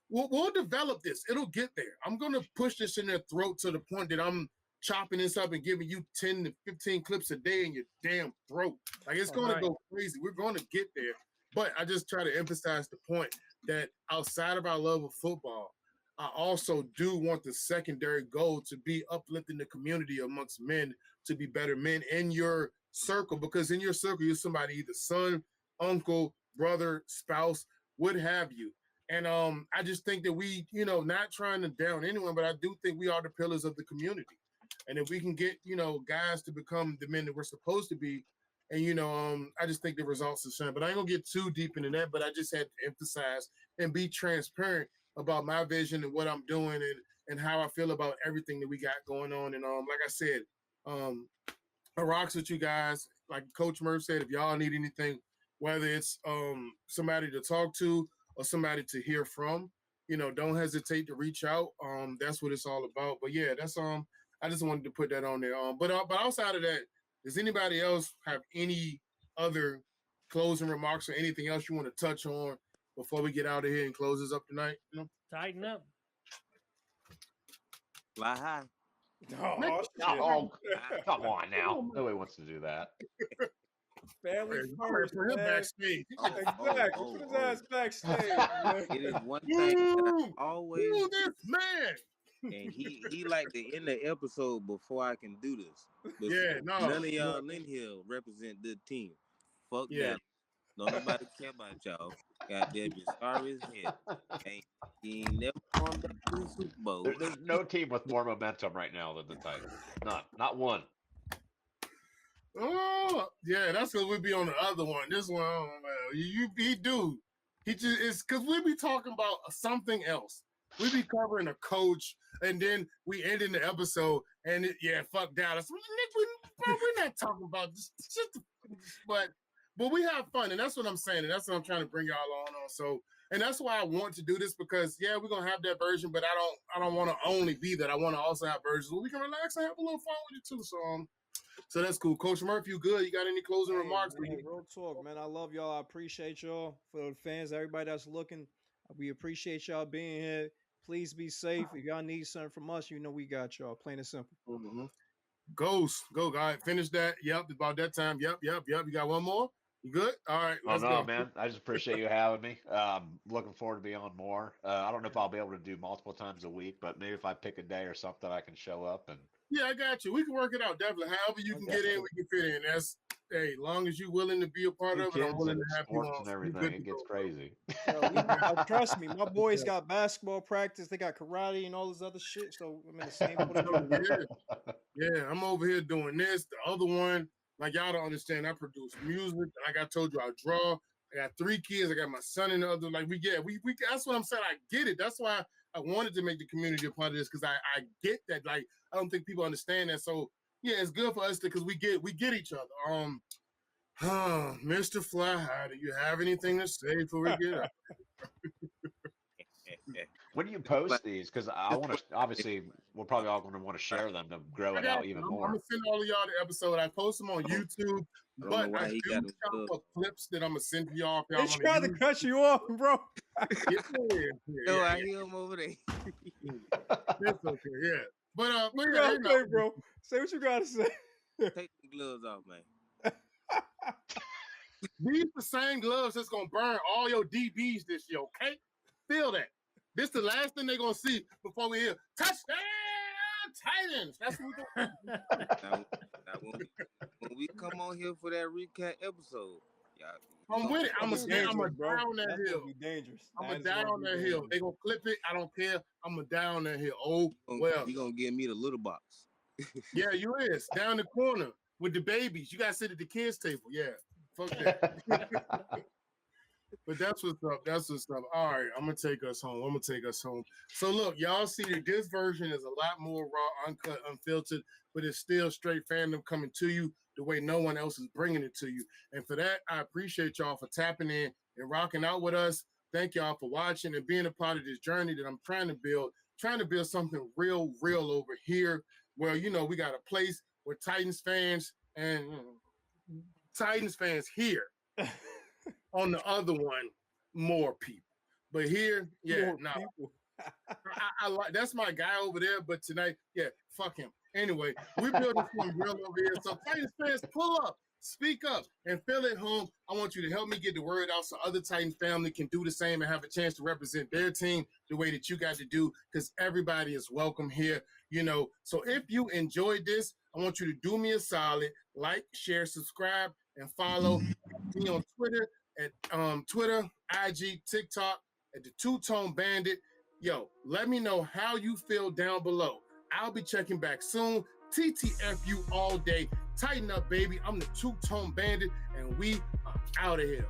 we'll develop this. It'll get there. I'm going to push this in their throat to the point that I'm chopping this up and giving you 10 to 15 clips a day in your damn throat. Like, it's going to go crazy. We're going to get there. But I just try to emphasize the point that outside of our love of football, I also do want the secondary goal to be uplifting the community amongst men to be better men in your circle, because in your circle, you're somebody, either son, uncle, brother, spouse, what have you. And I just think that we, not trying to down anyone, but I do think we are the pillars of the community. And if we can get, guys to become the men that we're supposed to be, and, I just think the results are shine. But I ain't gonna get too deep into that, but I just had to emphasize and be transparent about my vision and what I'm doing, and how I feel about everything that we got going on. And like I said, I rocks with you guys. Like Coach Murph said, if y'all need anything, whether it's somebody to talk to or somebody to hear from, don't hesitate to reach out. That's what it's all about. But yeah, that's I just wanted to put that on there. But outside of that, does anybody else have any other closing remarks or anything else you want to touch on before we get out of here and close this up tonight? Tighten up. Fly high. Oh, come on now. Nobody wants to do that. Family first, man. Backstage. Exactly. Put his ass backstage. It is one thing that I always do this man. And he like to end the episode before I can do this. Yeah, no. None of y'all in here represent the team. Fuck that. Don't nobody care about y'all. Goddamn, you're sorry as hell. You ain't never going back to the Super Bowl. There's no team with more momentum right now than the Titans. None. Not one. Oh, yeah, that's because we be on the other one. This one, oh, man, he do. He just, it's because we be talking about something else. We be covering a coach, and then we end in the episode, and fuck Dallas. We're not talking about this. But we have fun, and that's what I'm saying, and that's what I'm trying to bring y'all on. So, and that's why I want to do this, because we're gonna have that version, but I don't want to only be that. I want to also have versions where we can relax and have a little fun with it too. So that's cool. Coach Murphy, you good? You got any closing remarks? Man, real talk, man. I love y'all. I appreciate y'all. For the fans, everybody that's looking, we appreciate y'all being here. Please be safe. If y'all need something from us, we got y'all. Plain and simple. Mm-hmm. Ghost, go, guy. Finish that. Yep, about that time. Yep. You got one more? You good? All right, let's go. Man. I just appreciate you having me. Looking forward to being on more. I don't know if I'll be able to do multiple times a week, but maybe if I pick a day or something, I can show up. And yeah, I got you. We can work it out, definitely. However you can get in, we can fit in. That's, hey, long as you're willing to be a part of it, I'm willing to have you on. And everything, it gets crazy. Trust me, my boys got basketball practice. They got karate and all this other shit. So I'm in the same boat. Yeah, I'm over here doing this. The other one, like, y'all don't understand, I produce music. Like I told you, I draw. I got 3 kids. I got my son and the other. Like, we that's what I'm saying. I get it. That's why I wanted to make the community a part of this, because I get that. Like, I don't think people understand that. So yeah, it's good for us because we get each other. Mr. Fly High, do you have anything to say before we get out? When do you post Like, these? Because I just want to. Obviously, we're probably all going to want to share them to grow I it got out you. even I'm more. gonna send all of y'all the episode. I post them on I don't, YouTube, I don't know but I why he do got them couple gloves. of clips that I'm gonna send to y'all if They y'all want to tried to use. cut you off, bro. Yo, I hear him over there. It's okay, yeah. But Yeah, yeah, okay, bro. Say what you gotta say. Take the gloves off, man. these the same gloves that's gonna burn all your DBs this year, okay? Feel that. This the last thing they're gonna see before we hear touchdown Titans. That's what we're gonna When we come on here for that recap episode, y'all, I'm with it. I'm That's gonna dangerous, bro. die on that That's hill. gonna be dangerous. I'm gonna That is die gonna on be that hill. dangerous. They gonna clip it. I don't care. I'm gonna die on that hill. Oh well. you gonna give me the little box. Yeah, you is down the corner with the babies. You gotta sit at the kids' table. Yeah, fuck that. But that's what's up. That's what's up. All right, I'm gonna take us home. So look, y'all see that this version is a lot more raw, uncut, unfiltered, but it's still straight fandom coming to you the way no one else is bringing it to you. And for that, I appreciate y'all for tapping in and rocking out with us. Thank y'all for watching and being a part of this journey that I'm trying to build something real over here where, we got a place where Titans fans and Titans fans here. On the other one, more people. But here, yeah, no. I like that's my guy over there. But tonight, yeah, fuck him. Anyway, we're building something real over here. So Titans fans, pull up, speak up, and feel at home. I want you to help me get the word out so other Titan family can do the same and have a chance to represent their team the way that you got to do, because everybody is welcome here. So if you enjoyed this, I want you to do me a solid, like, share, subscribe, and follow me on Twitter at Twitter, IG, TikTok at the Two-Tone Bandit. Yo, let me know how you feel down below. I'll be checking back soon. TTFU all day. Tighten up, baby. I'm the Two-Tone Bandit, and we are out of here.